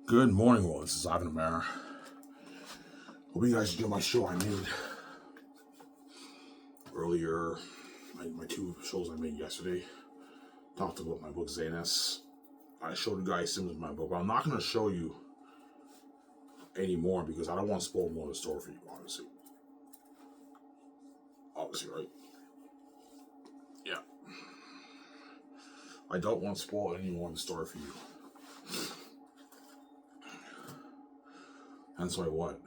Good morning, world. This is Ivan Amara. Hope you guys enjoyed my show I made earlier. My two shows I made yesterday. Talked about my book Xanus. I showed you guys symbols of my book, but I'm not going to show you anymore because I don't want to spoil more of the story for you, obviously. Obviously, right? Yeah. I don't want to spoil any more of the story for you. Hence why what?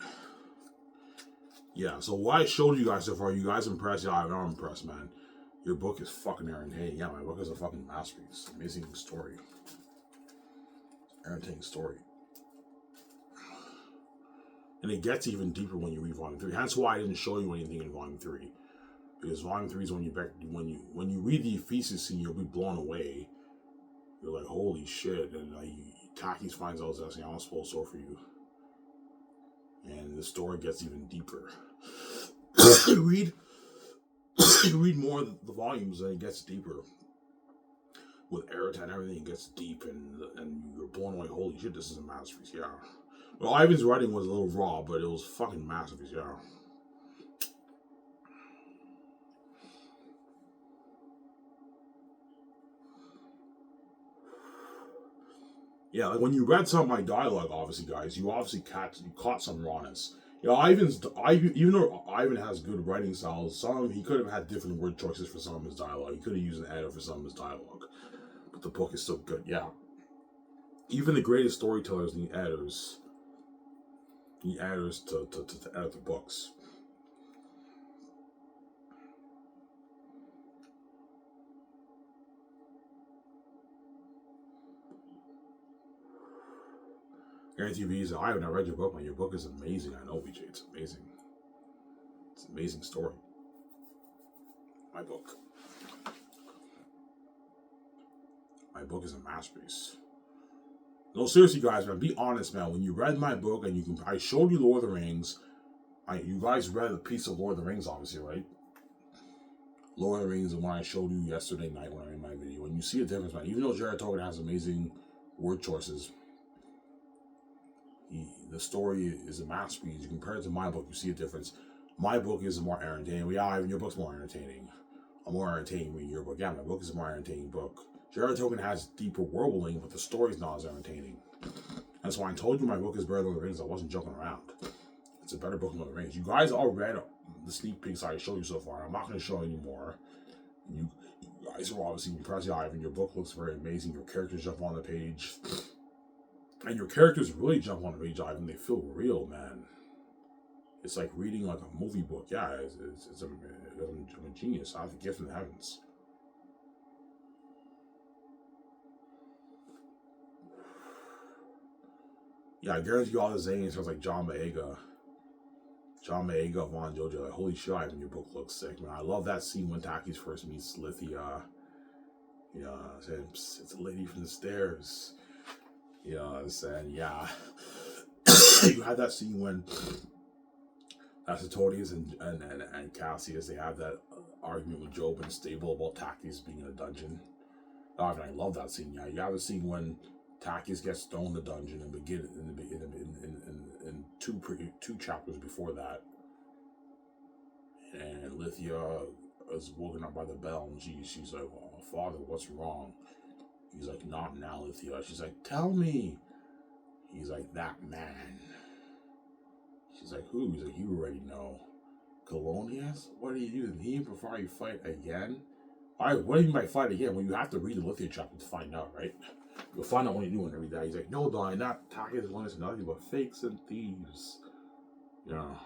Yeah, so what I showed you guys so far, you guys impressed? Yeah, I'm impressed, man. Your book is fucking entertaining. Yeah, my book is a fucking masterpiece. Amazing story. Entertaining story. And it gets even deeper when you read Volume 3. Hence why I didn't show you anything in Volume 3. Because Volume 3 is when you read the thesis scene, you'll be blown away. You're like, holy shit. And Takis finds out that I'm supposed to for you. And the story gets even deeper. you read more of the volumes and it gets deeper. With Erita and everything, it gets deep and you're blown away. Holy shit, this is a masterpiece, yeah. Well, Ivan's writing was a little raw, but it was fucking masterpiece, yeah. Yeah, like when you read some of my dialogue, obviously, guys, you caught some rawness. You know, even though Ivan has good writing styles, he could have had different word choices for some of his dialogue. He could have used an editor for some of his dialogue, but the book is still good. Yeah, even the greatest storytellers need editors. Need editors to edit the books. Guarantee V's, I haven't read your book, man. Your book is amazing. I know, BJ. It's amazing. It's an amazing story. My book. My book is a masterpiece. No, seriously, guys, man. Be honest, man. When you read my book and I showed you Lord of the Rings. You guys read a piece of Lord of the Rings, obviously, right? Lord of the Rings, the one I showed you yesterday night when I made my video. And you see a difference, man. Even though Jared Tolkien has amazing word choices, the story is a masterpiece. You compare it to my book, you see a difference. My book is more entertaining. Yeah, Ivan, your book's more entertaining. I'm more entertaining than your book. Yeah, my book is a more entertaining book. Jared Tolkien has deeper world building, but the story's not as entertaining. That's why I told you my book is better than Lord of the Rings. I wasn't joking around. It's a better book than Lord of the Rings. You guys all read the sneak peeks I showed you so far. I'm not going to show any more. You guys are obviously impressed. Yeah, Ivan, your book looks very amazing. Your characters jump on the page. And your characters really jump on the page, Ivan. They feel real, man. It's like reading like a movie book. Yeah, I'm a genius. I have a gift from the heavens. Yeah, I guarantee you all the Zane sounds like John Boyega. John Boyega, Von Jojo. Like, holy shit, Ivan, your book looks sick, man. I love that scene when Takis first meets Lithia. You know, it's a lady from the stairs. You know what I'm saying? Yeah. You had that scene when Asatonius and Cassius, they have that argument with Job in the stable about Takis being in a dungeon. I love that scene. Yeah, you have a scene when Takis gets thrown in the dungeon and begin in two chapters before that, and Lithia is woken up by the bell, and she's like, "Oh, Father, what's wrong?" He's like, "Not now, Lithia." She's like, "Tell me." He's like, "That man." She's like, "Who?" He's like, "You already know." Colonius? What are you doing? He before you fight again? Alright, what do you mean by fight again? Well, you have to read the Lithia chapter to find out, right? You'll find out when you do when you read that. He's like, "No, Don, not Takis is nothing but fakes and thieves." Yeah.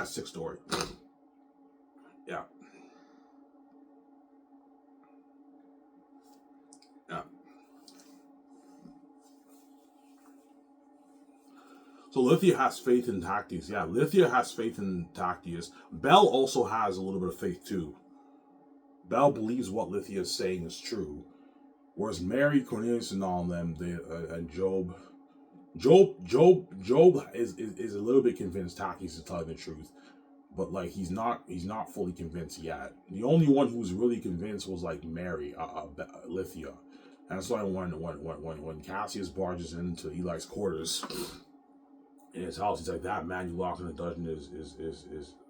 Sick story. Yeah. Yeah. So Lithia has faith in Tactius. Yeah, Lithia has faith in Tactius. Belle also has a little bit of faith too. Belle believes what Lithia is saying is true. Whereas Mary, Cornelius, and all of them, and Job is a little bit convinced Takis is telling the truth. but like he's not fully convinced yet. The only one who's really convinced was like Mary, Lithia. And that's why when Cassius barges into Eli's quarters in his house, he's like, that man you locked in the dungeon is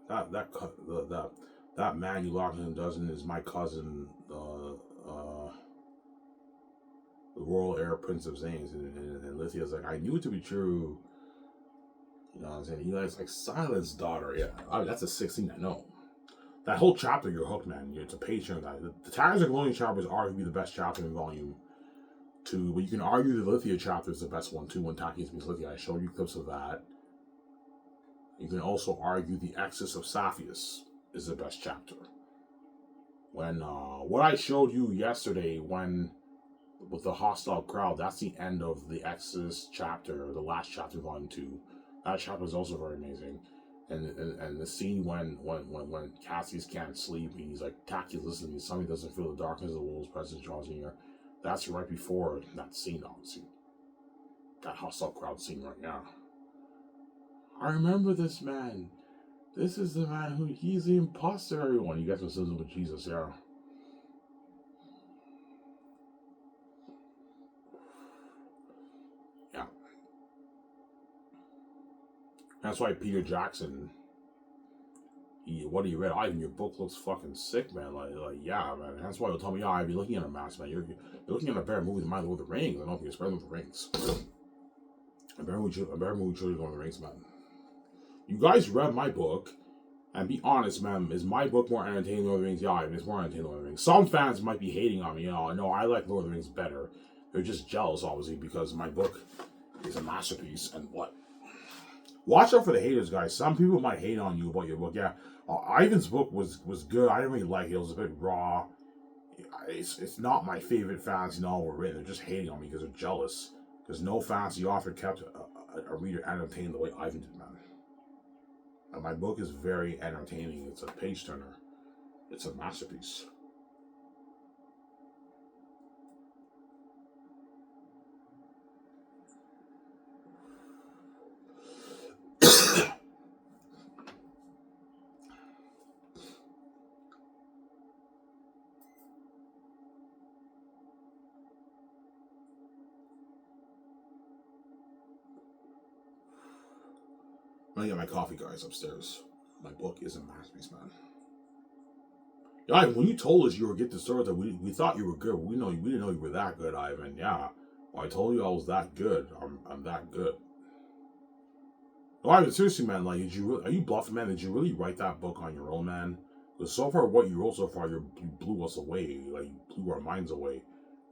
that man you locked in the dungeon is my cousin, the royal heir prince of Xanus. And Lithia's like, I knew it to be true. You know what I'm saying? Eli's like, silence, daughter. Yeah, that's a 16, I know. That whole chapter, you're hooked, man. It's a page turn. The Tigers of Colonial chapter is arguably the best chapter in volume 2, but you can argue the Lithia chapter is the best one too. When Taki meets Lithia, I showed you clips of that. You can also argue the Exodus of Saphius is the best chapter. When what I showed you yesterday, when with the hostile crowd, that's the end of the Exodus chapter, the last chapter of volume 2. That chapter is also very amazing. And the scene when Cassius can't sleep and he's like, Taki, listen to me, somebody doesn't feel the darkness of the wolves presence draws near. That's right before that scene, obviously. That hostile crowd scene right now. I remember this man. This is the man who, he's the imposter, everyone. You guys were with Jesus, yeah. Yeah. That's why Peter Jackson, what he read, Ivan, your book looks fucking sick, man. Like, yeah, man. That's why he'll tell me, Ivan, you're looking at a mask, man. You're looking at a better movie than my Lord of the Rings. I don't know if you're spreading with the Rings. A better movie trilogy Lord of the Rings, man. You guys read my book, and be honest, man, is my book more entertaining than Lord of the Rings? Yeah, Ivan, it's more entertaining than Lord of the Rings. Some fans might be hating on me, you know. No, I like Lord of the Rings better. They're just jealous, obviously, because my book is a masterpiece, and what? Watch out for the haters, guys. Some people might hate on you about your book. Yeah, Ivan's book was good. I didn't really like it. It was a bit raw. It's not my favorite fantasy novel written. They're just hating on me because they're jealous. Because no fantasy author kept a reader entertained the way Ivan did, man. And my book is very entertaining. It's a page turner. It's a masterpiece. I'm gonna get my coffee, guys, upstairs. My book is a masterpiece, man. Yeah, when you told us you were getting the story, that we thought you were good. We didn't know you were that good, Ivan. Yeah, well, I told you I was that good. I'm that good. No, Ivan, seriously, man. Like, are you bluffing, man? Did you really write that book on your own, man? Because so far, what you wrote so far, you blew us away. Like, you blew our minds away.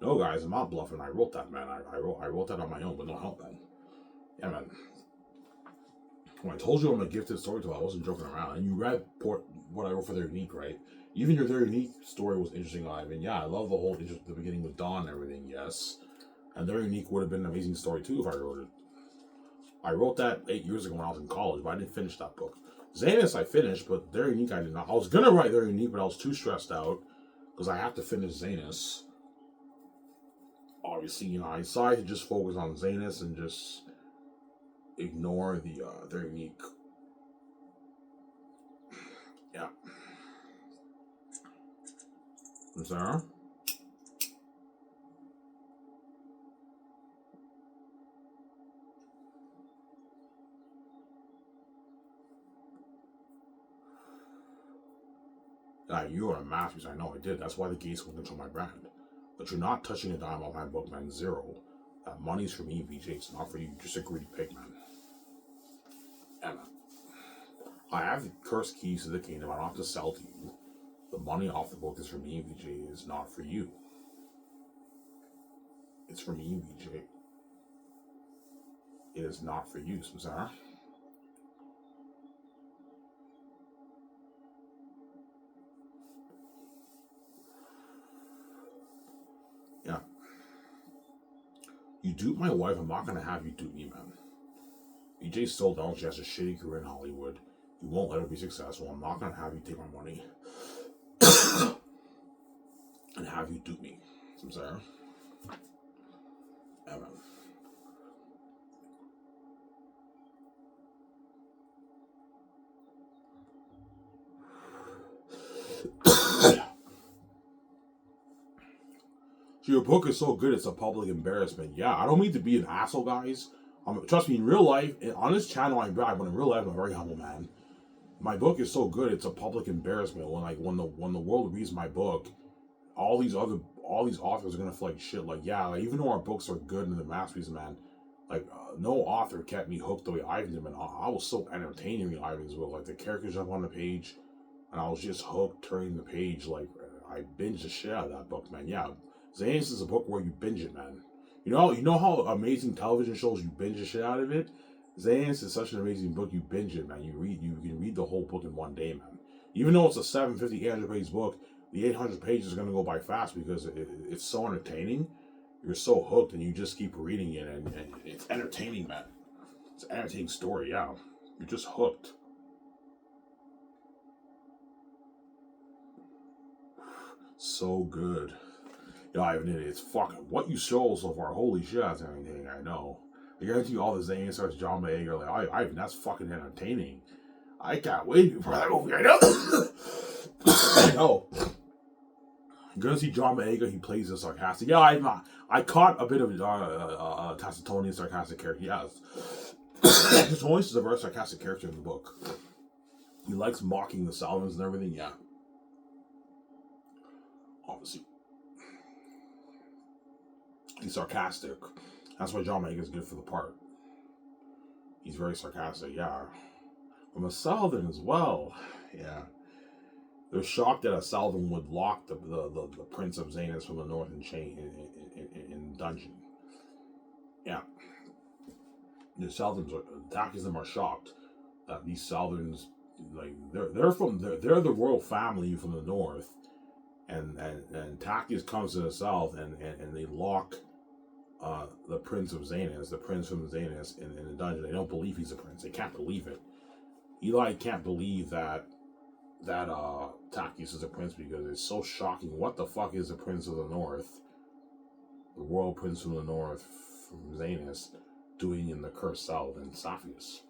No, guys, I'm not bluffing. I wrote that, man. I wrote that on my own with no help, man. Yeah, man. When I told you I'm a gifted storyteller, I wasn't joking around. And you read what I wrote for Their Unique, right? Even your Their Unique story was interesting, Ivan. Yeah, I love the beginning with Dawn and everything, yes. And Their Unique would have been an amazing story, too, if I wrote it. I wrote that 8 years ago when I was in college, but I didn't finish that book. Xanus I finished, but Their Unique I did not. I was going to write Their Unique, but I was too stressed out because I have to finish Xanus. Obviously, you know, I decided to just focus on Xanus and just ignore the Their Unique. Yeah. I'm sorry? Yeah, you are a masterpiece. I know I did. That's why the gates will control my brand. But you're not touching a dime off my book, man. Zero. That money's for me, VJ. It's not for you. You're just a greedy pig, man. Yeah, man. I have the cursed keys to the kingdom. I don't have to sell to you. The money off the book is for me, VJ. It's not for you. It's for me, VJ. It is not for you, Samsara. Yeah. You dupe my wife, I'm not gonna have you dupe me, man. VJ's still down. She has a shitty career in Hollywood. You won't let her be successful. I'm not gonna have you take my money and have you dupe me. Samsara. Yeah, man. So your book is so good, it's a public embarrassment. Yeah, I don't mean to be an asshole, guys. Trust me, in real life, on this channel, I'm brag, but in real life, I'm a very humble man. My book is so good, it's a public embarrassment. When the world reads my book, all these authors are gonna feel like shit. Like, yeah, like, even though our books are good and the masterpieces, man, like, no author kept me hooked the way Ivan did. Man, I was so entertaining in Ivan's book. Like, the characters jump on the page, and I was just hooked turning the page. Like, I binged the shit out of that book, man. Yeah, Xanus is a book where you binge it, man. You know how amazing television shows you binge the shit out of it. Xanus is such an amazing book. You binge it, man. You can read the whole book in one day, man. Even though it's a 750, 800 page book, the 800 pages are gonna go by fast because it's so entertaining. You're so hooked, and you just keep reading it, and it's entertaining, man. It's an entertaining story, yeah. You're just hooked. So good. Yeah, I haven't it's fucking what you show so far. Holy shit, that's anything I know. I guarantee you all the Zane starts John Boyega, like, Ivan, that's fucking entertaining. I can't wait for that movie. I know. I know. You're gonna see John Boyega, he plays a sarcastic. Yeah, I caught a bit of Tacitonian sarcastic character. Yes. Tacitonius is a very sarcastic character in the book. He likes mocking the Salmons and everything, yeah. Obviously. He's sarcastic. That's why John Boyega is good for the part. He's very sarcastic, yeah. I'm a Southern as well. Yeah. They're shocked that a Southern would lock the Prince of Xanus from the north in chain in dungeon. Yeah. The Southerns are shocked that these Southerns, like, they're the royal family from the north, and Tachys comes to the south, and they lock the Prince of Xanus, the Prince from Xanus, in the dungeon. They don't believe he's a prince. They can't believe it. Eli can't believe that Tachys is a prince because it's so shocking. What the fuck is the Prince of the North, the Royal Prince from the North, from Xanus, doing in the Cursed South in Saphius?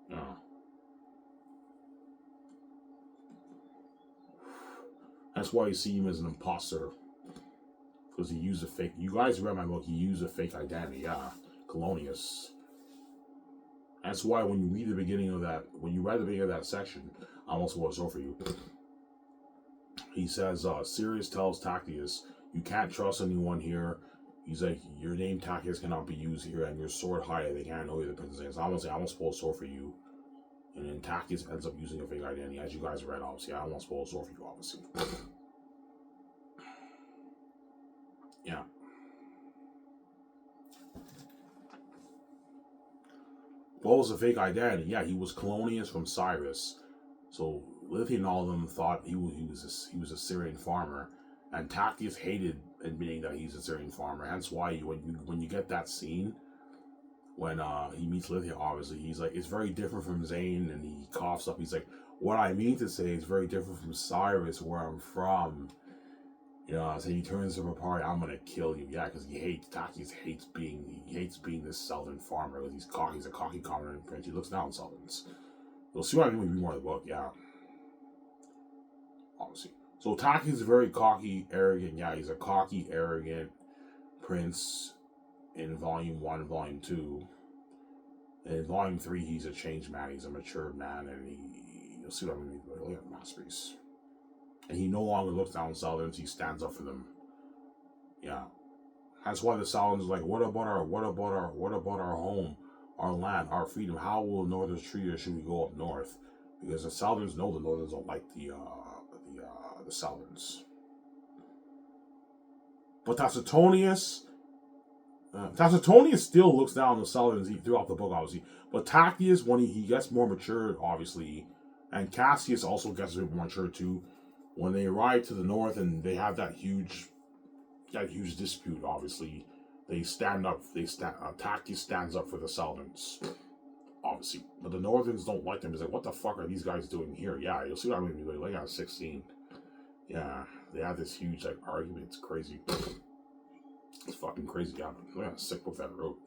Yeah. That's why you see him as an imposter. Because he used a fake... You guys read my book, he used a fake identity, yeah. Colonius. That's why when you read the beginning of that... When you read the beginning of that section, I almost was over for you. He says, Sirius tells Tachys, you can't trust anyone here. He's like, your name Tachys cannot be used here, and your sword high, they can't know you're the princess. I'm gonna pull a sword for you. And then Tachys ends up using a fake identity, as you guys read, obviously. I don't want to spoil a sword for you, obviously. Yeah. What was a fake identity? Yeah, he was Colonius from Cyrus. So Lithium and all of them thought he was a Syrian farmer, and Tachys hated admitting that he's a Syrian farmer. Hence why when you get that scene when he meets Lithia, obviously he's like, it's very different from Zane, and he coughs up. He's like, what I mean to say is very different from Cyrus, where I'm from. You know, so he turns to him apart. I'm gonna kill you, yeah, because Tachys hates being this Southern farmer. Because he's a cocky, confident prince. He looks down on Southerns. You'll see what I mean when we read more of the book, yeah. Obviously. So Tachys is very cocky, arrogant. Yeah, he's a cocky, arrogant prince in Volume 1 and Volume 2. In Volume 3, he's a changed man. He's a matured man, and you'll see what I mean. Look at the masterpiece. And he no longer looks down on Southerns. He stands up for them. Yeah. That's why the Southerns are like, what about our home, our land, our freedom? How will the Northerners treat us should we go up north? Because the Southerns know the Northerners don't like the Southerns. But Tacitonius still looks down on the Southerns throughout the book, obviously. But Tachys, when he gets more mature, obviously, and Cassius also gets a bit more mature too. When they arrive to the north and they have that huge dispute, obviously, they stand up. Tachys stands up for the Southerns, obviously, but the Northerns don't like them. He's like, what the fuck are these guys doing here? Yeah, you'll see what I'm gonna be like on 16. Yeah, they have this huge argument. It's crazy. It's fucking crazy. Yeah, look how sick book that wrote.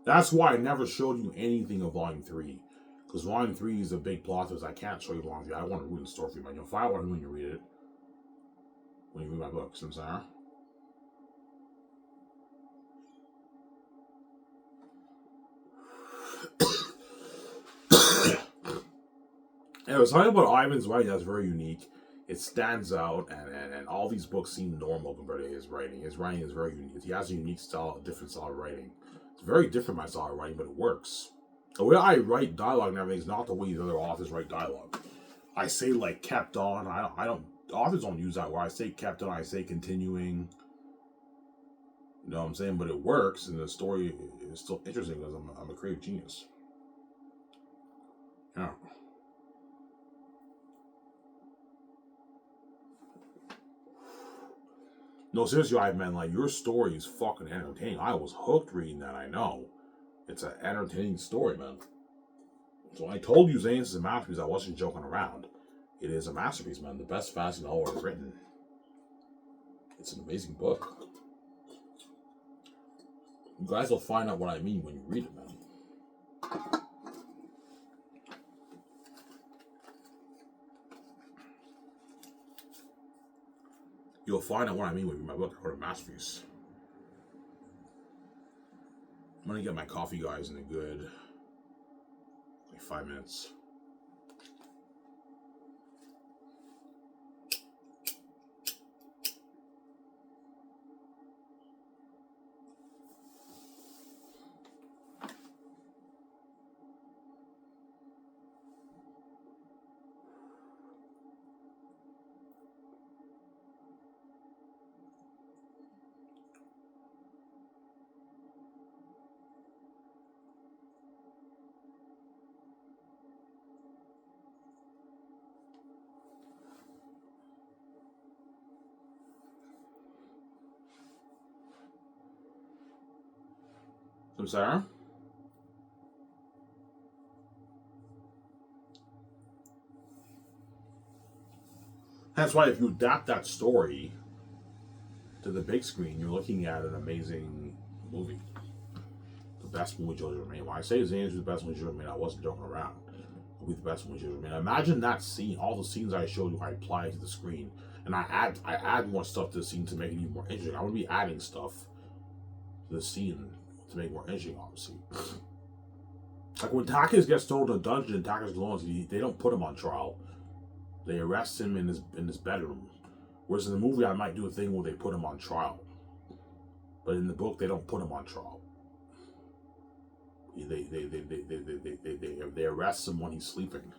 That's why I never showed you anything of Volume 3. Because Volume 3 is a big plot twist. I can't show you Volume 3. I want to ruin the story for you, man. You'll find out when you read it. When you read my books, I'm sorry. And it was something about Ivan's writing that's very unique. It stands out, and all these books seem normal compared to his writing. His writing is very unique. He has a unique style, a different style of writing. It's very different, my style of writing, but it works. The way I write dialogue and everything is not the way the other authors write dialogue. I say like kept on. I don't. Authors don't use that word. I say kept on. I say continuing. You know what I'm saying? But it works, and the story is still interesting because I'm a creative genius. Yeah. No, seriously, man, like, your story is fucking entertaining. I was hooked reading that, I know. It's an entertaining story, man. So I told you Xanus is a masterpiece. I wasn't joking around. It is a masterpiece, man. The best fantasy novel ever written. It's an amazing book. You guys will find out what I mean when you read it, man. You'll find out what I mean when you read my book. I wrote a masterpiece. I'm gonna get my coffee, guys, in a good, like, 5 minutes. I'm sorry? That's why if you adapt that story to the big screen, you're looking at an amazing movie. The best movie Jojo ever made. When I say Xanus is the best movie Jojo ever made, I wasn't joking around. It'll be the best movie Jojo ever made. Imagine that scene, all the scenes I showed you, I apply it to the screen. And I add more stuff to the scene to make it even more interesting. I would be adding stuff to the scene to make it more interesting, obviously. Like when Takis gets thrown in a dungeon and Takis Loans, they don't put him on trial. They arrest him in his bedroom. Whereas in the movie, I might do a thing where they put him on trial. But in the book, they don't put him on trial. They arrest him when he's sleeping.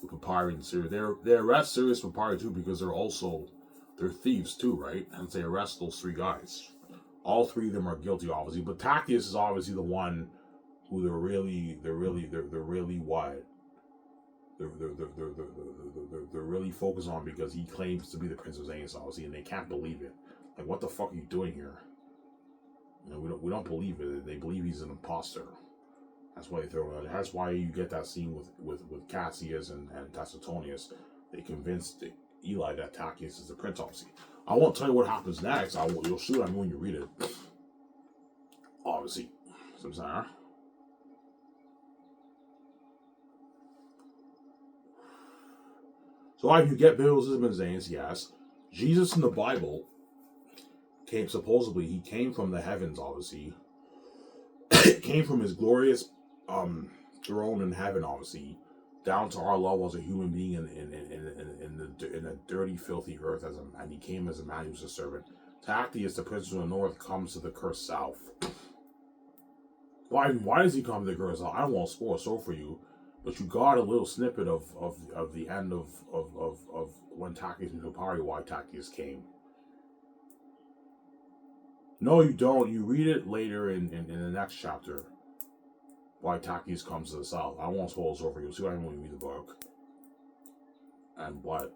For papyri and Sirius. They arrest Sirius and papyri too because they're thieves too, right? And they arrest those 3 guys. All 3 of them are guilty, obviously. But Takis is obviously the one who they're really what? They're really focused on because he claims to be the Prince of Xanus, obviously, and they can't believe it. Like, what the fuck are you doing here? You know, we don't believe it. They believe he's an imposter. That's why they throw it out. That's why you get that scene with Cassius and Tacitonius. They convinced Eli that Takis is the prince, obviously. I won't tell you what happens next. You'll see what I mean when you read it. Obviously. So I'm sorry. So if you get biblicism and Xanus, yes. Jesus in the Bible he came from the heavens, obviously. Came from his glorious throne in heaven, obviously, down to our level as a human being in a dirty, filthy earth, and he came as a man who was a servant. Tactius, the prince of the north, comes to the cursed south. Why does he come to the cursed south? I don't want to spoil a story for you, but you got a little snippet of the end of when Tactius and Papyri, why Tactius came. No, you don't. You read it later in the next chapter. Why Tactius comes to the south. I won't spoil this over you. See what I mean when you read the book. And what?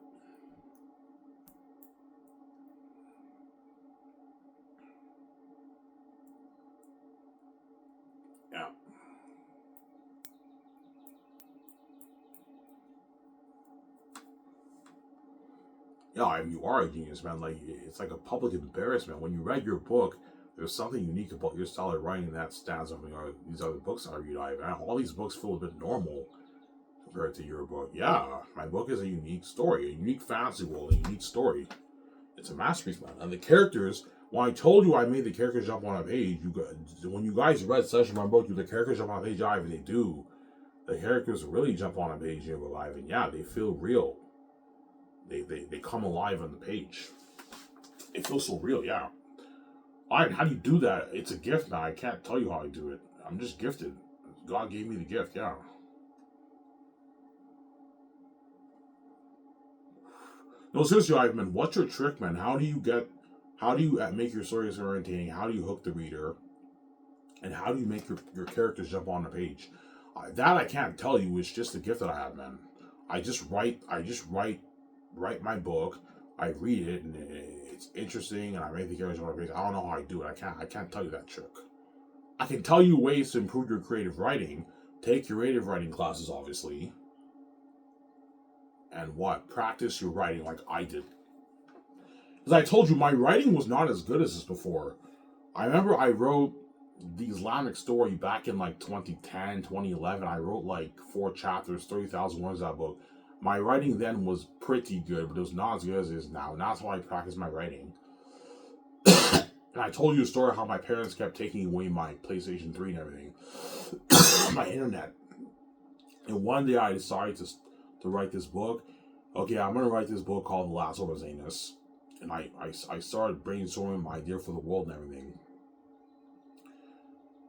Yeah. Yeah, you are a genius, man. Like, it's like a public embarrassment. When you read your book, There's something unique about your style of writing that stands out from these other books I read, Ivan. All these books feel a bit normal compared to your book. Yeah, my book is a unique story, a unique fantasy world, a unique story. It's a masterpiece, man. And the characters, when I told you I made the characters jump on a page, when you guys read Session my book, the characters jump on a page, Ivan, they do. The characters really jump on a page in your book, Ivan. Yeah, they feel real. They come alive on the page. It feels so real, yeah. Ivan, how do you do that? It's a gift, man. I can't tell you how I do it. I'm just gifted. God gave me the gift, yeah. No, seriously, Ivan, what's your trick, man? How do you make your stories so entertaining? How do you hook the reader? And how do you make your characters jump on the page? That I can't tell you. It's just a gift that I have, man. I just write my book. I read it, and it's interesting, and I make the characters jump on the page. I don't know how I do it. I can't tell you that trick. I can tell you ways to improve your creative writing. Take creative writing classes, obviously. And practice your writing like I did. As I told you, my writing was not as good as this before. I remember I wrote the Islamic story back in like 2010, 2011. I wrote like 4 chapters, 30,000 words of that book. My writing then was pretty good, but it was not as good as it is now. And that's how I practice my writing. And I told you a story how my parents kept taking away my PlayStation 3 and everything. My internet. And one day I decided to write this book. Okay, I'm going to write this book called The Last Hope of Xanus. And I started brainstorming my idea for the world and everything.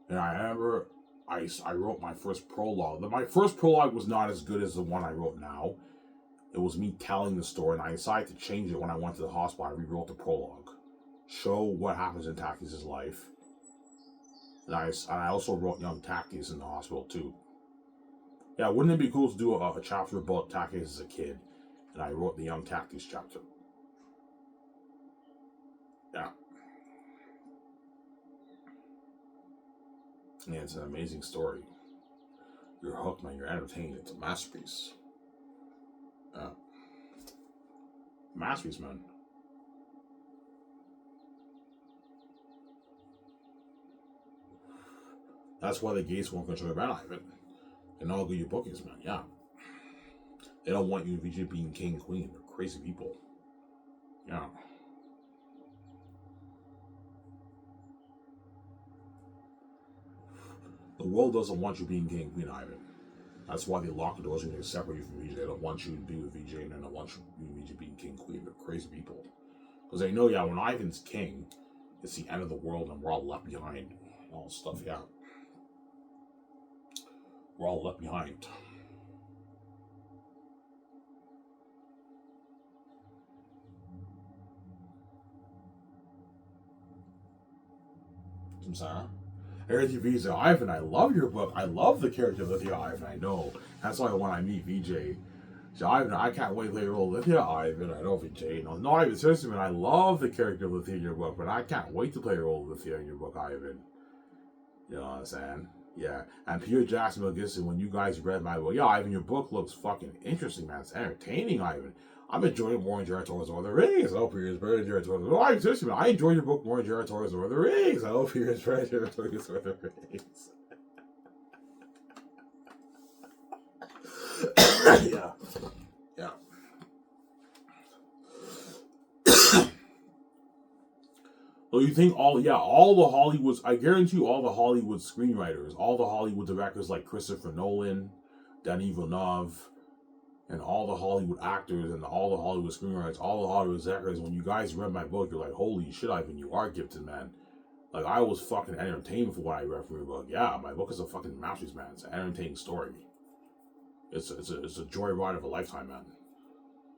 And I remember I wrote my first prologue. My first prologue was not as good as the one I wrote now. It was me telling the story, and I decided to change it when I went to the hospital. I rewrote the prologue. Show what happens in Tactius' life. And I also wrote young Tactius in the hospital, too. Yeah, wouldn't it be cool to do a chapter about Tactius as a kid? And I wrote the young Tactius chapter. Yeah. Yeah, it's an amazing story. You're hooked, man. You're entertained. It's a masterpiece. Yeah. Masterpiece, man. That's why the gates won't control your man, Ivan. And all good your book is, man. Yeah. They don't want you to be being king and queen. They're crazy people. Yeah. The world doesn't want you being king and queen, Ivan. That's why they lock the doors and they separate you from VJ. They don't want you to be with VJ, and they don't want you VJ being king and queen. They're crazy people. Because they know, yeah, when Ivan's king, it's the end of the world and we're all left behind. All stuff, yeah. We're all left behind. I'm sorry. Here's your VJ Ivan. I love your book. I love the character of Lithia Ivan. I know. That's why when I meet VJ, so Ivan, I can't wait to play the role of Lithia Ivan. I know VJ. No, Ivan, seriously, man, I love the character of Lithia in your book, but I can't wait to play the role of Lithia in your book, Ivan. You know what I'm saying? Yeah. And Peter Jackson McGiston, when you guys read my book, yeah, Ivan, your book looks fucking interesting, man. It's entertaining, Ivan. I'm enjoying it more in Jared Torres Lord of the Rings. I hope you're better than Jared Torres. Oh, Ivan, seriously, man, I enjoy your book more in Jared Torres Lord of the Rings. I hope you're better than Jared Torres Lord of the Rings. Yeah. Yeah. Well, you think all the Hollywoods, I guarantee you all the Hollywood screenwriters, all the Hollywood directors like Christopher Nolan, Denis Villeneuve, and all the Hollywood actors and all the Hollywood screenwriters, all the Hollywood executives, when you guys read my book, you're like, holy shit, Ivan, you are gifted, man. Like, I was fucking entertained for what I read from your book. Yeah, my book is a fucking masterpiece, man. It's an entertaining story. It's a joyride of a lifetime, man.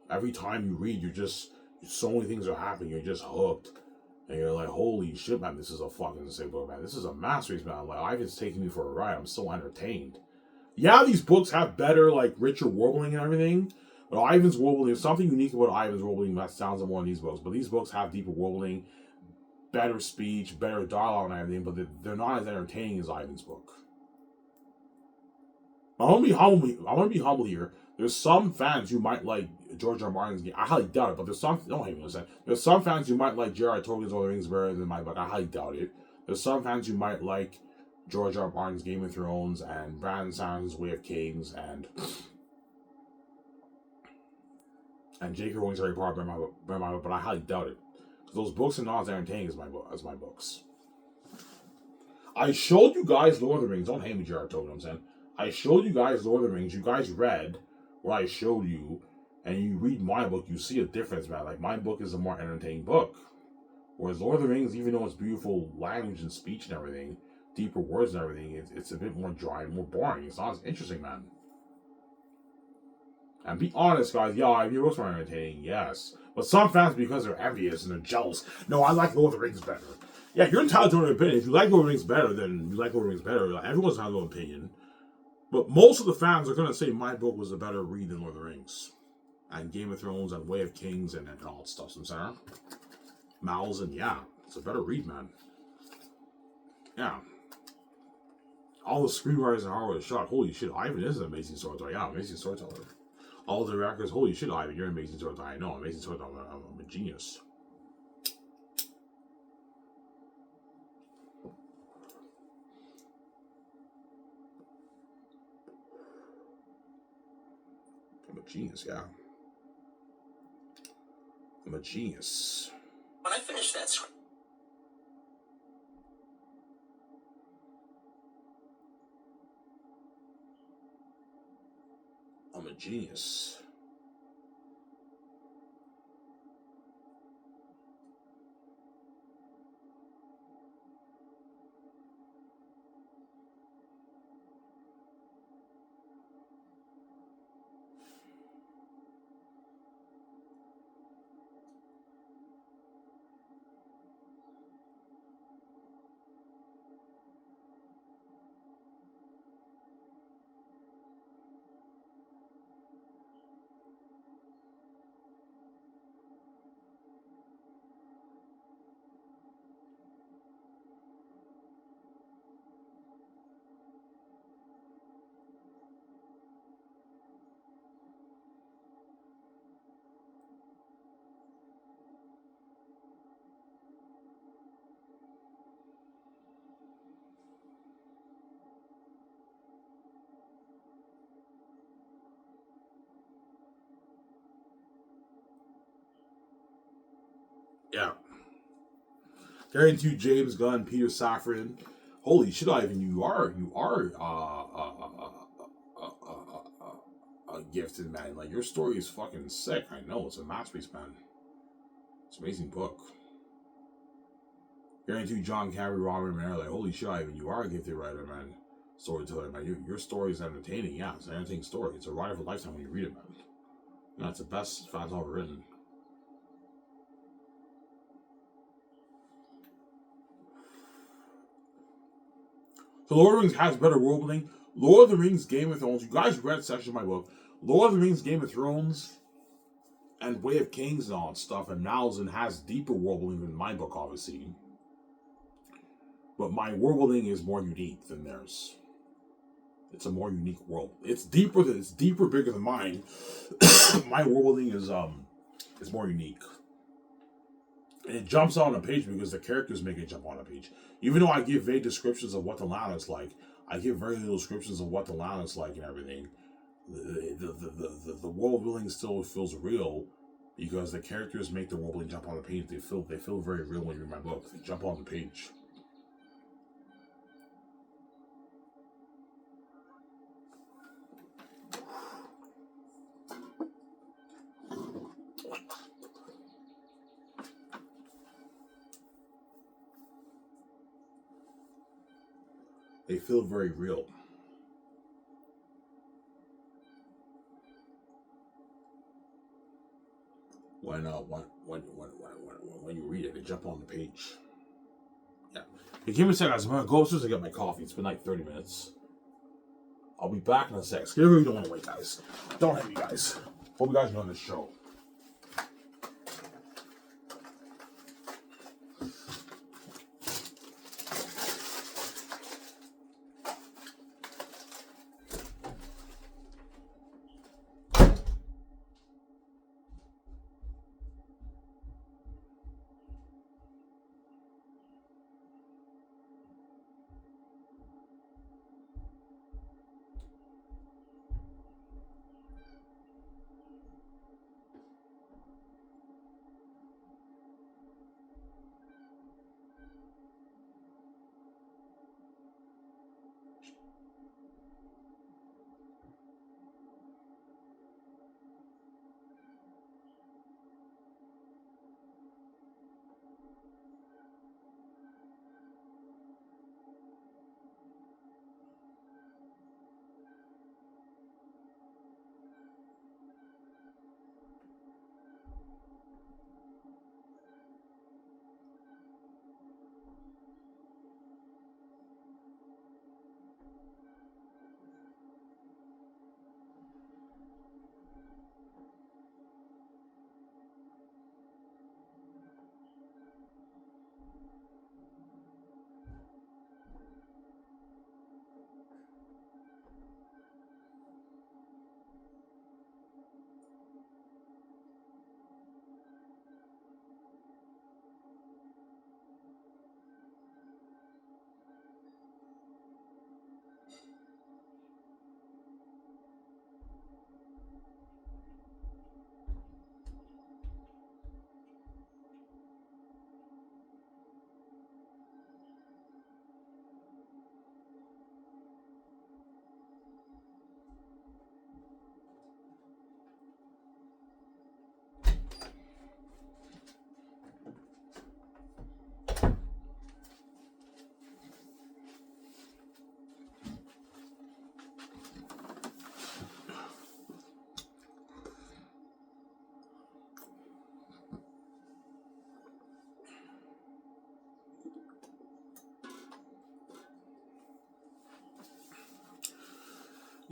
Every time you read, so many things are happening, you're just hooked. And you're like, holy shit, man, this is a fucking sick book, man. This is a masterpiece, man. Like, Ivan's taking me for a ride. I'm so entertained. Yeah, these books have better, like, richer warbling and everything. But Ivan's warbling, there's something unique about Ivan's warbling that sounds more in these books. But these books have deeper warbling, better speech, better dialogue and everything. But they're not as entertaining as Ivan's book. I want to be humble here. There's some fans who might like George R. Martin's game. I highly doubt it, but there's some. Don't hate me. There's some fans who might like J.R.R. Tolkien's Lord of the Rings better than my book. I highly doubt it. There's some fans who might like George R. R. Martin's Game of Thrones and Brandon Sanderson's Way of Kings and J.K. Rowling's Harry Potter, but I highly doubt it. Those books are not as entertaining as my books. I showed you guys Lord of the Rings. Don't hate me, Jared. Told you what I'm saying. I showed you guys Lord of the Rings. You guys read what I showed you, and you read my book. You see a difference, man. Like, my book is a more entertaining book, whereas Lord of the Rings, even though it's beautiful language and speech and everything, deeper words and everything, it's a bit more dry and more boring. It's not as interesting, man. And be honest, guys. Yeah, your books are entertaining, yes. But some fans, because they're envious and they're jealous, no, I like Lord of the Rings better. Yeah, you're entitled to an opinion. If you like Lord of the Rings better, then you like Lord of the Rings better. Like, everyone's entitled to an opinion. But most of the fans are going to say my book was a better read than Lord of the Rings. And Game of Thrones and Way of Kings and all that stuff. I'm saying? Mouths and yeah, it's a better read, man. Yeah. All the screenwriters are always shocked. Holy shit, Ivan is an amazing storyteller. Yeah, amazing storyteller. All the directors, holy shit, Ivan, you're an amazing storyteller. I know, amazing storyteller. I'm a genius. I'm a genius, yeah. I'm a genius. When I finish that script. I'm a genius. Yeah. Guaranteed James Gunn, Peter Safran. Holy shit, Ivan, you are a gifted man. Like, your story is fucking sick. I know, it's a masterpiece, man. It's an amazing book. Guaranteed John Cameron, Robert Mayer. Like, holy shit, Ivan, you are a gifted writer, man. Storyteller, man. Your story is entertaining. Yeah, it's an entertaining story. It's a ride of a lifetime when you read it, man. Yeah, it's the best fans ever written. So Lord of the Rings has better world building. Lord of the Rings, Game of Thrones. You guys read a section of my book. Lord of the Rings, Game of Thrones, and Way of Kings and all that stuff. And Malzahn has deeper world building than my book, obviously. But my world building is more unique than theirs. It's a more unique world. It's deeper, bigger than mine. My world building is more unique. And it jumps on a page because the characters make it jump on a page. Even though I give vague descriptions of what the land is like, I give very little descriptions of what the land is like and everything. The world building still feels real because the characters make the world building jump on the page. They feel very real when you read my book. They jump on the page. They feel very real. When you read it, they jump on the page. Yeah. Hey, give me a second, guys. I'm gonna go upstairs and get my coffee. It's been like 30 minutes. I'll be back in a sec. I really don't want to wait, guys. Don't hate me, guys. Hope you guys enjoy this show.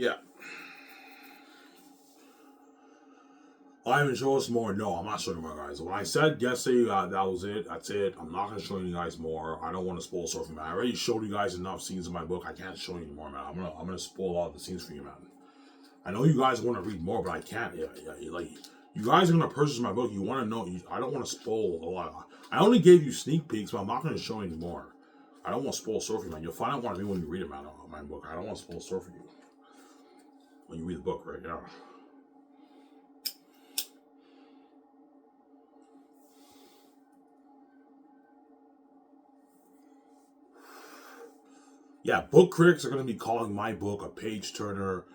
Yeah. I haven't shown us more. No, I'm not showing you more, guys. When I said yesterday that was it, that's it. I'm not going to show you guys more. I don't want to spoil stuff for man. I already showed you guys enough scenes in my book. I can't show you more, man. I'm gonna spoil all the scenes for you, man. I know you guys want to read more, but I can't. Like, you guys are going to purchase my book. You want to know. I don't want to spoil a lot. I only gave you sneak peeks, but I'm not going to show you more. I don't want to spoil story for you, man. You'll find out what I mean when you read it, man, my book. I don't want to spoil story for you. When you read the book, right? Yeah. Yeah, book critics are going to be calling my book a page turner,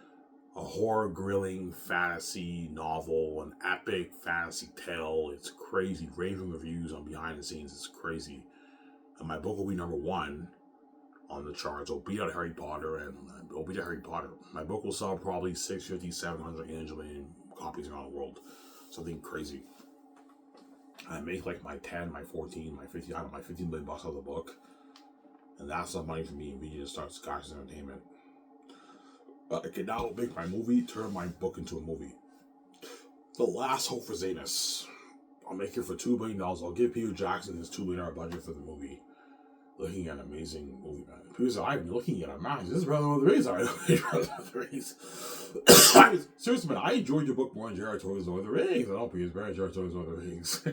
a horror grilling fantasy novel, an epic fantasy tale. It's crazy. Raving reviews on behind the scenes. It's crazy. And my book will be number 1 on the charts. It'll beat out Harry Potter, and it'll beat out Harry Potter. My book will sell probably 650, 700, 800 million copies around the world. Something crazy. I make like my 10, my 14, my 50, I don't know, my 15 million bucks out of the book. And that's enough money for me and VG to start Scottish Entertainment. I can now make my movie, turn my book into a movie. The Last Hope for Xanus. I'll make it for $2 billion. I'll give Peter Jackson his $2 billion budget for the movie. Looking at an amazing movie, man. People say, I've been looking at a man. This is Brother of the Rings. I know Brother of the Rings. Seriously, man, I enjoyed your book more than Jared Toy's Lord of the Rings. I don't because Jared Toy's Lord of the Rings.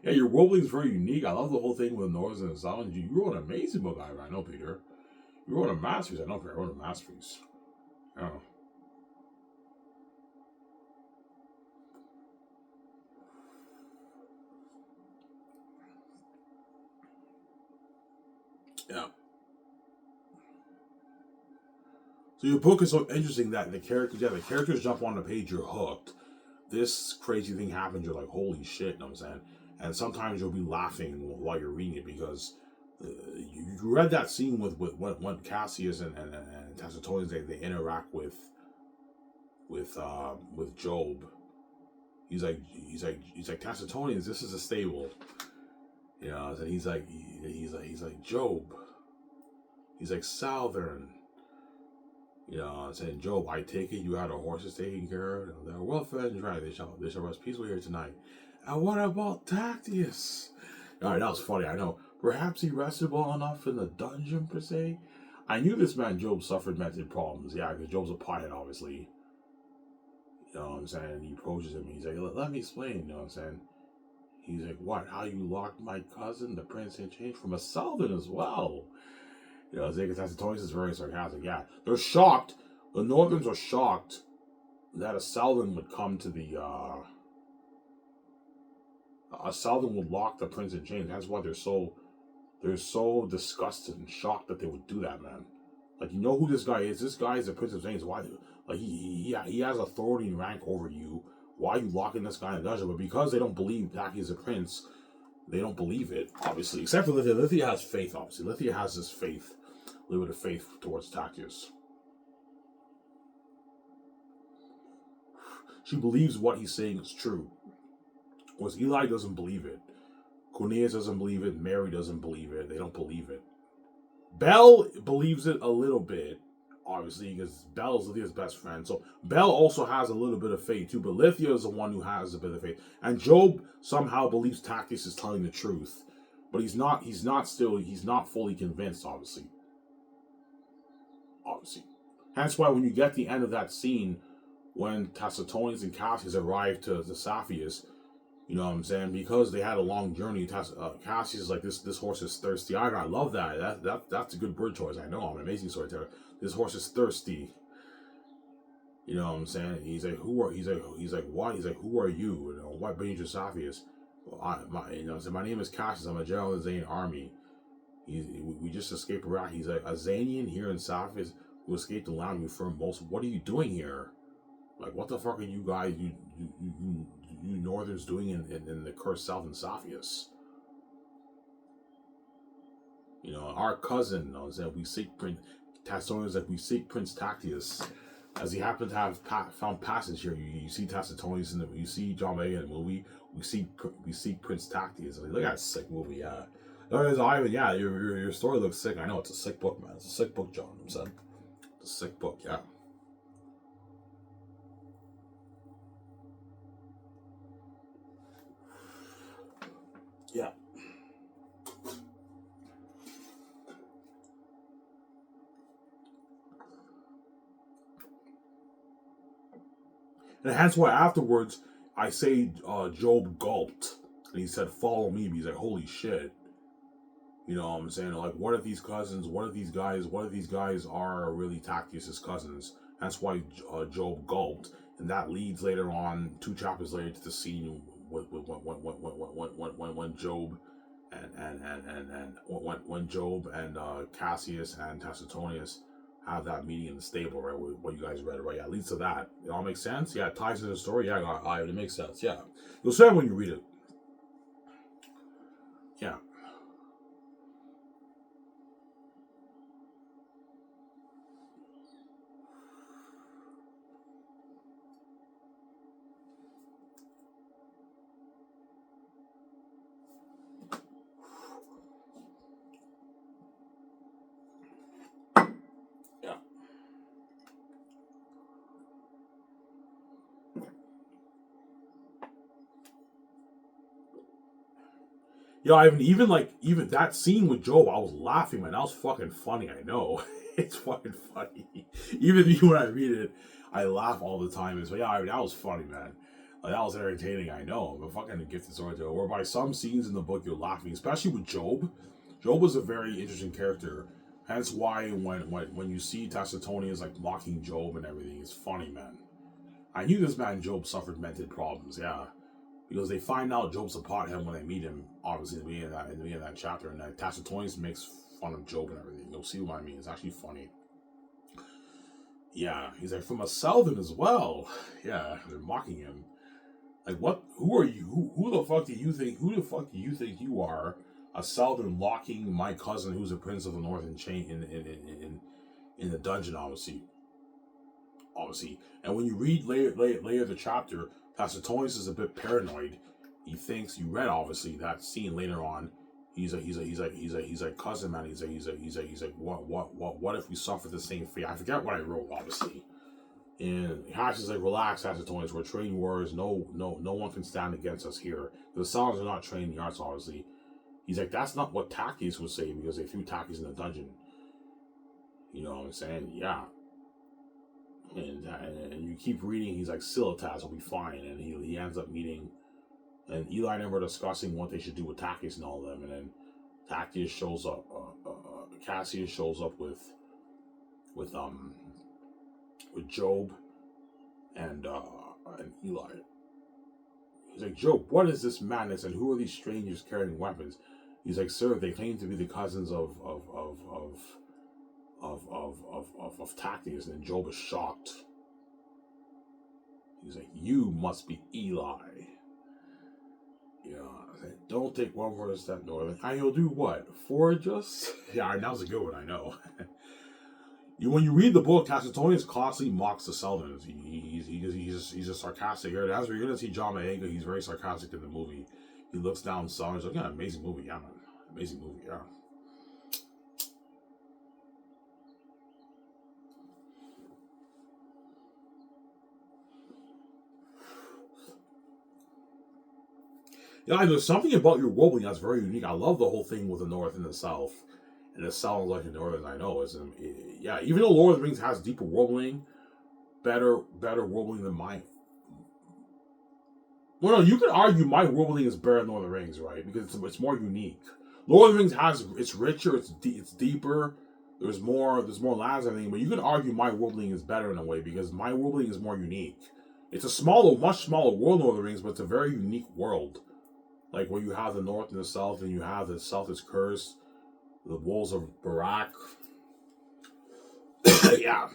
Yeah, your world building is very unique. I love the whole thing with Norse and South. You wrote an amazing book, I know, Peter. You wrote a masterpiece. I know, Peter. I wrote a masterpiece. Yeah. Yeah. So your book is so interesting that the characters jump on the page, you're hooked. This crazy thing happens, you're like, holy shit, you know what I'm saying? And sometimes you'll be laughing while you're reading it because you read that scene with when Cassius and Tacitonians they interact with Job. He's like Tacitonians, this is a stable, you know. And he's like Job. He's like Southern. You know, I'm saying, Job, I take it you had the horses taken care of. They're well fed and dry. They shall rest peacefully here tonight. And what about Tactius? All right, that was funny, I know. Perhaps he rested well enough in the dungeon, per se. I knew this man, Job, suffered mental problems. Yeah, because Job's a pothead, obviously. You know what I'm saying? He approaches him. He's like, let me explain. You know what I'm saying? He's like, what? How you locked my cousin, the prince in chains, from a Southern as well? You know, Xanus is very sarcastic. Yeah, they're shocked. The Northerns are shocked that a Southern would come to the. A Southern would lock the prince in chains. That's why they're so disgusted and shocked that they would do that, man. Like, you know who this guy is? This guy is the Prince of Chains. Why? Like, he has authority and rank over you. Why are you locking this guy in a dungeon? But because they don't believe that he's a prince, they don't believe it, obviously. Except for Lithia. Lithia has faith, obviously. Lithia has this faith. A little bit of faith towards Tactius. She believes what he's saying is true. Whereas Eli doesn't believe it. Cornelius doesn't believe it. Mary doesn't believe it. They don't believe it. Belle believes it a little bit, obviously, because Belle is Lithia's best friend. So Belle also has a little bit of faith too, but Lithia is the one who has a bit of faith. And Job somehow believes Tactius is telling the truth, but he's not fully convinced, obviously. Hence why when you get the end of that scene, when Tacitonians and Cassius arrive to Saphius, you know what I'm saying? Because they had a long journey, Cassius is like, this horse is thirsty. I love that. That's a good word choice. I know, I'm an amazing storyteller. This horse is thirsty. You know what I'm saying? He's like, what? He's like, who are you? You know, what brings you to Saphius? Well, my name is Cassius. I'm a general in the Zane army. We just escaped Iraq. He's like, a Zanian here in Saphius who escaped the land we firm most. What are you doing here? Like, what the fuck are you guys, you Northerns doing in the cursed South in Saphius? You know, our cousin, you know, said we seek Prince Tacitonians, like we seek Prince Tactius, as he happened to have found passage here. You see Tacitonians you see John Vega in the movie. We seek Prince Tactius. Like, look at that sick movie, yeah. Ivan, yeah, your story looks sick. I know it's a sick book, man. It's a sick book, John. I'm saying it's a sick book, yeah. Yeah. And hence why afterwards I say Job gulped and he said, "Follow me." He's like, "Holy shit!" You know what I'm saying? Like, what if these cousins? What if these guys? What if these guys are really Tactius's cousins? That's why Job gulped, and that leads later on, 2 chapters later, to the scene when Job and when Job and Cassius and Tacitonius have that meeting in the stable, right? What you guys read, right? Yeah, it leads to that. It all makes sense. Yeah, it ties into the story. Yeah, it makes sense. Yeah, you'll see it when you read it. Yeah. Yeah. Yeah, I mean, even that scene with Job, I was laughing, man. That was fucking funny. I know, it's fucking funny. Even me when I read it, I laugh all the time. So yeah, I mean, that was funny, man. Like, that was entertaining. I know, but fucking gifted storyteller. Or by some scenes in the book, you're laughing, especially with Job. Job was a very interesting character. Hence why when you see Tacitonians like mocking Job and everything, it's funny, man. I knew this man Job suffered mental problems. Yeah, because they find out Job's a pothead when they meet him. Obviously, in the beginning of that chapter, and Tacitonius makes fun of Job and everything. You'll see what I mean. It's actually funny. Yeah, he's like, from a Southern as well. Yeah, they're mocking him. Like, what? Who are you? Who the fuck do you think? Who the fuck do you think you are? A Southern locking my cousin, who's a prince of the north, in chain in the dungeon, obviously. And when you read later the chapter, Tacitonius is a bit paranoid. He thinks you read obviously that scene later on. He's like cousin man. He's like what if we suffer the same fate? I forget what I wrote obviously. And Hatch is like, relax, Tacitonius. We're trained warriors. No one can stand against us here. The Salamans are not trained in the arts, obviously. He's like, that's not what Tactius would say because they threw Tactius in the dungeon. You know what I'm saying? Yeah. And you keep reading, he's like, Silataz will be fine. And he ends up meeting, and Eli and him were discussing what they should do with Tactius and all of them. And then Tactius shows up, Cassius shows up with Job and Eli. He's like, Job, what is this madness, and who are these strangers carrying weapons? He's like, sir, they claim to be the cousins of Tactius, and Job is shocked. He's like, you must be Eli. Yeah, don't take one more step northern. And he'll do what? Forge us? Yeah, that was a good one, I know. When you read the book, Tacitonius constantly mocks the Southerners. He's just sarcastic. That's where you're gonna see John Boyega. He's very sarcastic in the movie. He looks down Southerners like, yeah, amazing movie, yeah, man, amazing movie, yeah. Yeah, there's something about your wobbling that's very unique. I love the whole thing with the North and the South. And it sounds like the Northern, I know. Yeah, even though Lord of the Rings has deeper wobbling, better wobbling than mine. Well, no, you could argue my wobbling is better than Lord of the Rings, right? Because it's more unique. Lord of the Rings it's richer, it's deeper. There's more lands and everything, but you can argue my wobbling is better in a way because my wobbling is more unique. It's a much smaller world, Lord of the Rings, but it's a very unique world. Like where you have the North and the South, and you have the South is cursed, the wolves of Barak. Yeah.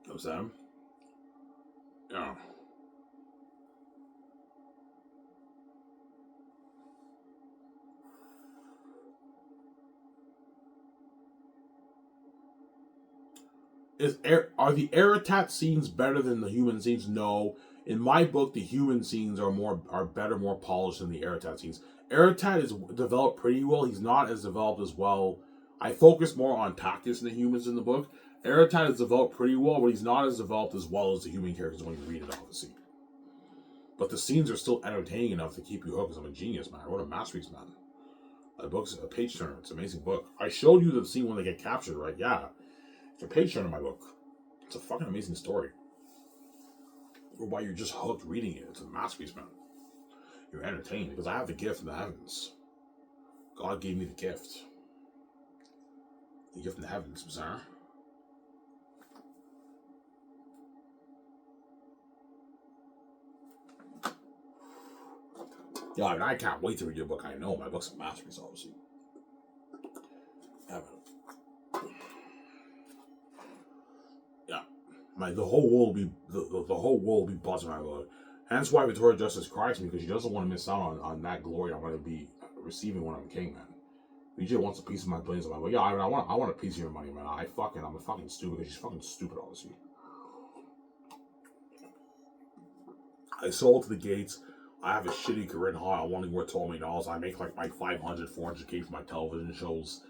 What's that? Yeah. Are the Aratat scenes better than the human scenes? No. In my book, the human scenes are better, more polished than the Aratat scenes. Aratat is developed pretty well. He's not as developed as well. I focus more on Tactius and the humans in the book. Aratat is developed pretty well, but he's not as developed as well as the human characters when you read it, obviously. But the scenes are still entertaining enough to keep you hooked because I'm a genius, man. I wrote a masterpiece, man. My book's a page turner. It's an amazing book. I showed you the scene when they get captured, right? Yeah. It's a page turner in my book. It's a fucking amazing story. Whereby you're just hooked reading it. It's a masterpiece, man. You're entertained because I have the gift from the heavens. God gave me the gift. The gift from the heavens, sir. Yeah, I mean, I can't wait to read your book. I know my book's a masterpiece, obviously. Yeah, the whole world will be the whole world will be buzzing my book. Hence why Victoria Justice cries me because she doesn't want to miss out on that glory I'm going to be receiving when I'm king, man. VJ wants a piece of my billions. I'm like, yeah, I want a piece of your money, man. I'm a fucking stupid because she's fucking stupid, obviously. I sold to the gates. I have a shitty career in Hollywood. I'm only worth $12 million. I make like my 500, 400K for my television shows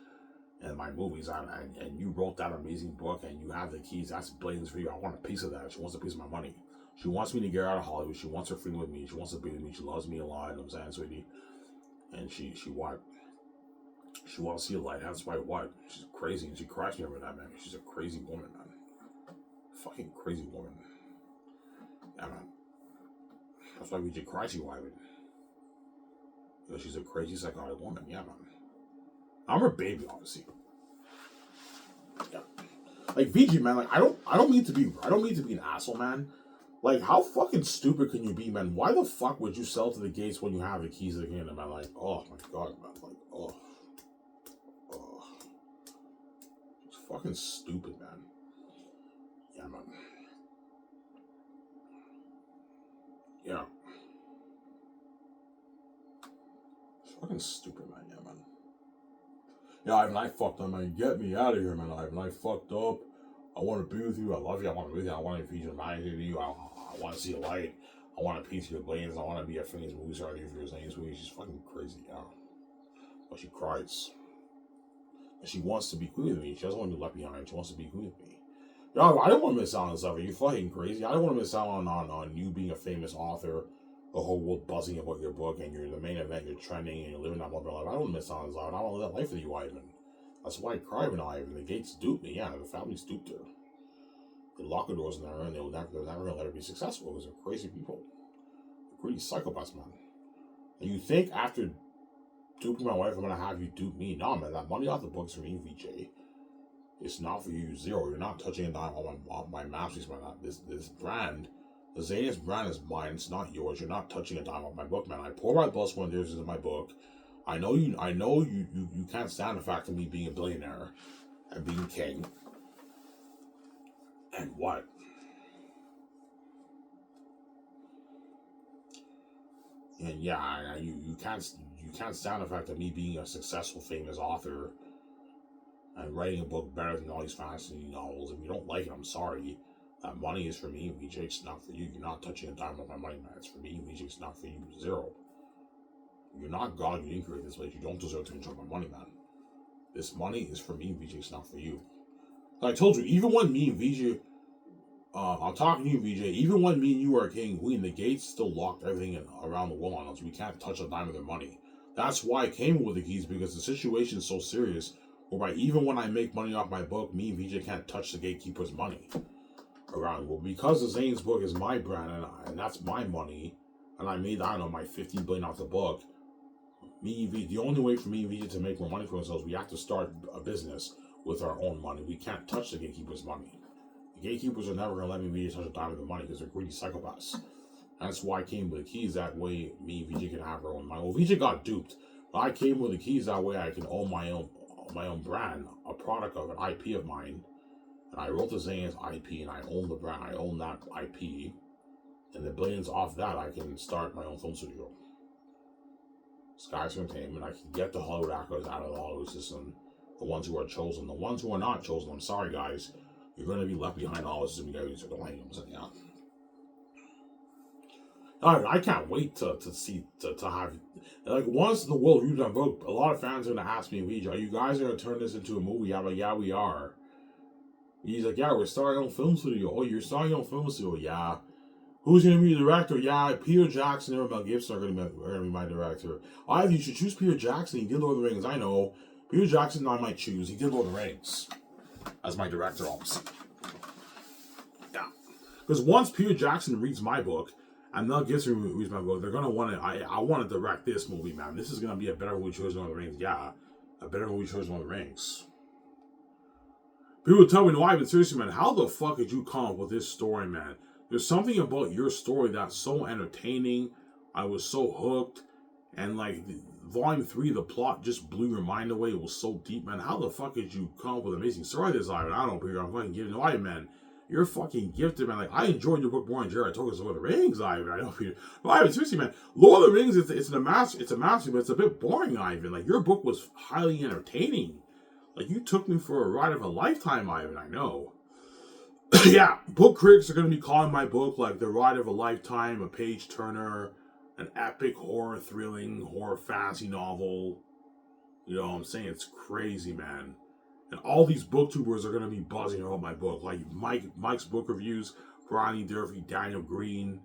and my movies. And you wrote that amazing book and you have the keys. That's billions for you. I want a piece of that. She wants a piece of my money. She wants me to get out of Hollywood. She wants her freedom with me. She wants to be with me. She loves me a lot. You know what I'm saying, sweetie? And she what? She wants to see a light. That's why what? She's crazy and she cries me over that, man. She's a crazy woman, man. Fucking crazy woman. Yeah, man. That's why we did crazy woman. Because she's a crazy psychotic woman. Yeah, man. I'm her baby, obviously. Yeah. Like VG, man. Like I don't mean to be an asshole, man. Like how fucking stupid can you be, man? Why the fuck would you sell to the gates when you have the keys to the kingdom, man? Like, oh my god, man. Like, oh. It's fucking stupid, man. Yeah, man. Yeah. It's fucking stupid, man. Yeah, man. Yeah, Ivan, I fucked up, man. Get me out of here, man. Ivan, I fucked up. I want to be with you. I love you. I want to be with you. I want to feed your mind to you. I want to see a light. I want a piece of your brains. I want to be a famous movie star for your Xanus movie. She's fucking crazy, yeah. But she cries. And she wants to be queen with me. She doesn't want to be left behind. She wants to be queen with me. Yo, I don't want to miss out on stuff. Are you fucking crazy? I don't want to miss out on you being a famous author, the whole world buzzing about your book, and you're the main event, you're trending, and you're living that one life. I don't want to miss out on this life. I don't want to live that life with you, Ivan. That's why I cry when Ivan. The gates duped me. Yeah, the family duped her. They lock the doors in there, and they're never going to let her be successful because they're crazy people. They're crazy psychopaths, man. And you think after duping my wife, I'm going to have you dupe me? No, man. That money off the books for me, VJ. It's not for you, zero. You're not touching a dime on my masterpiece, man. This brand, the Xanus brand is mine. It's not yours. You're not touching a dime on my book, man. I pour my blood, sweat, and tears into my book. I know you can't stand the fact of me being a billionaire and being king. And what? And yeah, you can't stand the fact of me being a successful, famous author and writing a book better than all these fantasy novels. If you don't like it, I'm sorry. That money is for me, VJ. It's not for you. You're not touching a dime of my money, man. It's for me, VJ. It's not for you. Zero. You're not God. You didn't create this place. You don't deserve to enjoy my money, man. This money is for me, VJ. It's not for you. Like I told you, even when me and VJ, I'm talking to you, VJ. Even when me and you are king and queen, the gates still locked everything around the world on us. We can't touch a dime of their money. That's why I came with the keys, because the situation is so serious. Whereby even when I make money off my book, me and VJ can't touch the gatekeeper's money around. Well, because the Zane's book is my brand and that's my money, and I made, I don't know, my $15 billion off the book. Me and VJ, the only way for me and VJ to make more money for ourselves, we have to start a business with our own money. We can't touch the gatekeeper's money. The gatekeepers are never going to let me and VJ touch a dime of the money because they're greedy psychopaths. That's why I came with the keys. That way, me and VJ can have our own money. Well, VJ got duped, but I came with the keys. That way, I can own my own brand, a product of an IP of mine. And I wrote the Xanus IP, and I own the brand. I own that IP, and the billions off that, I can start my own film studio. Sky's Entertainment. I can get the Hollywood actors out of the Hollywood system. The ones who are chosen, the ones who are not chosen. I'm sorry, guys. You're going to be left behind all this system. You guys are going to hang out. I can't wait to have, like, once the world reads my book, a lot of fans are going to ask me, VJ, are you guys going to turn this into a movie? I'm like, yeah, we are. He's like, yeah, we're starting our own film studio. Oh, you're starting your own film studio? Yeah. Who's going to be the director? Yeah, Peter Jackson or Mel Gibson are going to be my director. Either you should choose Peter Jackson. He did Lord of the Rings. I know. Peter Jackson I might choose. He did Lord of the Rings as my director, obviously. Yeah. Because once Peter Jackson reads my book, and Mel Gibson reads my book, they're going to want to... I want to direct this movie, man. This is going to be a better movie choice than Lord of the Rings. Yeah. A better movie choice than Lord of the Rings. People tell me, no, Ivan, seriously, man, how the fuck did you come up with this story, man? There's something about your story that's so entertaining. I was so hooked. And, like, Volume 3, the plot just blew your mind away. It was so deep, man. How the fuck did you come up with an amazing story like this, Ivan? I don't know, Peter. I'm fucking giving no, Ivan, man. You're fucking gifted, man. Like, I enjoyed your book more than Jared Tolkien's Lord of the Rings, Ivan. I know, Peter. No, Ivan, seriously, man. Lord of the Rings, it's a master, but it's a bit boring, Ivan. Like, your book was highly entertaining. Like, you took me for a ride of a lifetime, Ivan. I know. Yeah, book critics are going to be calling my book like the ride of a lifetime, a page turner, an epic horror, thrilling horror fantasy novel. You know what I'm saying? It's crazy, man. And all these booktubers are going to be buzzing about my book, like Mike's book reviews, Ronnie Durfee, Daniel Green.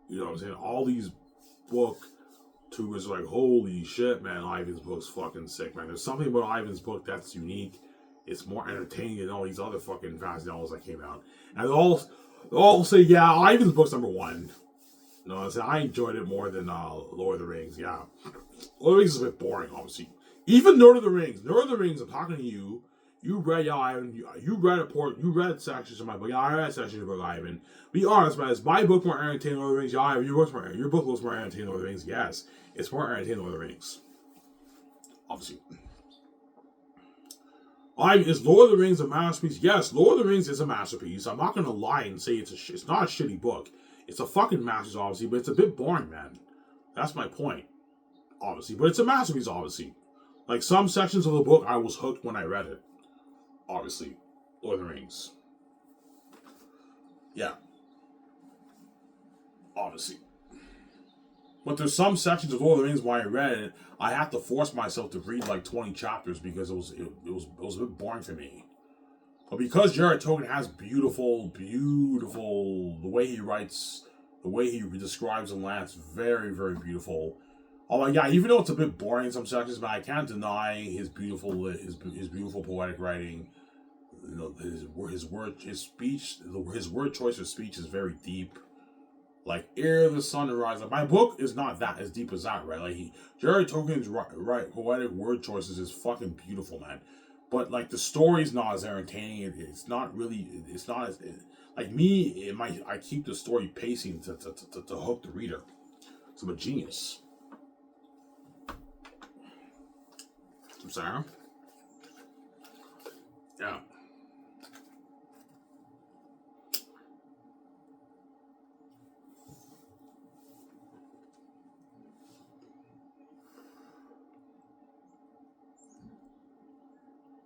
You know what I'm saying? All these booktubers are like, holy shit, man! Ivan's book's fucking sick, man. There's something about Ivan's book that's unique. It's more entertaining than all these other fucking fantasy novels that came out. And they'll all say, yeah, Ivan's book's number one. No, I enjoyed it more than Lord of the Rings, yeah. Lord of the Rings is a bit boring, obviously. Even Lord of the Rings, I'm talking to you. You read, yeah, Ivan, you read sections of my book. Yeah, I read sections of your book, Ivan. Be honest, man, is my book more entertaining than Lord of the Rings? Yeah, Ivan, your book looks more entertaining than Lord of the Rings. Yes, it's more entertaining than Lord of the Rings. Obviously. Is Lord of the Rings a masterpiece? Yes, Lord of the Rings is a masterpiece. I'm not going to lie and say it's not a shitty book. It's a fucking masterpiece, obviously, but it's a bit boring, man. That's my point, obviously. But it's a masterpiece, obviously. Like, some sections of the book, I was hooked when I read it. Obviously. Lord of the Rings. Yeah. Obviously. But there's some sections of Lord of the Rings when I read it, I had to force myself to read like 20 chapters because it was a bit boring for me. But because Jared Tolkien has beautiful, the way he writes, the way he describes the lands, very, very beautiful. Oh my god, even though it's a bit boring in some sections, but I can't deny his beautiful poetic writing. You know, his word choice of speech is very deep. Like, ere the sun rises. My book is not that as deep as that, right? Like, Jared Tolkien's right poetic word choices is fucking beautiful, man. But, like, the story's not as entertaining. It's not as... Like, I keep the story pacing to hook the reader. So I'm a genius. I'm sorry? Yeah.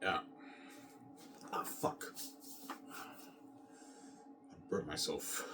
Yeah. Ah, fuck. I burnt myself.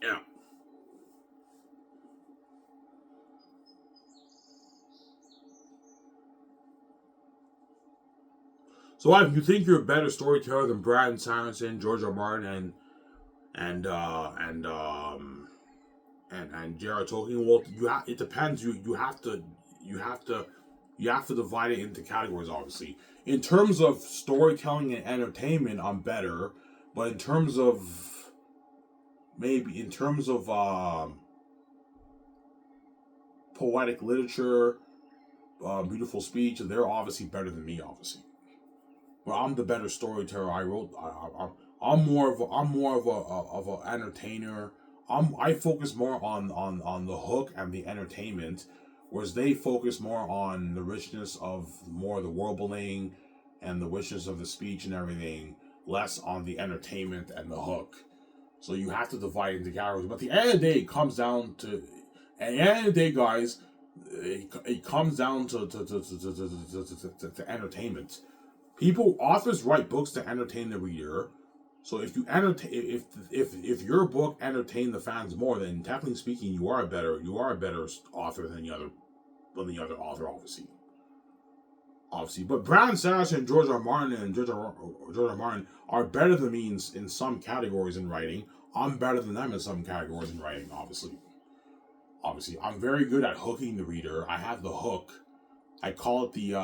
Yeah. So, if you think you're a better storyteller than Brandon Sanderson, George R. Martin, and and J.R. Tolkien. Well, it depends. You have to divide it into categories. Obviously, in terms of storytelling and entertainment, I'm better. But in terms of poetic literature, beautiful speech, they're obviously better than me. Obviously, but I'm the better storyteller. I'm more of a entertainer. I focus more on the hook and the entertainment, whereas they focus more on the richness of more the world building and the richness of the speech and everything, less on the entertainment and the hook. So you have to divide it into categories. But at the end of the day, it comes down to, at the end of the day, guys, it comes down to entertainment. Authors write books to entertain the reader. So if you entertain, if your book entertained the fans more, then technically speaking, you are a better author than the other author, obviously. But Brandon Sanderson and George R. Martin are better than me in some categories in writing. I'm better than them in some categories in writing, obviously. I'm very good at hooking the reader. I have the hook. I call it the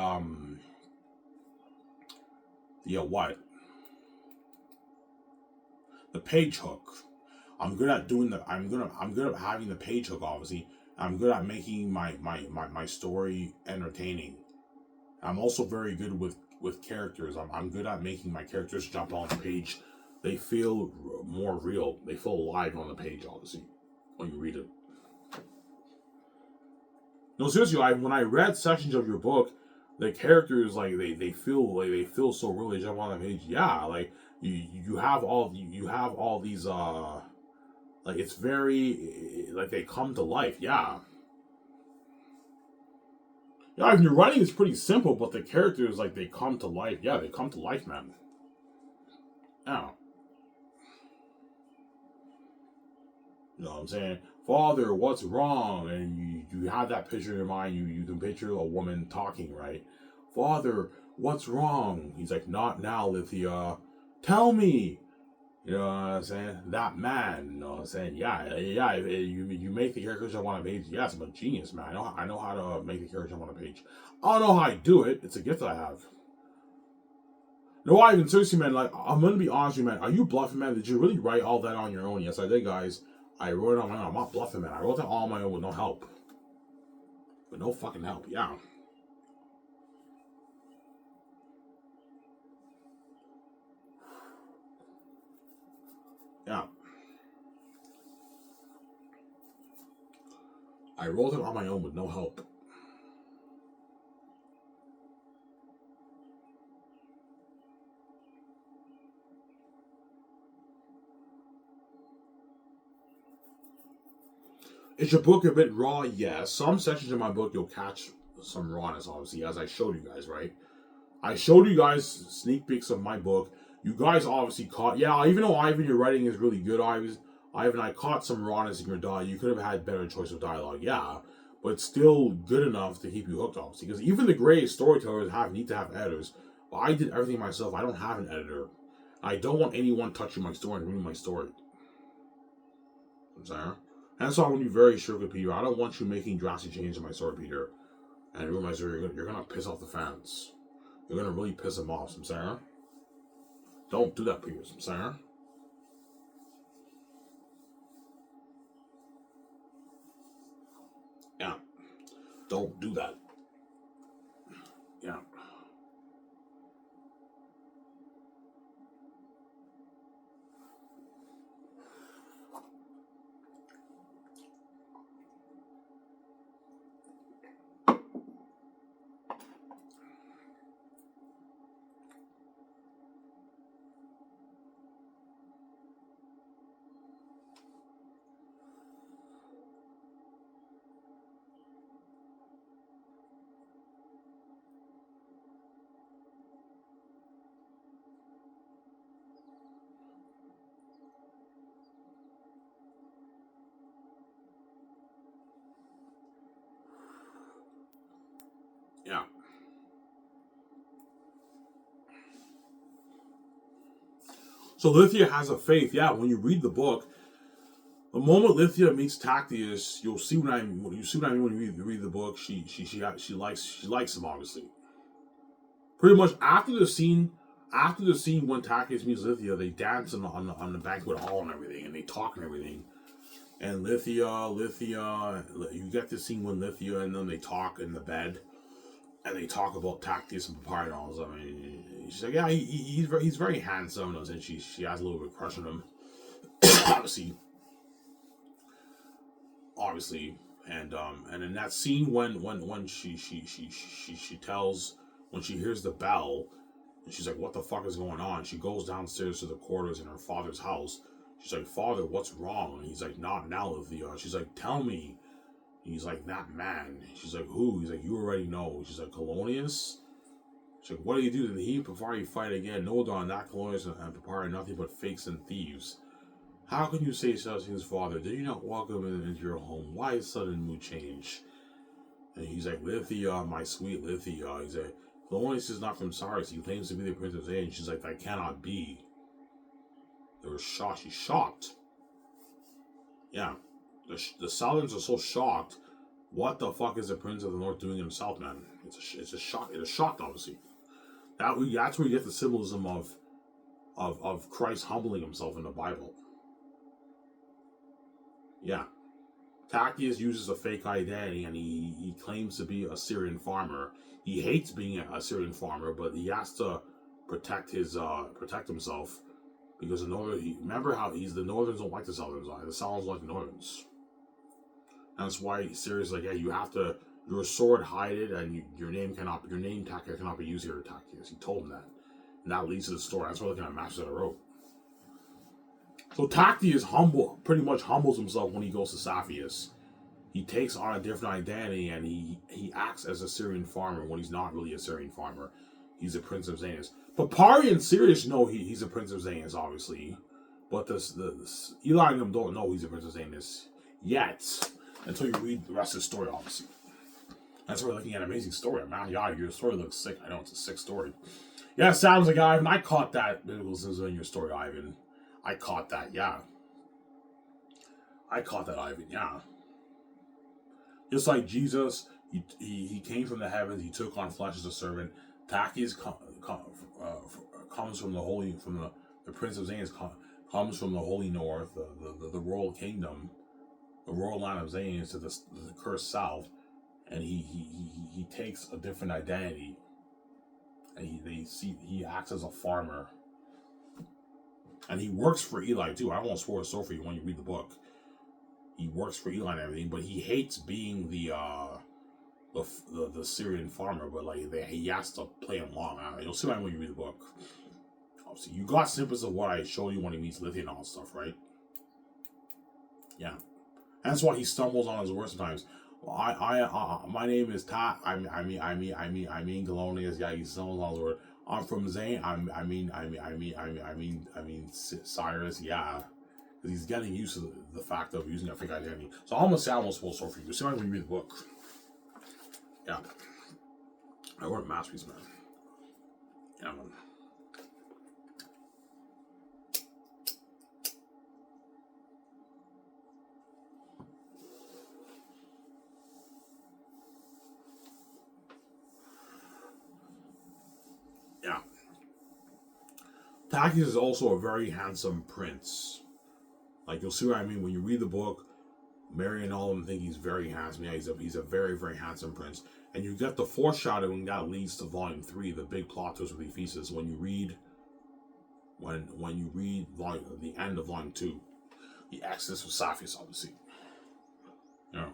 what? The page hook. I'm good at doing the. I'm good at having the page hook. Obviously, I'm good at making my story entertaining. I'm also very good with characters. I'm good at making my characters jump on the page. They feel more real. They feel alive on the page, obviously, when you read it. No, seriously, when I read sections of your book, the characters they feel so real. They jump on the page. Yeah, like you have all these like it's very like they come to life. Yeah. Yeah, I mean, your writing is pretty simple, but the characters, they come to life. Yeah, they come to life, man. Yeah. You know what I'm saying? Father, what's wrong? And you have that picture in your mind. You can picture a woman talking, right? Father, what's wrong? He's like, not now, Lithia. Tell me. You know what I'm saying? That man, you know what I'm saying? Yeah. You make the characters jump on a page. Yes, I'm a genius, man. I know how to make the characters jump on a page. I don't know how I do it. It's a gift that I have. No, Ivan, seriously, man, I'm gonna be honest with you, man. Are you bluffing, man? Did you really write all that on your own? Yes, I did, guys. I wrote it on my own. I'm not bluffing, man. I wrote that all on my own with no help. With no fucking help, yeah. Yeah. I wrote it on my own with no help. Is your book a bit raw? Yes. Some sections of my book you'll catch some rawness, obviously, as I showed you guys, right? I showed you guys sneak peeks of my book. You guys obviously caught, yeah, even though Ivan, your writing is really good, Ivan, I caught some rawness in your dialogue. You could have had better choice of dialogue, yeah, but still good enough to keep you hooked, obviously. Because even the greatest storytellers need to have editors. But I did everything myself. I don't have an editor. I don't want anyone touching my story and reading my story. I'm sorry. And so I'm going to be very strict with Peter. I don't want you making drastic changes in my story, Peter. And ruin my story. You're going to piss off the fans. You're going to really piss them off, Sarah. Don't do that, Peter, Sarah. Yeah. Don't do that. Yeah. Yeah. So Lithia has a faith. Yeah, when you read the book, The moment Lithia meets Tactius, you'll see what I mean. You see what I mean when you read the book. She likes him, obviously. Pretty much after the scene when Tactius meets Lithia, they dance on the banquet hall and everything, and they talk and everything. And Lithia, you get the scene when Lithia and them, they talk in the bed, and they talk about Tactius and Papyri and all this. I mean, she's like, yeah, he's very handsome, and she has a little bit of crush on him. obviously, and in that scene when she tells, when she hears the bell, and she's like, what the fuck is going on? She goes downstairs to the quarters in her father's house. She's like, Father, what's wrong? And he's like, not now, Lithia. She's like, tell me. And he's like, that man. She's like, who? He's like, you already know. She's like, Colonius? She's like, what do you do? Did he and Papyri fight again? No, Don, not Colonius and Papyri, nothing but fakes and thieves. How can you say such things, Father? Did you not welcome him into your home? Why is sudden mood change? And he's like, Lithia, my sweet Lithia. He's like, Colonius is not from Cyrus. He claims to be the Prince of Xanus. She's like, that cannot be. They were shocked. She's shocked. Yeah. The Southerners are so shocked. What the fuck is the Prince of the North doing in the South, man? It's a shock. It's a shock, obviously. That's where you get the symbolism of Christ humbling himself in the Bible. Yeah. Tactius uses a fake identity, and he claims to be a Syrian farmer. He hates being a Syrian farmer, but he has to protect himself, because remember how the Northerns don't like the Southerns. The Southerns like the Northerns. And that's why Syria's like, yeah, you have to, your sword hide it, and your name Tactius cannot be used here, Tactius. He told him that. And that leads to the story. That's why looking at matches that I wrote. So Tactius pretty much humbles himself when he goes to Saphius. He takes on a different identity, and he acts as a Syrian farmer when he's not really a Syrian farmer. He's a Prince of Xanus. Papyri and Sirius know he's a Prince of Xanus, obviously. But Eli and them don't know he's a Prince of Xanus yet, until you read the rest of the story, obviously. That's why we're looking at an amazing story. Man, yeah, your story looks sick. I know it's a sick story. Yeah, sounds like Ivan. I caught that biblical symbolism in your story, Ivan. I caught that, yeah. I caught that, Ivan, yeah. Just like Jesus, he came from the heavens, he took on flesh as a servant. Tactius comes from the Prince of Xanus comes from the holy north, the royal kingdom, the royal land of Xanus to the cursed south, and he takes a different identity, and he acts as a farmer, and he works for Eli too. I won't spoil the story for you when you read the book. He works for Eli and everything, but he hates being the Syrian farmer. But he has to play him along. You'll see that when you read the book. Obviously, you got snippets of what I showed you when he meets Lithia and all that stuff, right? Yeah, that's why he stumbles on his words sometimes. Well, my name is Tot. I mean Galonius. Yeah, he stumbles on his word. I'm from Zane. I mean Cyrus. Yeah. Because he's getting used to the fact of using a fake identity. So I'm going to say I won't spoil the story for you. See when you read the book. Yeah. I wrote a masterpiece, man. Yeah, man. Yeah. Tactius is also a very handsome prince. Like, you'll see what I mean when you read the book. Mary and all of them think he's very handsome. Yeah, he's a very, very handsome prince. And you get the foreshadowing that leads to Volume 3, the big plot twist with Ephesus. When you read the end of Volume 2, the Exodus of Saphius, obviously. Yeah.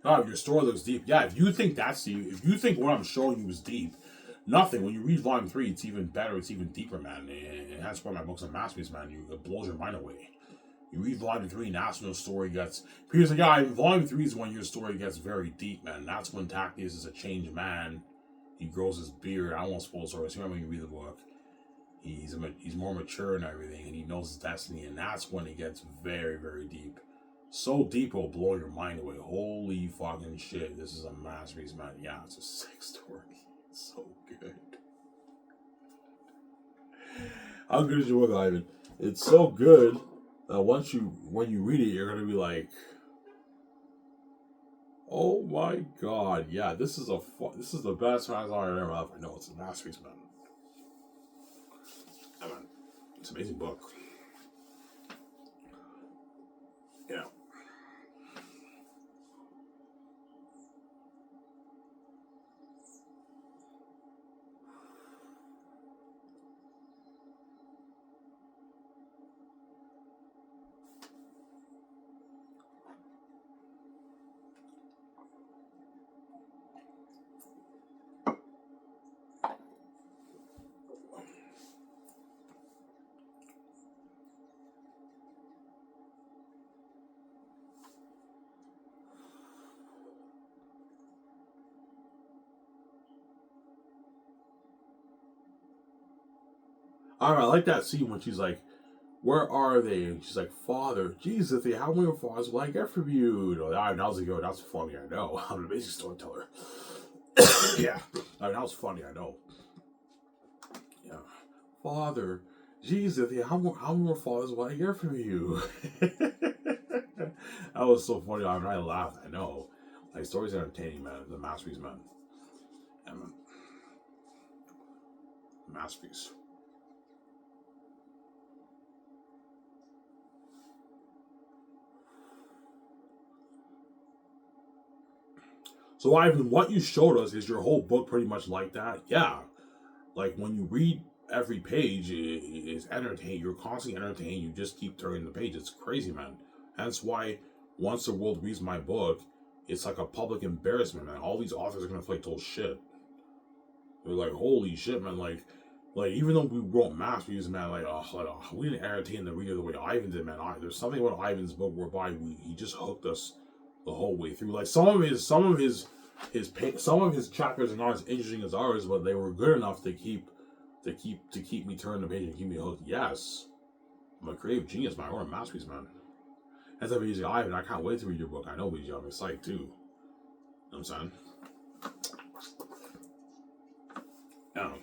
Oh, your story looks deep. Yeah, if you think that's deep, if you think what I'm showing you is deep, nothing. When you read Volume 3, it's even better, it's even deeper, man. And that's why my book's a masterpiece, man. It blows your mind away. You read Volume 3, and that's when the story gets... Peter's like, yeah, Volume 3 is when your story gets very deep, man. That's when Tactius is a changed man. He grows his beard. I won't spoil the story. See when you read the book. he's more mature and everything, and he knows his destiny, and that's when it gets very, very deep. So deep it'll blow your mind away. Holy fucking shit! This is a masterpiece, man. Yeah, it's a sick story. It's so good. How good is your book, Ivan? It's so good that when you read it, you're gonna be like, "Oh my god, yeah, this is the best fantasy I've ever read." I know it's a masterpiece, man. Yeah, man, it's an amazing book. Yeah. I like that scene when she's like, "Where are they?" And she's like, "Father, Jesus, how many fathers will I get from you?" You know, that was like, "Yo, that's funny, I know." I'm an amazing storyteller. Yeah, that was funny, I know. Yeah, Father, Jesus, how more fathers will I get from you? That was so funny. I laughed. I know. Like, stories are entertaining, man. The masterpiece, man. Yeah, man. Masterpiece. So, Ivan, what you showed us is your whole book pretty much like that? Yeah. Like, when you read every page, it's entertaining. You're constantly entertained. You just keep turning the page. It's crazy, man. That's why once the world reads my book, it's like a public embarrassment, man. All these authors are gonna feel like total shit. They're like, holy shit, man. Like even though we wrote masterpieces, man, we didn't entertain the reader the way Ivan did, man. There's something about Ivan's book whereby he just hooked us the whole way through. Like some of his chapters are not as interesting as ours, but they were good enough to keep me turning the page and keep me hooked. Yes, I'm a creative genius, man. We're a masterpiece, man. As I've been Ivan, I can't wait to read your book. I know, BG, I'm excited too. You know what I'm saying? Yeah.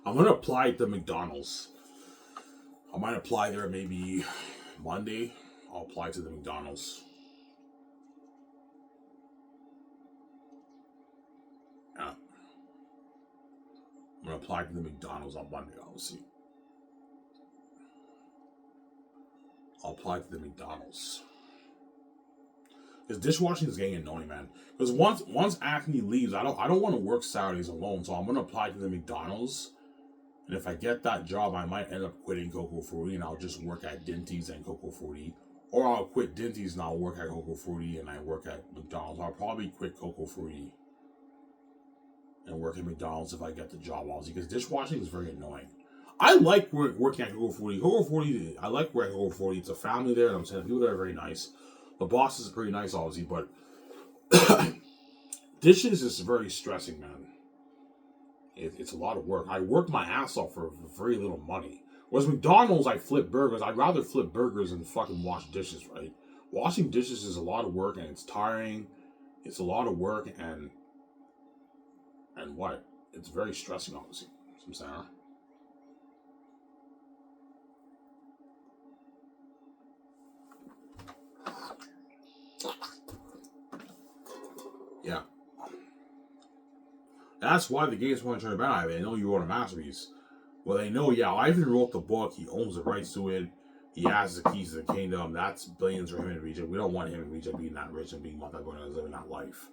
I'm gonna apply to McDonald's. I might apply there maybe Monday. I'll apply to the McDonald's. Yeah. I'm gonna apply to the McDonald's on Monday. I'll see. I'll apply to the McDonald's. Because dishwashing is getting annoying, man. Because once Acne leaves, I don't want to work Saturdays alone. So I'm gonna apply to the McDonald's. And if I get that job, I might end up quitting Coco Fruity and I'll just work at Dinty's and Coco Fruity. Or I'll quit Dinty's and I'll work at Coco Fruity and I work at McDonald's. I'll probably quit Coco Fruity and work at McDonald's if I get the job, obviously, because dishwashing is very annoying. I like working at Coco Fruity. Coco Fruity, I like working at Coco Fruity. It's a family there, and I'm saying people there are very nice. The boss is pretty nice, obviously, but dishes is very stressing, man. It's a lot of work. I work my ass off for very little money. Whereas McDonald's, I flip burgers. I'd rather flip burgers than fucking wash dishes, right? Washing dishes is a lot of work, and it's tiring. It's a lot of work, and what? It's very stressing, obviously. You know what I'm saying? Yeah. That's why the games want to turn it back. They know you wrote a masterpiece. Well, they know, yeah, Ivan wrote the book. He owns the rights to it. He has the keys to the kingdom. That's billions for him and Reject. We don't want him and Reject being that rich and being multi-billionaires and living that life.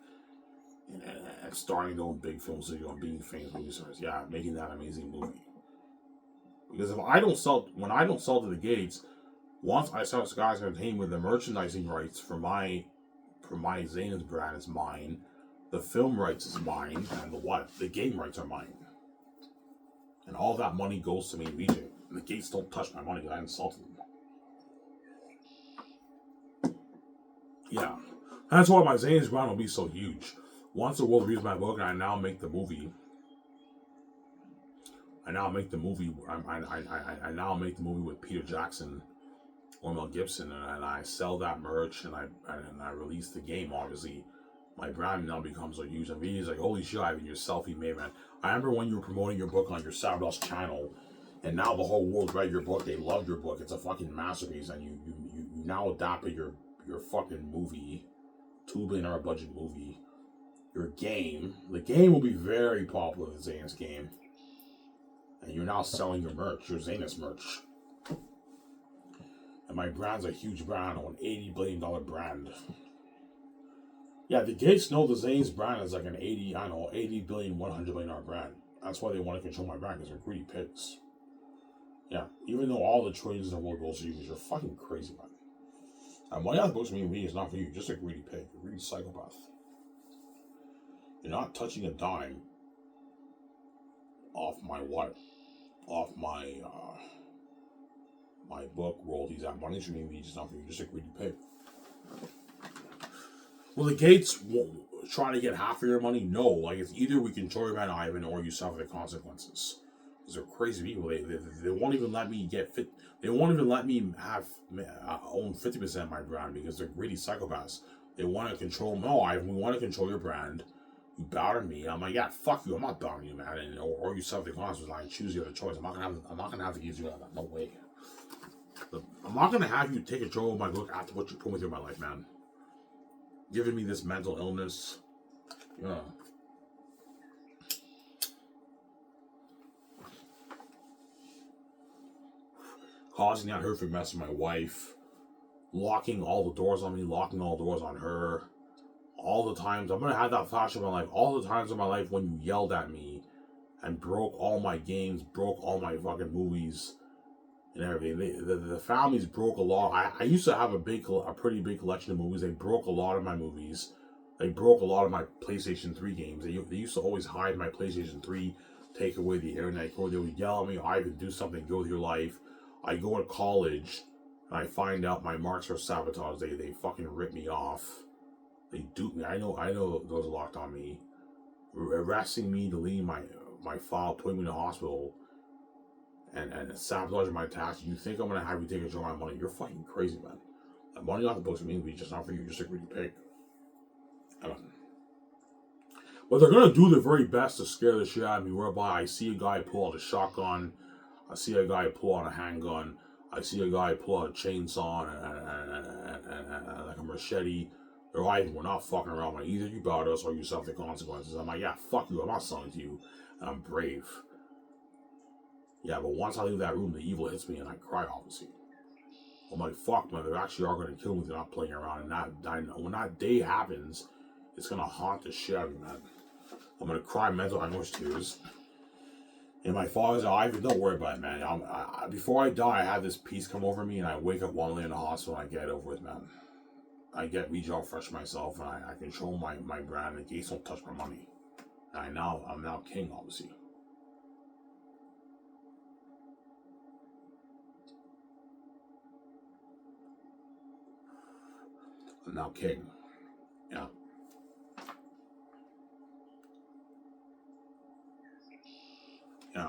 And starring their own big film studio and being famous movie stars. Yeah, making that amazing movie. Because when I don't sell to the gates, once I sell Skies Entertainment with the merchandising rights for my Xanus brand is mine, the film rights is mine, and the game rights are mine. And all that money goes to me and BJ. And the gates don't touch my money because I insulted them. Yeah. That's why my Xanus brand will be so huge. Once the world reads my book and I now make the movie, I now make the movie. I now make the movie with Peter Jackson or Mel Gibson, and I sell that merch, and I release the game. Obviously, my brand now becomes so huge. And he's like, "Holy shit, Ivan, you're selfie-made, man." I remember when you were promoting your book on your Sabdos channel, and now the whole world read your book. They loved your book. It's a fucking masterpiece, and you now adapted your fucking movie, $2 billion budget movie. Your game, the game will be very popular. The Xanus game. And you're now selling your merch, your Xanus merch. And my brand's a huge brand, an $80 billion brand. Yeah, the Gates know the Xanus brand is like an 80 billion, $100 billion brand. That's why they want to control my brand, because they're greedy pigs. Yeah, even though all the trillions in the world goes to you, because you're fucking crazy, man. And money out of the books me is not for you, you're just a greedy pig, a greedy psychopath. You're not touching a dime off my what? Off my my book royalties. That money should be just not for you. Just a greedy pig. Well, the Gates try to get half of your money. No, like it's either we control your man Ivan or you suffer the consequences. Because they're crazy people. They won't even let me get fit. They won't even let me have own 50% of my brand because they're greedy psychopaths. They want to control. No, Ivan, we want to control your brand. You bow to me. I'm like, yeah, fuck you. I'm not bowing to you, man. And, or you suffer the consequences. I choose the other choice. I'm not gonna have to use you like that. No way. I'm not gonna have you take control of my book after what you put me through in my life, man. Giving me this mental illness. Yeah. Causing that horrific mess with my wife. Locking all the doors on me. Locking all the doors on her. All the times, I'm gonna have that flash of my life. All the times in my life when you yelled at me and broke all my games, broke all my fucking movies and everything. The families broke a lot. I used to have a pretty big collection of movies. They broke a lot of my movies. They broke a lot of my PlayStation 3 games. They used to always hide my PlayStation 3, take away the internet code. They would yell at me, Ivan, do something, go with your life. I go to college and I find out my marks are sabotaged. They fucking rip me off. They dupe me. I know those are locked on me. Arresting me, deleting my file, putting me in the hospital, and sabotaging my taxes. You think I'm gonna have you take control of my money? You're fucking crazy, man. The money off the books means just not for you. You're just a greedy pig. But they're gonna do their very best to scare the shit out of me. Whereby I see a guy pull out a shotgun, I see a guy pull out a handgun, I see a guy pull out a chainsaw and like a machete. They're like, we're not fucking around. Like, either you bow to us or you suffer the consequences. I'm like, yeah, fuck you. I'm not selling to you. And I'm brave. Yeah, but once I leave that room, the evil hits me and I cry, obviously. I'm like, fuck, man, they actually are going to kill me if they're not playing around. And when that day happens, it's going to haunt the shit out of me, man. I'm going to cry mental anguish tears. And my father's like, Ivan, don't worry about it, man. Before I die, I have this peace come over me and I wake up one day in the hospital and I get it over with, man. I get rejob fresh myself and I control my brand and Gates don't touch my money. And I'm now king, obviously. I'm now king. Yeah. Yeah.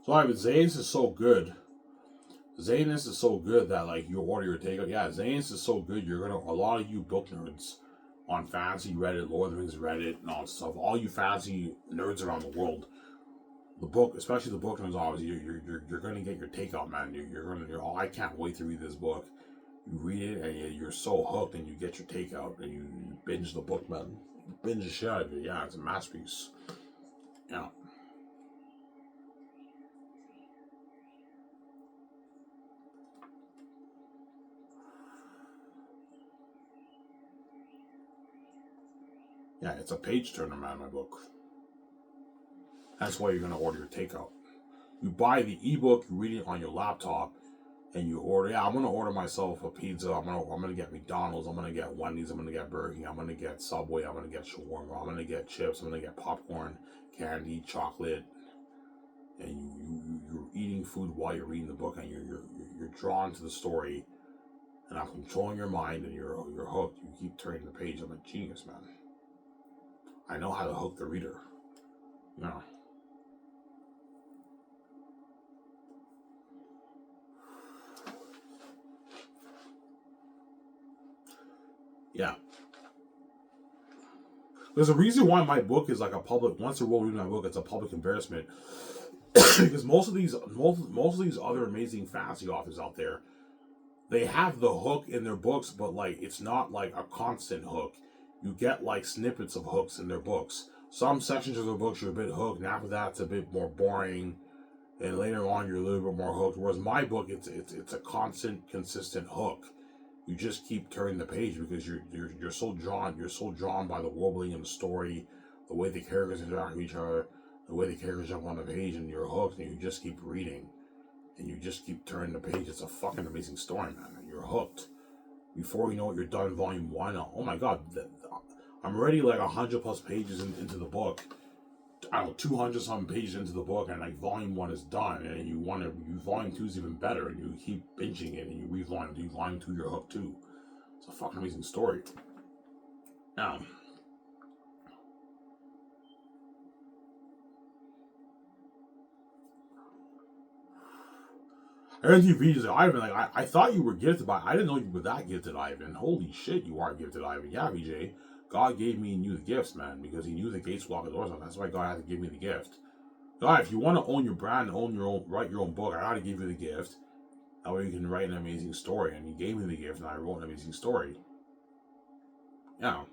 So Ivan, Xanus is so good. Xanus is so good that like you order your takeout. Yeah, Xanus is so good. A lot of you book nerds on fantasy Reddit, Lord of the Rings Reddit, and all that stuff. All you fantasy nerds around the world. The book, especially the book nerds, obviously, you're gonna get your takeout, man. Oh, I can't wait to read this book. You read it and you're so hooked, and you get your takeout, and you binge the book, man. Binge the shit out of it. Yeah, it's a masterpiece. Yeah. Yeah, it's a page turner, man, my book. That's why you're going to order your takeout. You buy the ebook, you read it on your laptop, and you order. Yeah, I'm going to order myself a pizza. I'm going to get McDonald's. I'm going to get Wendy's. I'm going to get Burger King. I'm going to get Subway. I'm going to get shawarma. I'm going to get chips. I'm going to get popcorn, candy, chocolate. And you're eating food while you're reading the book, and you're drawn to the story. And I'm controlling your mind, and you're hooked. You keep turning the page. I'm a genius, man. I know how to hook the reader. Yeah. Yeah. There's a reason why my book is like a public. Once a world reading my book, it's a public embarrassment. Because most of these other amazing fantasy authors out there, they have the hook in their books, but like it's not like a constant hook. You get like snippets of hooks in their books. Some sections of their books you're a bit hooked, and after that it's a bit more boring, and later on you're a little bit more hooked. Whereas my book, it's a constant, consistent hook. You just keep turning the page because you're so drawn. You're so drawn by the world building and the story, the way the characters interact with each other, the way the characters jump on the page, and you're hooked, and you just keep reading, and you just keep turning the page. It's a fucking amazing story, man. You're hooked. Before you know it, you're done volume 1. Oh my god, I'm already like 100+ pages into the book. I don't know, 200 something pages into the book, and like volume 1 is done, and you volume 2 is even better, and you keep binging it, and you read volume 2. Volume 2, you're hooked too. It's a fucking amazing story. Now, as you read, Ivan, like I thought you were gifted, but I didn't know you were that gifted, Ivan. Holy shit, you are gifted, Ivan. Yeah, VJ. God gave me and you the gifts, man, because he knew the gates would lock the doors off. That's why God had to give me the gift. God, if you want to own your brand, write your own book, I gotta give you the gift. That way you can write an amazing story. And he gave me the gift, and I wrote an amazing story. Yeah.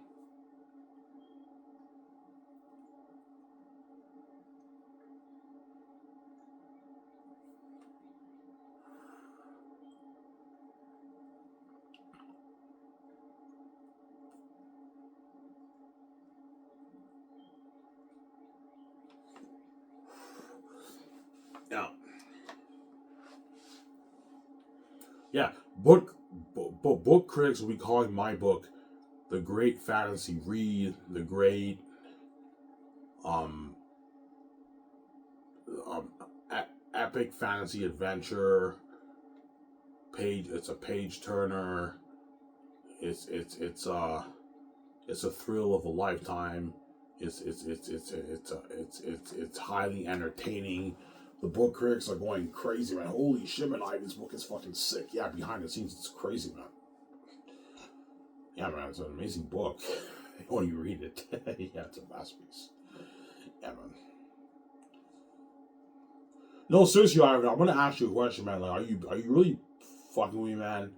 Yeah. Yeah. Book critics will be calling my book the great fantasy read, the great um, um epic fantasy adventure page. It's a page turner. It's a thrill of a lifetime. It's highly entertaining. The book critics are going crazy, man. Holy shit, man! Ivan's book is fucking sick. Yeah, behind the scenes, it's crazy, man. Yeah, man, it's an amazing book. When you read it, yeah, it's a masterpiece. Yeah, man. No, seriously, Ivan, I'm gonna ask you a question, man. Like, are you really fucking with me, man?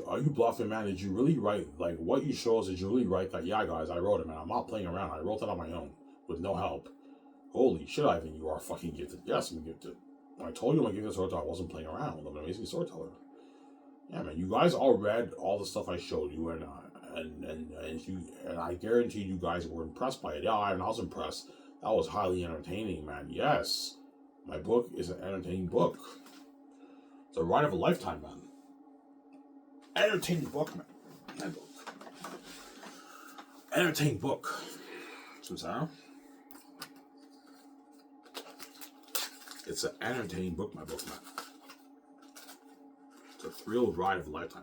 Are you bluffing, man? Did you really write like what you show us? Did you really write that? Yeah, guys, I wrote it, man. I'm not playing around. I wrote it on my own with no help. Holy shit, Ivan, you are fucking gifted. Yes, I'm gifted. When I told you I'm a gifted storyteller, I wasn't playing around. I'm an amazing storyteller. Yeah, man. You guys all read all the stuff I showed you, and I guarantee you guys were impressed by it. Yeah, I was impressed. That was highly entertaining, man. Yes, my book is an entertaining book. It's a ride of a lifetime, man. Entertaining book, man. My book. Entertaining book. Sarah? It's an entertaining book, my book, man. It's a thrill ride of a lifetime.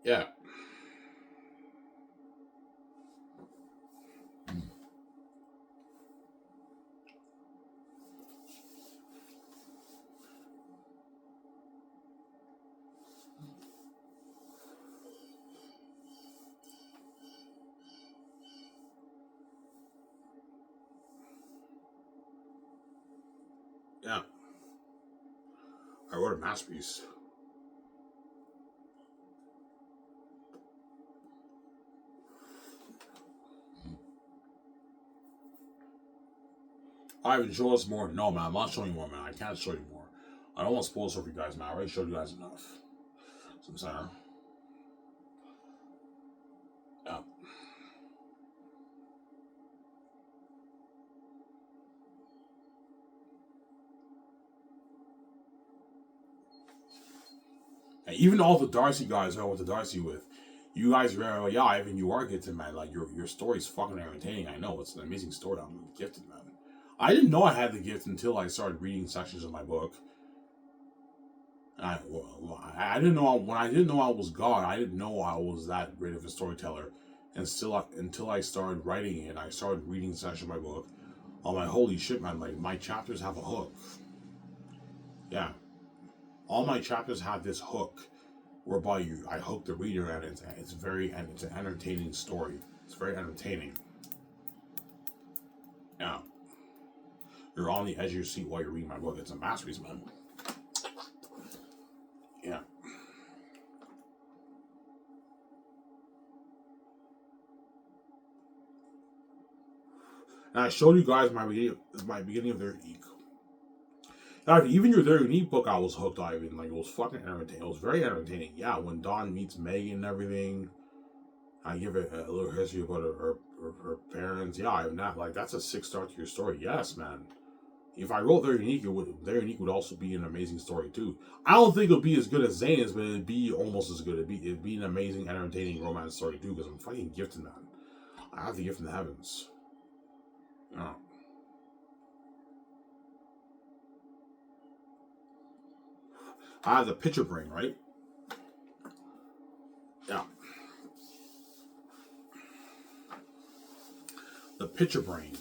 Yeah. Yeah. I wrote a masterpiece. Ivan, show us more. No, man, I'm not showing you more, man. I can't show you more. I don't want to spoil stuff for you guys, man. I already showed you guys enough. So I'm saying, yeah. And even all the Darcy guys I went to Darcy with, you guys are like, yeah, Ivan, you are gifted, man. Like your story's fucking entertaining. I know it's an amazing story. I'm gifted, man. I didn't know I had the gift until I started reading sections of my book. I didn't know when I didn't know I was God. I didn't know I was that great of a storyteller, and still until I started writing it, I started reading sections of my book. I'm like, holy shit, man! Like my chapters have a hook. Yeah, all my chapters have this hook, whereby I hook the reader, and it's an entertaining story. It's very entertaining. Yeah, you're on the edge of your seat while you're reading my book. It's a masterpiece, man. Yeah. And I showed you guys my beginning of their unique. Now, even your unique book, I was hooked on. Even like it was fucking entertaining. It was very entertaining. Yeah, when Dawn meets Megan and everything, I give it a little history about her parents. Yeah, I'm not like that's a 6 star to your story. Yes, man. If I wrote their unique would also be an amazing story too. I don't think it'll be as good as Xanus, but it'd be almost as good. It'd be an amazing, entertaining romance story too. Because I'm fucking gifted, man. I have the gift in the heavens. Yeah. I have the picture brain, right? Yeah. The picture brain.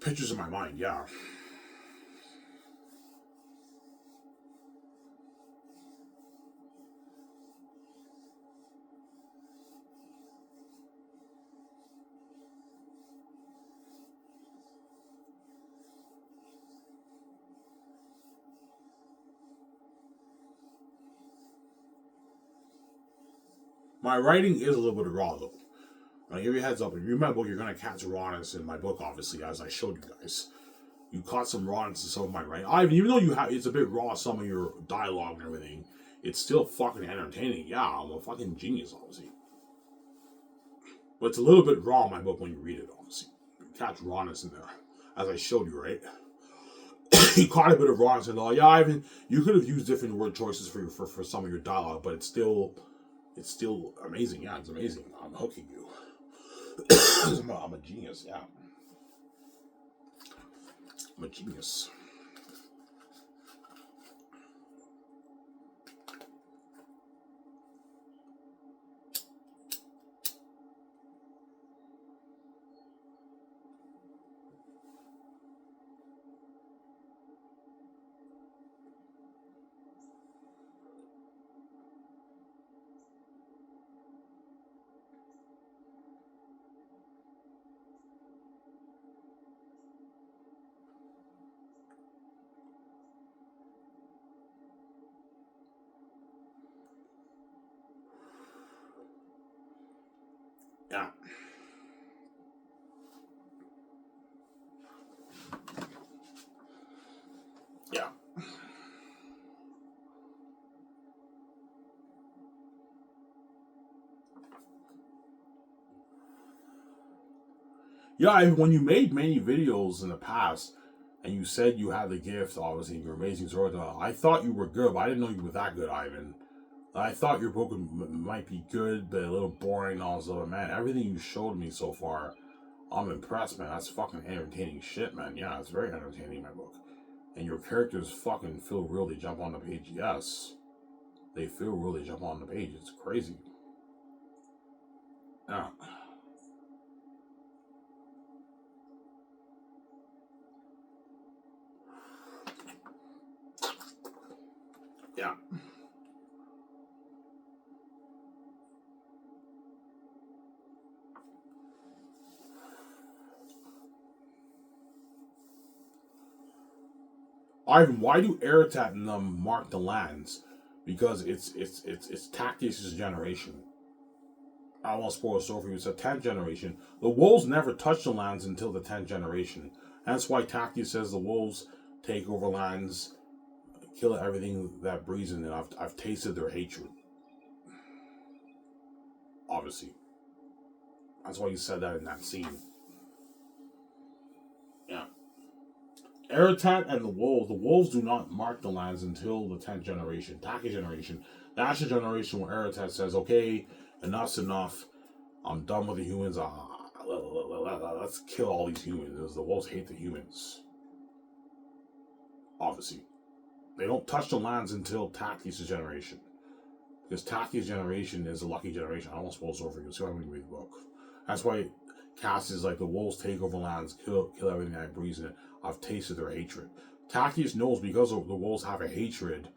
Pictures in my mind, yeah. My writing is a little bit raw though. I'll give you a heads up. If you read my book, you're gonna catch rawness in my book, obviously, as I showed you guys. You caught some rawness in some of my writing. Even though it's a bit raw, some of your dialogue and everything, it's still fucking entertaining. Yeah, I'm a fucking genius, obviously. But it's a little bit raw in my book when you read it, obviously. You catch rawness in there, as I showed you, right? You caught a bit of rawness in there. Yeah, Ivan, you could have used different word choices for some of your dialogue, but it's still amazing. Yeah, it's amazing. I'm hooking you. I'm a genius. Yeah, I'm a genius. Yeah. Yeah. Yeah, when you made many videos in the past, and you said you had the gift, obviously, you're amazing storyteller, I thought you were good, but I didn't know you were that good, Ivan. I thought your book might be good, but a little boring and all this other. Man, everything you showed me so far, I'm impressed, man. That's fucking entertaining shit, man. Yeah, it's very entertaining, my book. And your characters fucking feel real. They jump on the page, yes. They feel really jump on the page. It's crazy. Yeah. Yeah. Ivan, why do Aratat and them mark the lands? Because it's Tactius' generation. I won't spoil it for you. It's a 10th generation. The wolves never touch the lands until the 10th generation. That's why Tactius says the wolves take over lands, kill everything that breathes in it. I've tasted their hatred. Obviously. That's why he said that in that scene. Yeah. Aratat and the wolves do not mark the lands until the 10th generation, Taki generation. That's the generation where Aratat says, okay, enough's enough. I'm done with the humans. Let's kill all these humans. Because the wolves hate the humans. Obviously. They don't touch the lands until Taki's generation. Because Taki's generation is a lucky generation. I don't want to spoil this over you. See why I'm going to read the book. That's why Cass is like the wolves take over lands, kill everything that breathes in it. I've tasted their hatred. Tacius knows because the wolves have a hatred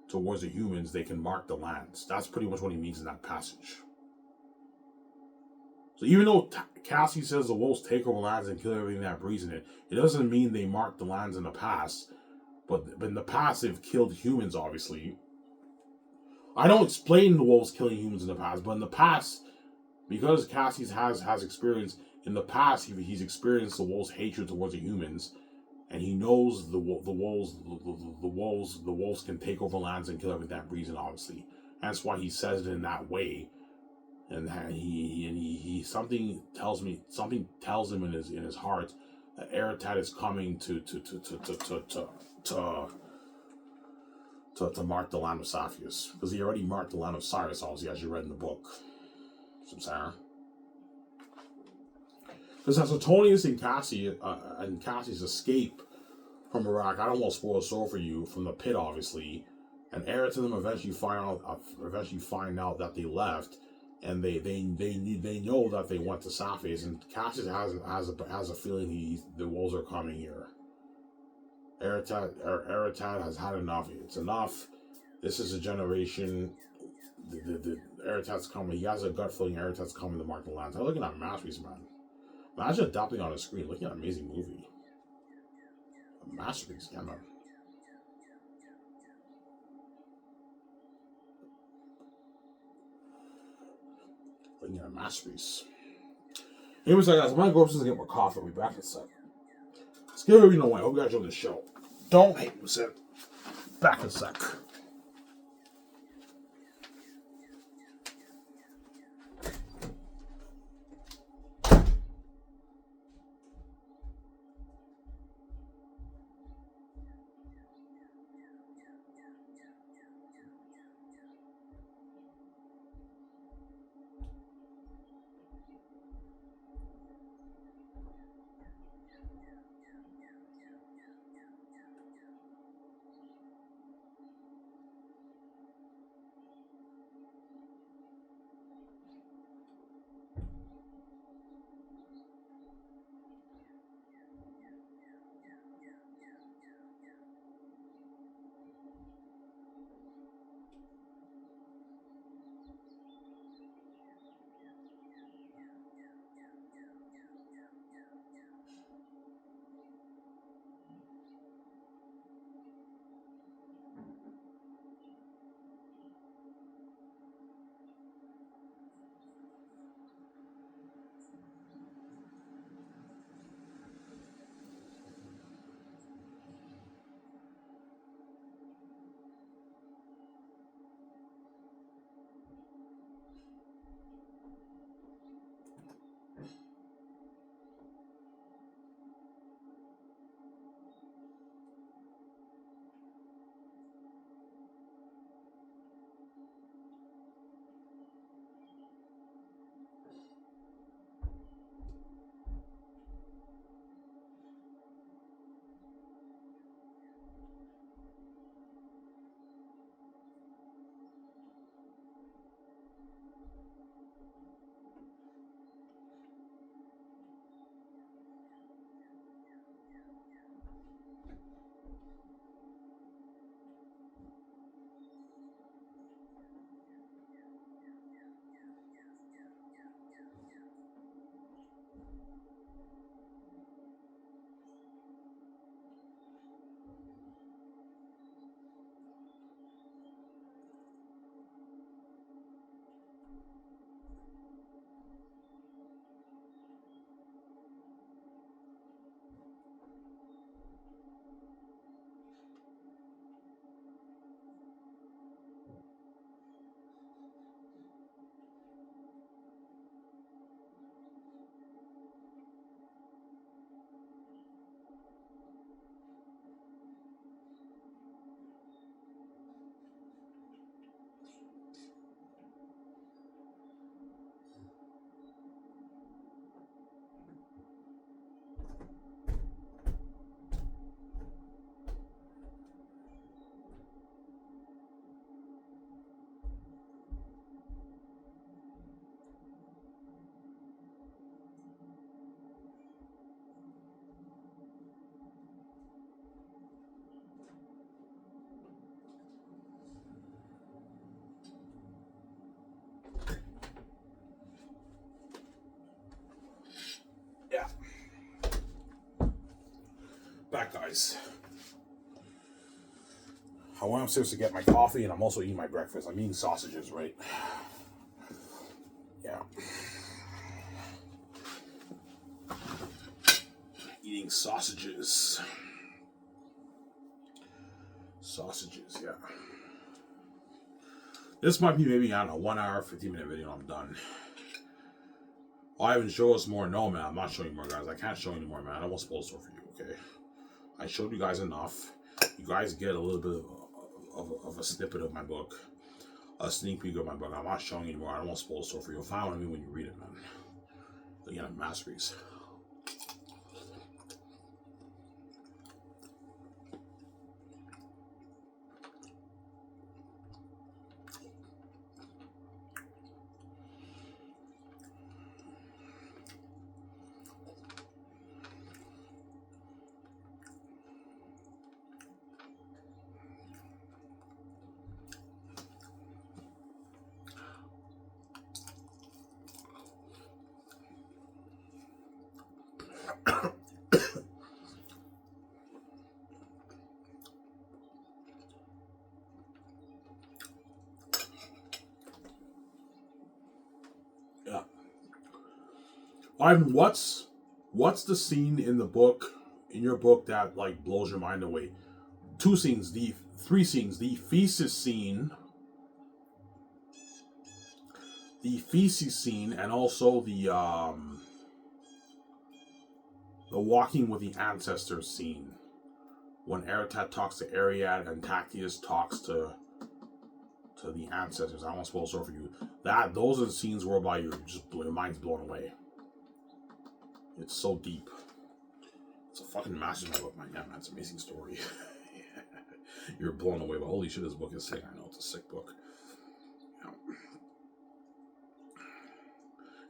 towards the humans, they can mark the lands. That's pretty much what he means in that passage. So even though Cassie says the wolves take over lands and kill everything that breathes in it, it doesn't mean they marked the lands in the past. But in the past, they've killed humans, obviously. I don't explain the wolves killing humans in the past, but in the past, because Cassius has experience in the past, he's experienced the wolves' hatred towards the humans, and he knows the wolves can take over lands and kill everything that breathes in. Obviously, that's why he says it in that way, and he something tells him in his heart that Aratat is coming to mark the land of Saphius, because he already marked the land of Cyrus, obviously, as you read in the book. Samsara. Because as Antonius and Cassie's escape from Iraq, I don't want to spoil the story for you, from the pit, obviously, and Eretz and them eventually find out that they left, and they know that they went to Sapphius, and Cassius has a feeling the wolves are coming here. Aratat has had enough. It's enough. This is a generation. The Aratat's coming. He has a gut feeling Aratat's coming to mark the lands. I'm looking at masterpiece, man. Imagine adopting on a screen, looking at an amazing movie. A masterpiece, yeah, man. Looking at a masterpiece. Anyways, guys, I'm gonna go upstairs and get more coffee. I'll be back in a sec. Let's give everybody know. I hope you guys enjoyed the show. Don't hate me, sir. Back in a sec. guys. I went upstairs to get my coffee, and I'm also eating my breakfast. I'm eating sausages, right? Yeah. Eating sausages. Sausages, yeah. This might be maybe, I don't know, 1 hour, 15-minute video. I'm done. Oh, I haven't showed us more. No, man, I'm not showing you more, guys. I can't show you anymore, man. I don't want to spoil the story for you, okay? I showed you guys enough. You guys get a little bit of a snippet of my book. A sneak peek of my book. I'm not showing you anymore. I don't want to spoil the story for you. You'll find what I mean when you read it, man. Again, a masterpiece. Yeah. Ivan, what's the scene in the book, in your book, that like blows your mind away? Three scenes, the feces scene, and also the walking with the ancestors scene. When Aratat talks to Ariad and Tactius talks to the ancestors. I won't spoil the story for you. Those are the scenes whereby your mind's blown away. It's so deep. It's a fucking masterpiece book, man. Yeah, man, it's an amazing story. You're blown away, but holy shit, this book is sick. I know it's a sick book.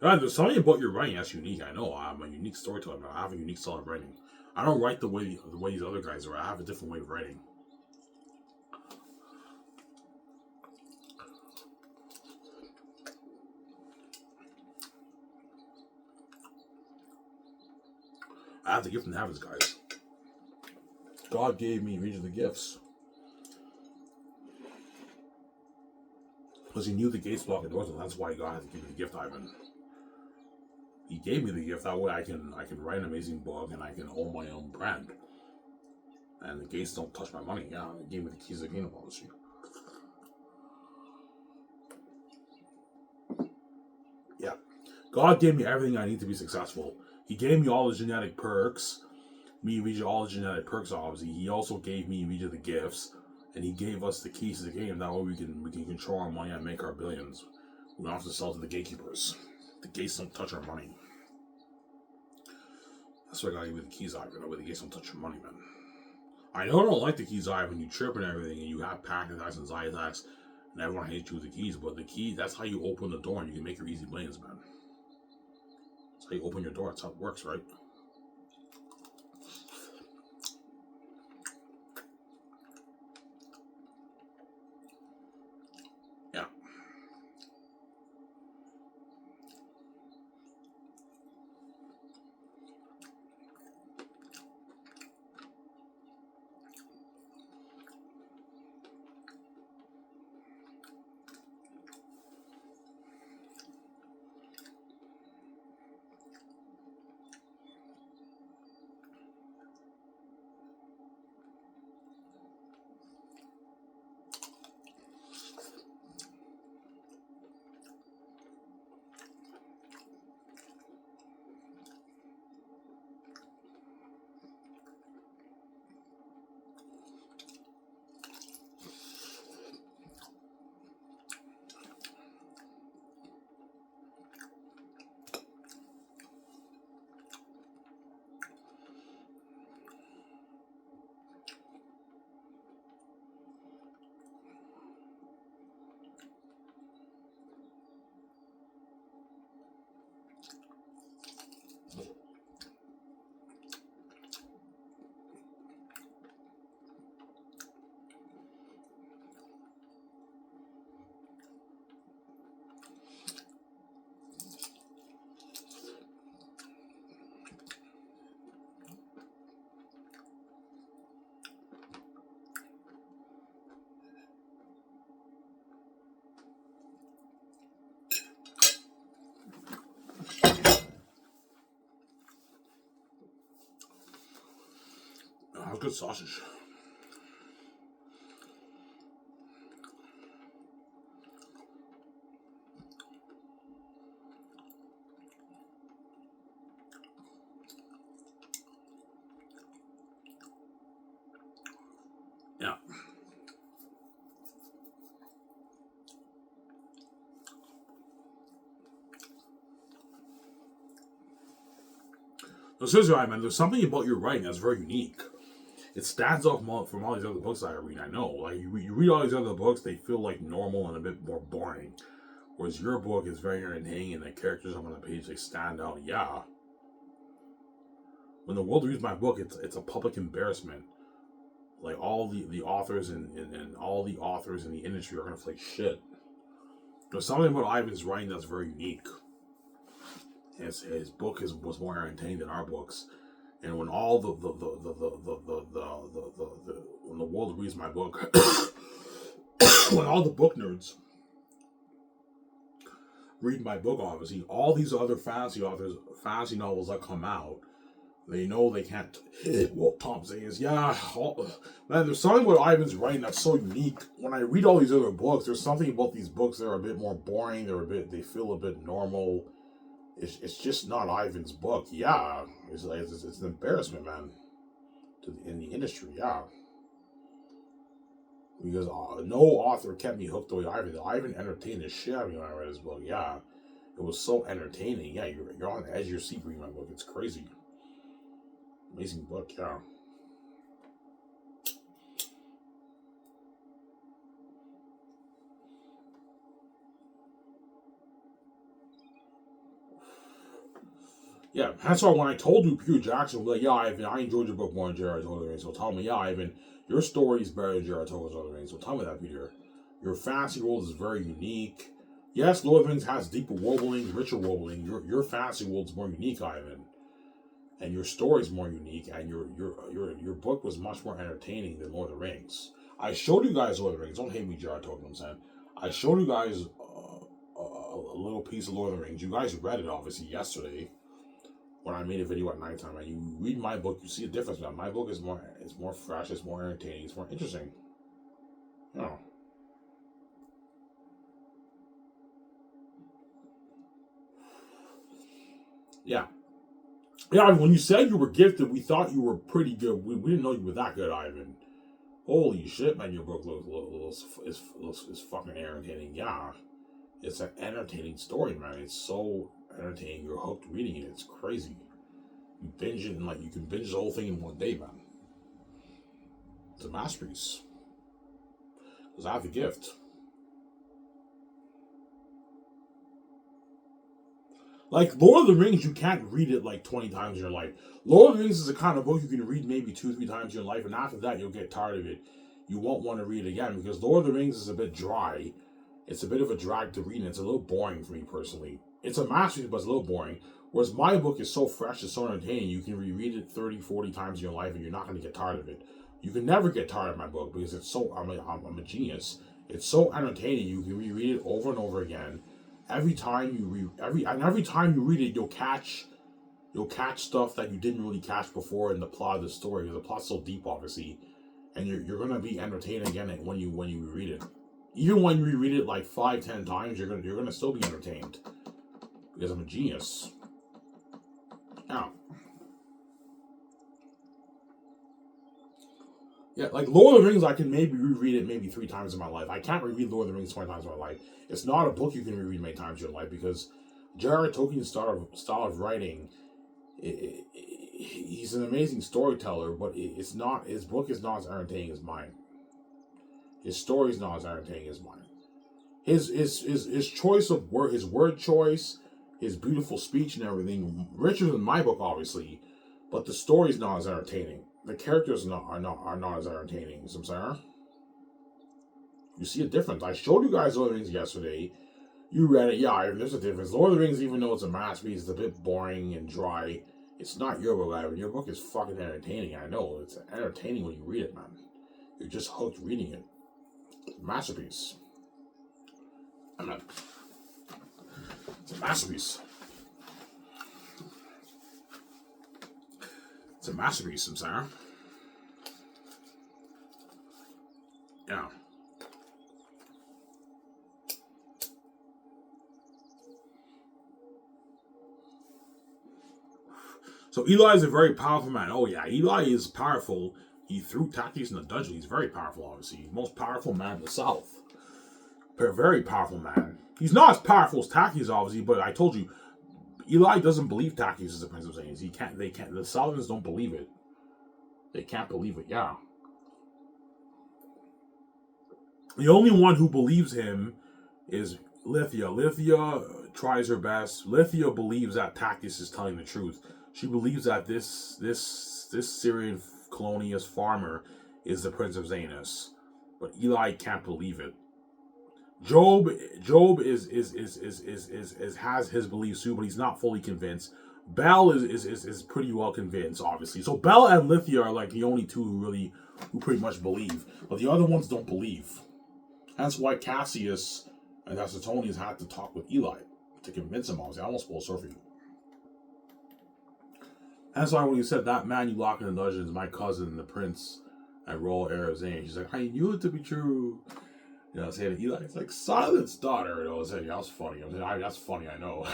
Yeah. There's something about your writing that's unique. I know I'm a unique storyteller. I have a unique style of writing. I don't write the way these other guys are. I have a different way of writing. I have the gift in the heavens, guys. God gave me region of the gifts. Because he knew the gates block the doors, and that's why God had to give me the gift, Ivan. He gave me the gift, that way I can write an amazing book and I can own my own brand. And the gates don't touch my money. Yeah, he gave me the keys to the kingdom policy. Yeah. God gave me everything I need to be successful. He gave me all the genetic perks. All the genetic perks, obviously. He also gave me the gifts. And he gave us the keys to the kingdom. That way we can control our money and make our billions. We don't have to sell to the gatekeepers. The gates don't touch our money. That's why I gotta give you the keys, Ivan. That way the gates don't touch your money, man. I know I don't like the keys, Ivan. You trip and everything, and you have panic attacks, anxiety attacks, and everyone hates you with the keys. But the key, that's how you open the door and you can make your easy millions, man. That's how you open your door. That's how it works, right? Yeah. good sausage. Yeah. No, seriously, man, there's something about your writing that's very unique. It stands off from all these other books I read. I know, like you read all these other books, they feel like normal and a bit more boring. Whereas your book is very entertaining, and the characters up on the page, they stand out. Yeah. When the world reads my book, it's a public embarrassment. Like all the authors and all the authors in the industry are gonna feel like shit. There's something about Ivan's writing that's very unique. His book was more entertaining than our books. And when all when the world reads my book, when all the book nerds read my book, obviously, all these other fantasy novels that come out, they know they can't. Well, Tom says, yeah, man, there's something about Ivan's writing that's so unique. When I read all these other books, there's something about these books that are a bit more boring. They feel a bit normal. It's just not Ivan's book. Yeah, it's an embarrassment, man, in the industry. Yeah, because no author kept me hooked the way Ivan did. Ivan entertained the shit out of me when I read his book. Yeah, it was so entertaining. Yeah, you're on the edge of your seat reading my book. It's crazy. Amazing book. Yeah. Yeah, that's why when I told you Peter Jackson was like, yeah, Ivan, I enjoyed your book more than Jared Told the Rings. So tell me, yeah, Ivan, your story is better than Jared Told the Rings. So tell me that, Peter. Your fantasy world is very unique. Yes, Lord of the Rings has deeper world building, richer world building. Your fantasy world is more unique, Ivan, and your story is more unique. And your book was much more entertaining than Lord of the Rings. I showed you guys Lord of the Rings. Don't hate me, Jared Told. I'm saying I showed you guys a little piece of Lord of the Rings. You guys read it obviously yesterday. When I made a video at nighttime, and you read my book, you see a difference. Now, my book is more fresh, it's more entertaining, it's more interesting. You know. Yeah. Yeah, when you said you were gifted, we thought you were pretty good. We didn't know you were that good, Ivan. Holy shit, man, your book is fucking entertaining. Yeah. It's an entertaining story, man. It's so entertaining. You're hooked reading it. It's crazy. You binge it, and like you can binge the whole thing in one day, man. It's a masterpiece. Because I have the gift. Like Lord of the Rings, you can't read it like 20 times in your life. Lord of the Rings is the kind of book you can read maybe 2-3 times in your life, and after that you'll get tired of it. You won't want to read it again because Lord of the Rings is a bit dry. It's a bit of a drag to read, and it's a little boring for me personally. It's a masterpiece, but it's a little boring. Whereas my book is so fresh, it's so entertaining, you can reread it 30-40 times in your life and you're not going to get tired of it. You can never get tired of my book because it's so, I'm a genius. It's so entertaining, you can reread it over and over again. Every time you read it, you'll catch stuff that you didn't really catch before in the plot of the story. Because the plot's so deep, obviously, and you're gonna be entertained again when you reread it. Even when you reread it like 5-10 times, you're gonna still be entertained because I'm a genius. Yeah. Yeah, like Lord of the Rings, I can maybe reread it maybe 3 times in my life. I can't reread Lord of the Rings 20 times in my life. It's not a book you can reread many times in your life because J.R.R. Tolkien's style of writing, he's an amazing storyteller, but it's not, his book is not as entertaining as mine. His story is not as entertaining as mine. His choice of word, his word choice, his beautiful speech and everything, richer than my book, obviously, but the story's not as entertaining. The characters are not as entertaining. Samsara. You see a difference. I showed you guys Lord of the Rings yesterday. You read it, yeah, there's a difference. Lord of the Rings, even though it's a masterpiece, it's a bit boring and dry. It's not your book, Ivan. Your book is fucking entertaining. I know. It's entertaining when you read it, man. You're just hooked reading it. Masterpiece. I mean, it's a masterpiece. It's a masterpiece, Samsara. Yeah. So Eli is a very powerful man. Oh yeah, Eli is powerful. He threw Takis in the dungeon. He's very powerful, obviously. He's the most powerful man in the South. Very powerful man. He's not as powerful as Takis, obviously, but I told you, Eli doesn't believe Takis is the Prince of Xanus. He can't. They can't. The Southerners don't believe it. They can't believe it. Yeah. The only one who believes him is Lithia. Lithia tries her best. Lithia believes that Takis is telling the truth. She believes that this Syrian colonialist farmer is the Prince of Xanus, but Eli can't believe it. Job is has his beliefs too, but he's not fully convinced. Bell is pretty well convinced, obviously. So Bell and Lithia are like the only two who pretty much believe, but the other ones don't believe. That's why Cassius and Tacitonius had to talk with Eli to convince him. I almost spoiled for you. That's why when you said that man you lock in the dungeon is my cousin, the prince, and royal heir of Zane, she's like, I knew it to be true. You know, saying Eli, it's like Silence daughter. And I was saying, yeah, that's funny. I was saying, that's funny, I know.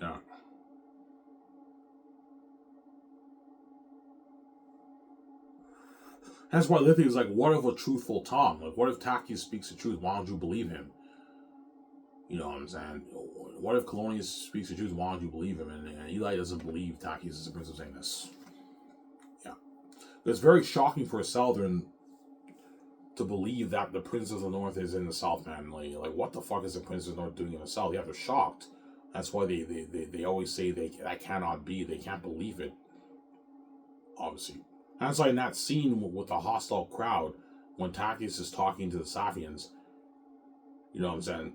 Yeah. That's why Lithia is like, what if a truthful tongue? Like, what if Takis speaks the truth? Why don't you believe him? You know what I'm saying? What if Colonius speaks the truth? Why don't you believe him? And Eli doesn't believe Takis is the Prince of Xanus. Yeah. It's very shocking for a Southern to believe that the Prince of the North is in the South, man. Like what the fuck is the Prince of the North doing in the South? Yeah, they're shocked. That's why they always say that cannot be. They can't believe it. Obviously. That's like in that scene with the hostile crowd when Takis is talking to the Safians. You know what I'm saying?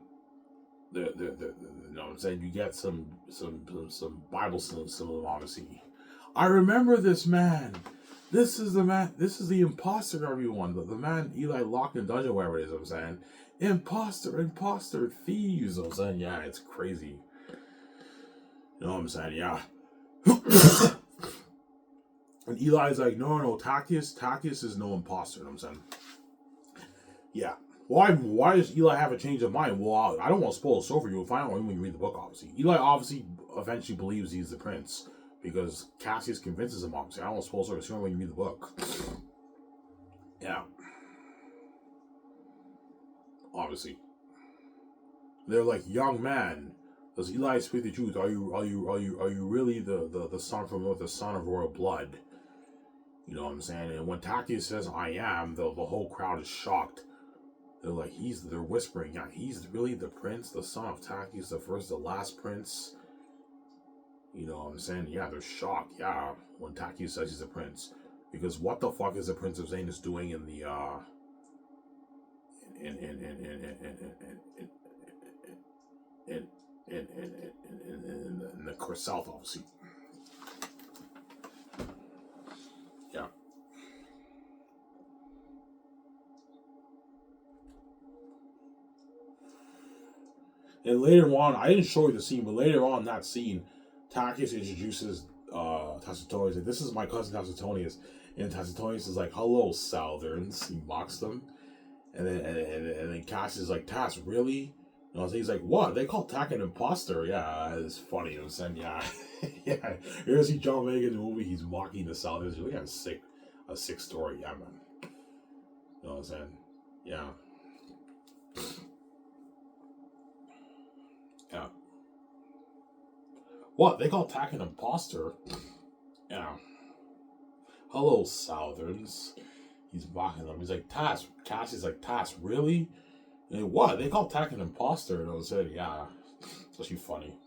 You know what I'm saying? You get some Bible symbolism, obviously. I remember this man. This is the man. This is the imposter, everyone. The man Eli locked in dungeon, wherever it is. I'm saying, imposter, thieves. I'm saying, yeah, it's crazy. You know what I'm saying? Yeah. And Eli's like, no, Takis is no imposter. You know what I'm saying? Yeah. Why does Eli have a change of mind? Well, I don't want to spoil it for you. We'll find out when you read the book, obviously. Eli obviously eventually believes he's the prince because Cassius convinces him, obviously. I don't want to spoil it for you when you read the book. Yeah. Obviously. They're like, young man, does Eli speak the truth? Are you really the son from North, the son of royal blood? You know what I'm saying? And when Takis says I am, the whole crowd is shocked. They're like, they're whispering, yeah, he's really the prince, the son of Takis, the first, the last prince. You know what I'm saying? Yeah, they're shocked, yeah, when Takis says he's a prince. Because what the fuck is the Prince of Xanus doing in the, in the South, obviously. Yeah. And later on, I didn't show you the scene, but later on in that scene, Takis introduces Tacitonius. This is my cousin Tacitonius. And Tacitonius is like, hello, Southerns. He mocks them. And then Cassius is like, Tass, really? And he's like, what? They call Tak an imposter? Yeah, it's funny. You know what I'm saying? Yeah. Yeah. You ever see John Wayne in the movie? He's mocking the Southerns. You're like, a sick story. Yeah, man. You know what I'm saying? Yeah. Yeah. What? They call Tak an imposter? Yeah. Hello, Southerns. He's mocking them. He's like, Tass. Cassie's like, Tass, really? And what? They call Tak an imposter. And I said, yeah. It's actually funny.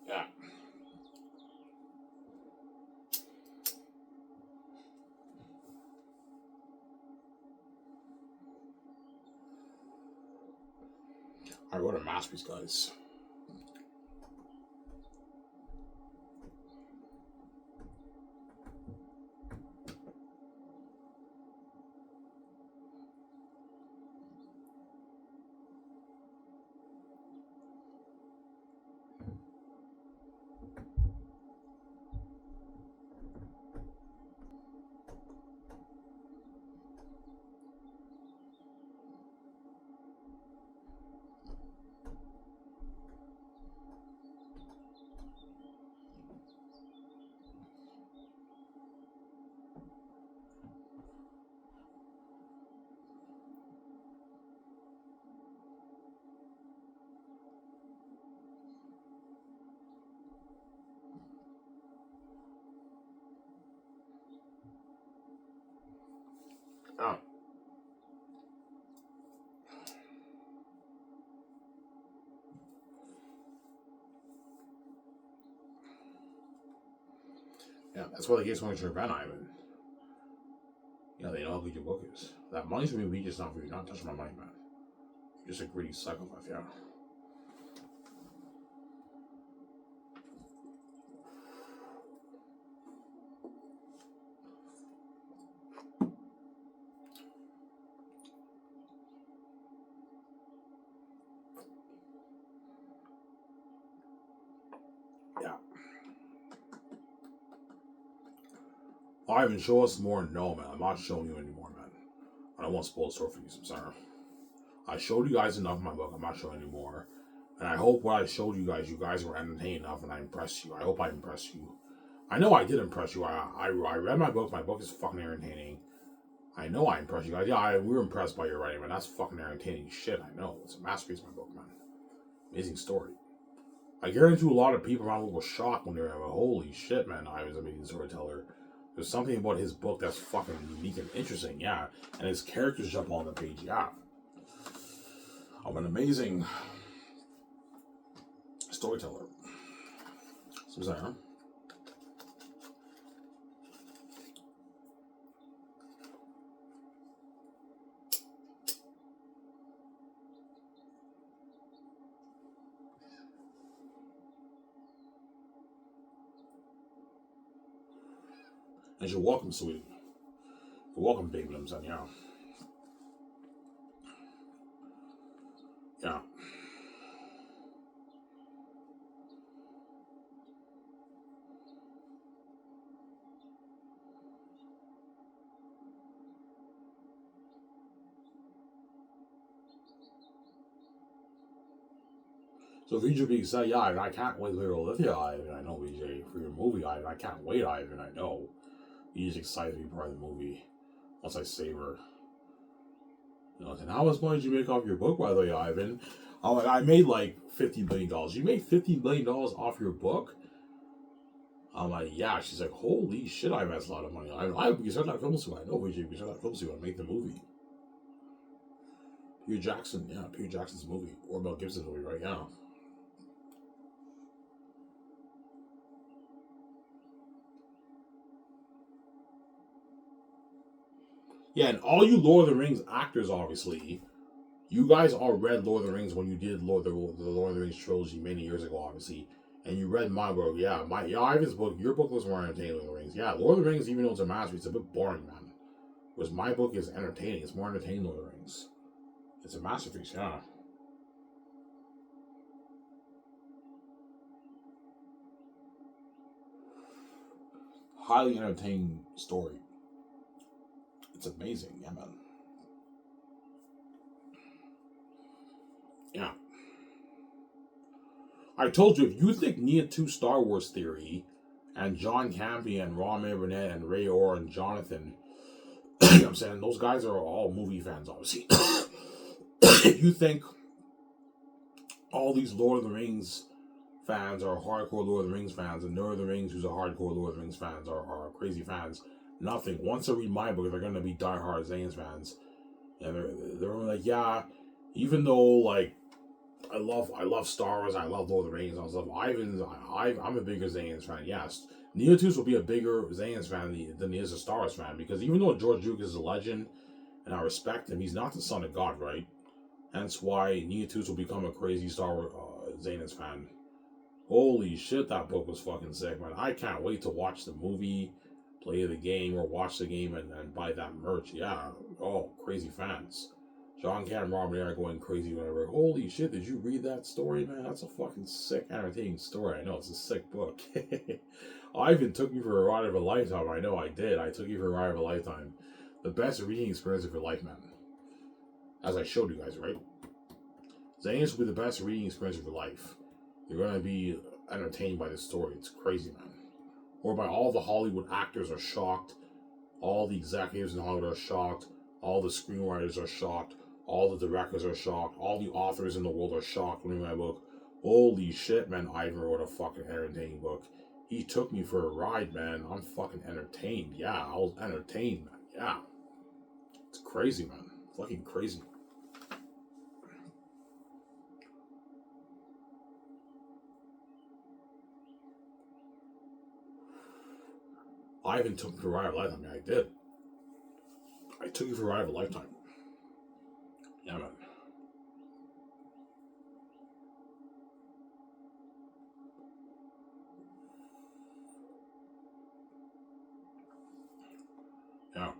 Yeah. Alright, what a masterpiece, guys. Oh. Yeah, that's why the kids want to ban Ivan. Yeah, they know how good your book is. That money's for me, we just not for you. Not touching my money, man. You're just a greedy psychopath, yeah. Yeah. Ivan, show us more. No, man. I'm not showing you anymore, man. I don't want to spoil the story for you, so I'm sorry. I showed you guys enough in my book. I'm not showing anymore. And I hope what I showed you guys were entertained enough and I impressed you. I hope I impressed you. I know I did impress you. I read my book. My book is fucking entertaining. I know I impressed you guys. Yeah, we were impressed by your writing, man. That's fucking entertaining shit. I know. It's a masterpiece, my book, man. Amazing story. I guarantee a lot of people around the world were shocked when they were like, holy shit, man, I was an amazing storyteller. There's something about his book that's fucking unique and interesting, yeah. And his characters jump on the page, yeah. I'm an amazing storyteller. So sorry, huh? And you're welcome, sweetie. You're welcome, baby limbs, and yeah. Yeah. So VJ being said, yeah, I can't wait for Olivia, Ivan. I know VJ for your movie, Ivan. I can't wait, Ivan. I know. He's excited to be part of the movie. Once I save her. You know, and how much money did you make off your book, by the way, Ivan? I'm like, I made like $50 million. You made $50 million off your book? I'm like, yeah. She's like, holy shit, Ivan, that's a lot of money. We started that film soon. I know, VJ. We started that film soon. I make the movie. Peter Jackson, yeah, Peter Jackson's movie. Or Mel Gibson's movie, right? Yeah. Yeah, and all you Lord of the Rings actors, obviously, you guys all read Lord of the Rings when you did the Lord of the Rings trilogy many years ago, obviously. And you read my book, yeah. Ivan's book, your book was more entertaining than Lord of the Rings. Yeah, Lord of the Rings, even though it's a masterpiece, it's a bit boring, man. Whereas my book is entertaining. It's more entertaining than Lord of the Rings. It's a masterpiece, yeah. Highly entertaining story. It's amazing, yeah, man. Yeah. I told you, if you think Nia 2 Star Wars Theory and John Campy and Ron Burnett and Ray Orr and Jonathan, you know what I'm saying, those guys are all movie fans, obviously. If you think all these Lord of the Rings fans are hardcore Lord of the Rings fans, and Lord of the Rings, who's a hardcore Lord of the Rings fans, are crazy fans, nothing. Once they read my book, they're going to be diehard Zane's fans. And they're like, yeah, even though, like, I love Star Wars. I love Lord of the Rings. I love Ivan's. I'm a bigger Xanus fan. Yes, Neotus will be a bigger Xanus fan than he is a Star Wars fan, because even though George Lucas is a legend and I respect him, he's not the son of God, right? Hence why Neotus will become a crazy Star Wars Xanus fan. Holy shit, that book was fucking sick, man. I can't wait to watch the movie, play the game, or watch the game and buy that merch. Yeah. Oh, crazy fans. John Cam and Robert are going crazy whenever. Holy shit, did you read that story, man? That's a fucking sick, entertaining story. I know, it's a sick book. Ivan took me for a ride of a lifetime. I know I did. I took you for a ride of a lifetime. The best reading experience of your life, man. As I showed you guys, right? Xanus will be the best reading experience of your life. You're going to be entertained by this story. It's crazy, man. Or by all the Hollywood actors are shocked. All the executives in Hollywood are shocked. All the screenwriters are shocked. All the directors are shocked. All the authors in the world are shocked when reading my book. Holy shit, man. Ivan wrote a fucking entertaining book. He took me for a ride, man. I'm fucking entertained. Yeah, I was entertained, man. Yeah. It's crazy, man. Fucking crazy. Ivan took me for a ride of a lifetime. Yeah, I did. I took you for a ride of a lifetime. Yeah, man. Yeah.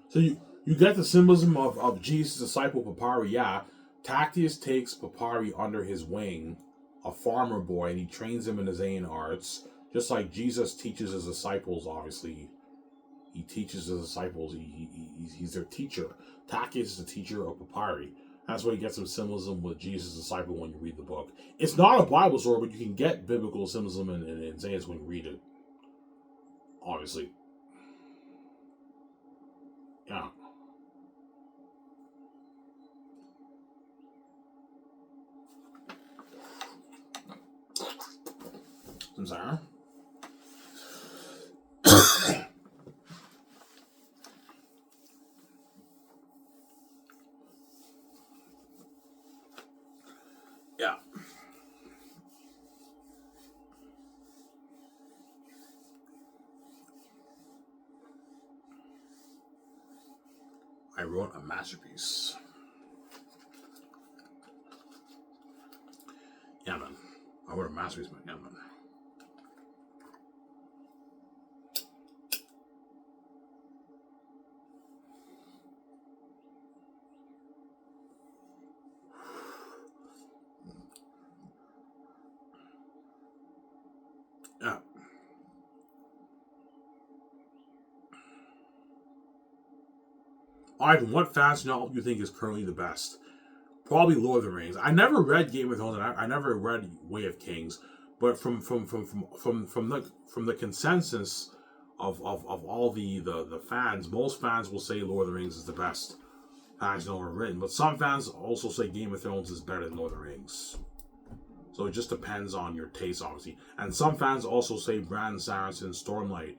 So you get the symbolism of Jesus' disciple Papari. Yeah, Tactius takes Papari under his wing, a farmer boy, and he trains him in the Xan arts, just like Jesus teaches his disciples. Obviously, he teaches his disciples. He's their teacher. Tactius is the teacher of Papari. That's why you get some symbolism with Jesus' disciple when you read the book. It's not a Bible story, but you can get biblical symbolism in Xanus when you read it. Obviously, yeah. I'm sorry. Yeah. I wrote a masterpiece. Yeah, man. I wrote a masterpiece, man. Yeah, man. Yeah. Ivan, what fantasy novel do you think is currently the best? Probably Lord of the Rings. I never read Game of Thrones, and I never read Way of Kings. But from the consensus of all the fans, most fans will say Lord of the Rings is the best fantasy novel written. But some fans also say Game of Thrones is better than Lord of the Rings. So it just depends on your taste, obviously. And some fans also say Brandon Sanderson's Stormlight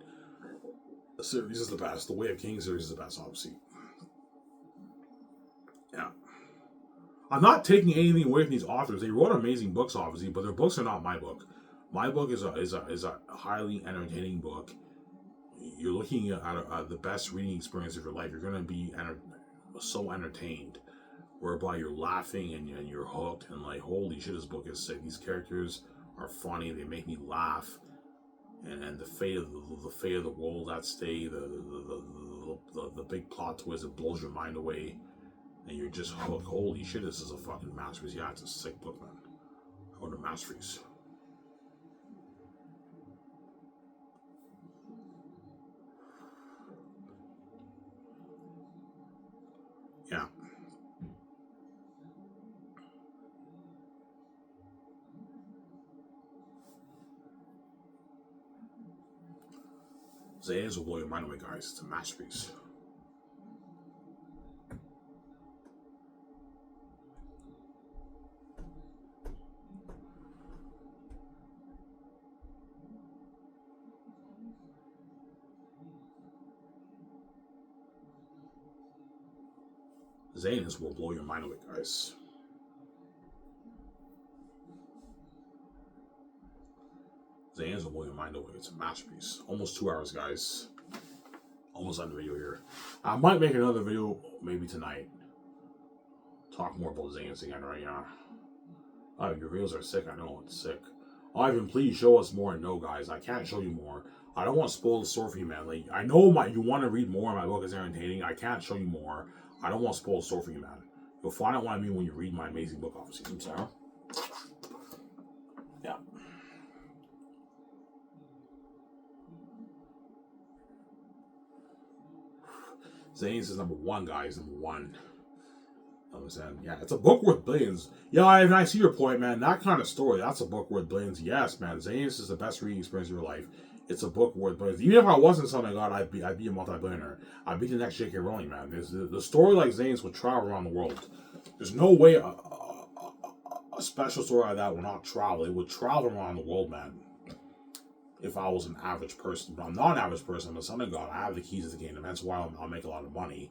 series is the best. The Way of Kings series is the best, obviously. Yeah. I'm not taking anything away from these authors. They wrote amazing books, obviously, but their books are not my book. My book is a highly entertaining book. You're looking at the best reading experience of your life. You're going to be so entertained, whereby you're laughing and you're hooked and like, holy shit, this book is sick. These characters are funny. They make me laugh. And the fate of the world at stake, the big plot twist that blows your mind away, and you're just hooked. Holy shit, this is a fucking masterpiece. Yeah, it's a sick book, man. I wrote a masterpiece. Yeah. Xanus will blow your mind away, guys. It's a masterpiece. Xanus will blow your mind away, guys. Xanus will blow your mind away. It's a masterpiece. Almost 2 hours, guys. Almost on the video here. I might make another video maybe tonight. Talk more about Xanus again, right? Yeah. Oh, your videos are sick. I know it's sick. Ivan, please show us more. No, guys, I can't show you more. I don't want to spoil the story for you, man. Like, I know you want to read more. My book is entertaining. I can't show you more. I don't want to spoil the story for you, man. You'll find out what I mean when you read my amazing book, obviously. I'm sorry. Yeah. Xanus is number one, guys. Number one. Understand? Yeah, it's a book worth billions. Yeah, I see your point, man. That kind of story, that's a book worth billions. Yes, man. Xanus is the best reading experience of your life. It's a book worth billions. Even if I wasn't something God, I'd be a multi-billionaire. I'd be the next J.K. Rowling, man. The story like Xanus would travel around the world. There's no way a special story like that will not travel. It would travel around the world, man. If I was an average person, but I'm not an average person. I'm a son of God. I have the keys to the kingdom. That's why I'll make a lot of money.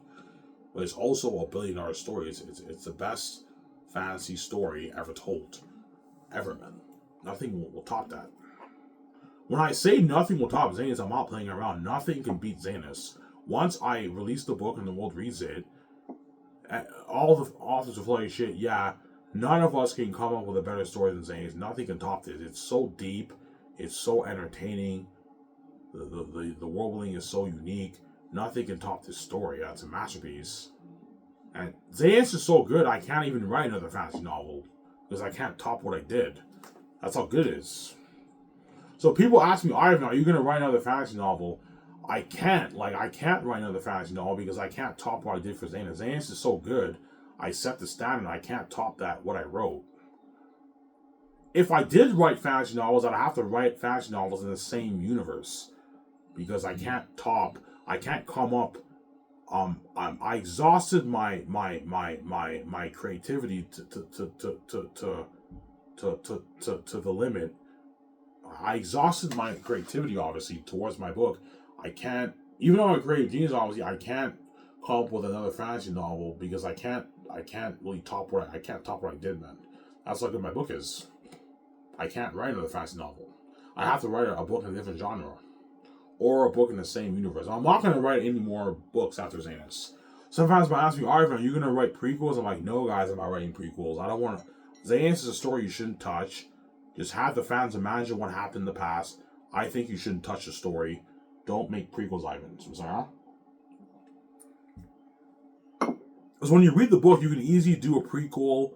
But it's also a $1 billion story. It's the best fantasy story ever told. Ever, man. Nothing will top that. When I say nothing will top Xanus, I'm not playing around. Nothing can beat Xanus. Once I release the book and the world reads it, all the authors will like shit, yeah, none of us can come up with a better story than Xanus. Nothing can top this. It's so deep. It's so entertaining. The world building is so unique. Nothing can top this story. It's a masterpiece. And Xanus is so good, I can't even write another fantasy novel. Because I can't top what I did. That's how good it is. So people ask me, Ivan, are you going to write another fantasy novel? I can't. I can't write another fantasy novel because I can't top what I did for Xanus. Xanus is so good, I set the standard. I can't top that, what I wrote. If I did write fantasy novels, I'd have to write fantasy novels in the same universe. Because I can't come up. I exhausted my creativity to the limit. I exhausted my creativity, obviously, towards my book. I can't, even though I'm a creative genius, obviously, I can't come up with another fantasy novel because I can't really top what I can't top what I did, man. That's how good my book is. I can't write another fantasy novel. I have to write a book in a different genre. Or a book in the same universe. I'm not going to write any more books after Xanus. Sometimes people ask me, Ivan, are you going to write prequels? I'm like, no, guys, I'm not writing prequels. I don't want to. Xanus is a story you shouldn't touch. Just have the fans imagine what happened in the past. I think you shouldn't touch the story. Don't make prequels, Ivan. I'm sorry. Because when you read the book, you can easily do a prequel.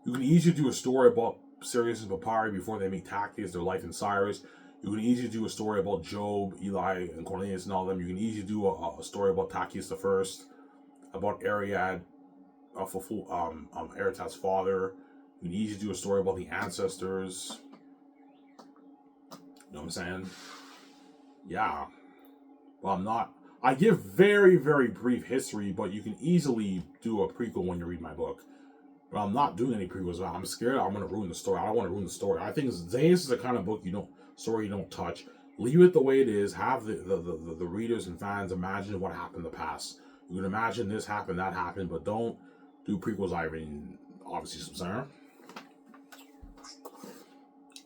You can easily do a story about Sirius and Papyri before they meet Tactius, their life in Cyrus. You can easily do a story about Job, Eli, and Cornelius and all of them. You can easily do a story about Tactius the First, about Ariad, Aratat's father. You can easily do a story about the ancestors. You know what I'm saying? Yeah. Well, I'm not. I give very, very brief history, but you can easily do a prequel when you read my book. But I'm not doing any prequels. I'm scared I'm going to ruin the story. I don't want to ruin the story. I think Xanus is the kind of book story you don't touch. Leave it the way it is. Have the readers and fans imagine what happened in the past. You can imagine this happened, that happened, but don't do prequels, Irene. Obviously, some Sarah.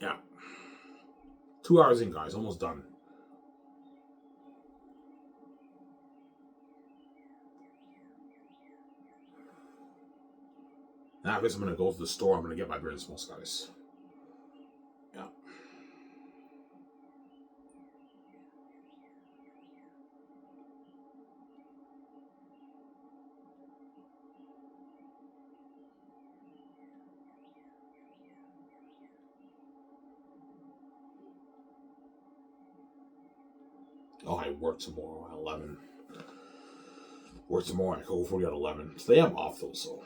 Yeah. 2 hours in, guys. Almost done. Now, I guess I'm going to go to the store. I'm going to get my beer and smokes, guys. Yeah. Oh, I work tomorrow at 11. Work tomorrow at hopefully at 11. Today I'm off, though, so...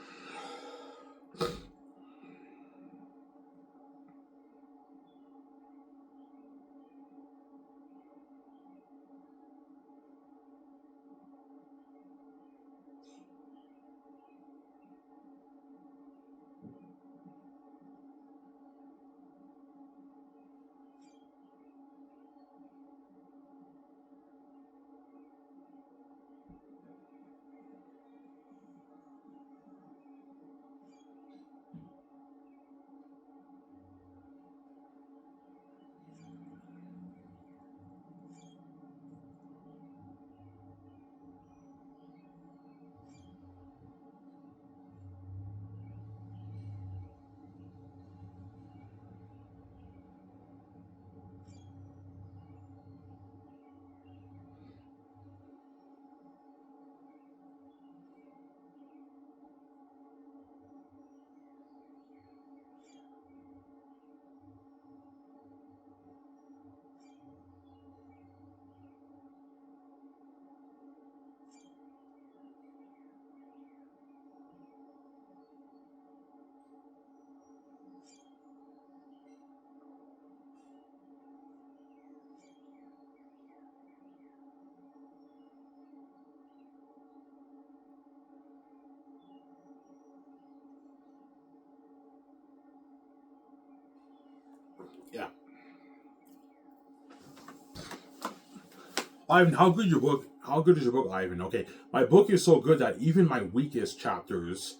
Ivan, how good your book? How good is your book, Ivan? Okay, my book is so good that even my weakest chapters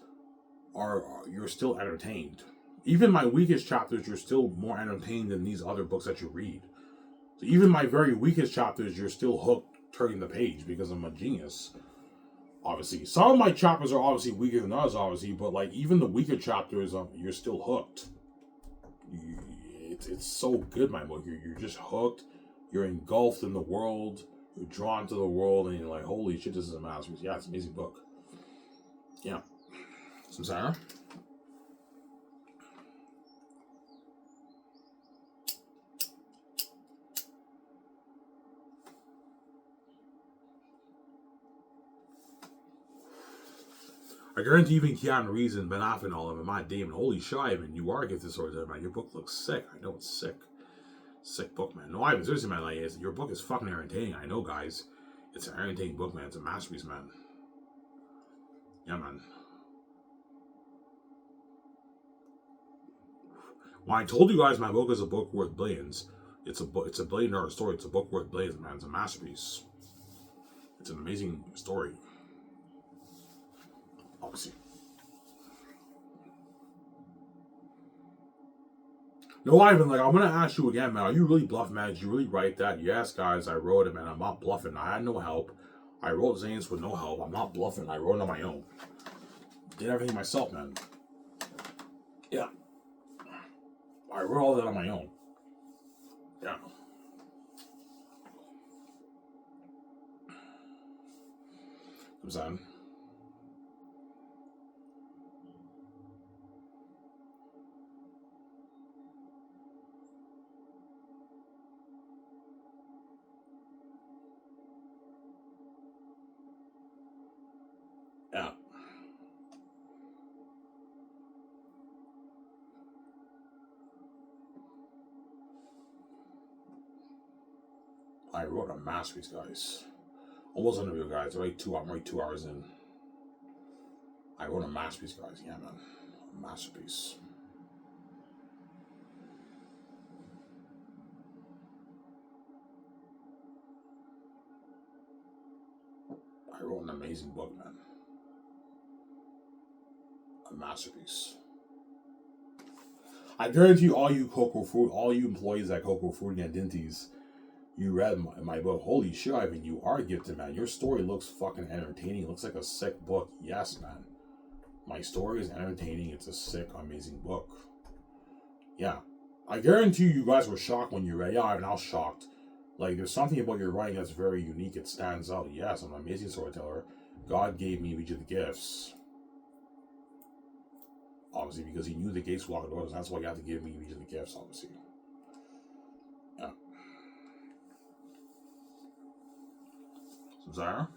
you're still entertained. Even my weakest chapters, you're still more entertained than these other books that you read. So even my very weakest chapters, you're still hooked turning the page because I'm a genius. Obviously, some of my chapters are obviously weaker than others, obviously, but like even the weaker chapters, you're still hooked. It's so good, my book. You're just hooked. You're engulfed in the world. You're drawn to the world, and you're like, holy shit, this is a masterpiece. Yeah, it's an amazing book. Yeah. Some Sarah? I guarantee even Keanu Reeves and Ben Affleck and all of them, Matt Damon, holy shit, Ivan, you are a gifted storyteller, man. Your book looks sick. I know it's sick. Sick book, man. No, Ivan, seriously, man, like, your book is fucking entertaining. I know, guys. It's an entertaining book, man. It's a masterpiece, man. Yeah, man. When I told you guys my book is a book worth billions, it's a book. It's $1 billion story. It's a book worth billions, man. It's a masterpiece. It's an amazing story. Obviously. No, Ivan, like, I'm going to ask you again, man. Are you really bluffing, man? Did you really write that? Yes, guys, I wrote it, man. I'm not bluffing. I had no help. I wrote Xanus with no help. I'm not bluffing. I wrote it on my own. Did everything myself, man. Yeah. I wrote all that on my own. Yeah. I'm saying. Yeah. I wrote a masterpiece, guys. Almost under you guys. I'm already 2 hours in. I wrote a masterpiece, guys. Yeah, man. A masterpiece. I wrote an amazing book, man. A masterpiece. I guarantee you, all you Cocoa Fruit, all you employees at Cocoa Fruit and Dinties, you read my book. Holy shit, Ivan, you are gifted, man. Your story looks fucking entertaining. It looks like a sick book. Yes, man. My story is entertaining. It's a sick, amazing book. Yeah. I guarantee you guys were shocked when you read. Yeah, Ivan, I was shocked. Like, there's something about your writing that's very unique. It stands out. Yes, I'm an amazing storyteller. God gave me each of the gifts. Obviously, because he knew the gates would lock the doors. That's why he had to give me each of the gifts, obviously. Yeah. So, Zara?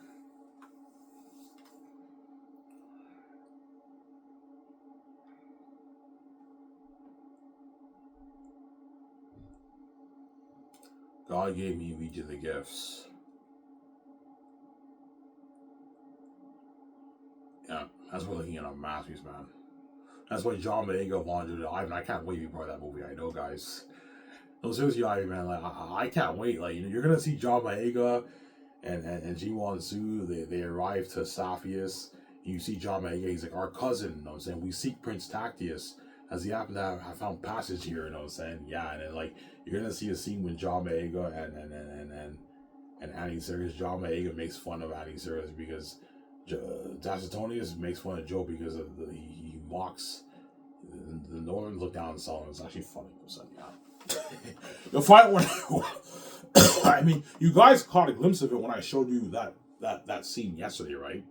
God gave me each of the gifts. Yeah, that's what we're looking at a masterpiece, man. That's why John Boyega wanted to do it. I can't wait to be part of that movie. I know, guys. No, seriously, Ivy, man. Like, I can't wait. Like, you're gonna see John Boyega and Ji-Won Su. They arrive to Saphius. You see John Boyega. He's like, our cousin. You know what I'm saying? We seek Prince Tactius. As he happened to have found passage here. You know what I'm saying? Yeah, and then, like, you're gonna see a scene with John Boyega and Annie Serkis. John Boyega makes fun of Annie Serkis because Dacetonius makes fun of Joe because he mocks the Northerners look down on the Southerners. It's actually funny. So, yeah. You'll find when I mean, you guys caught a glimpse of it when I showed you that scene yesterday, right?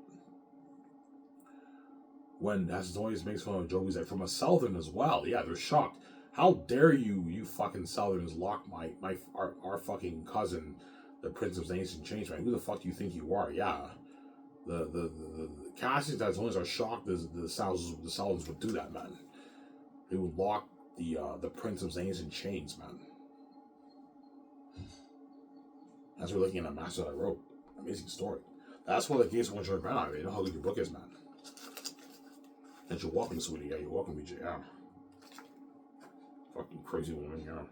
When Dacetonius makes fun of Joe, he's like, from a Southern as well. Yeah, they're shocked. How dare you fucking Southerners lock our fucking cousin, the Prince of Xanus, and change, man? Who the fuck do you think you are? Yeah. The Cassians that ones are shocked the Southerners would do that, man. They would lock the Prince of Xanus in chains, man. That's what we're looking at a master that I wrote. Amazing story. That's what the case of Jordan Brown. You know how good your book is, man. And you're welcome, sweetie. Yeah, you're welcome, BJ. Yeah. Fucking crazy woman, yeah.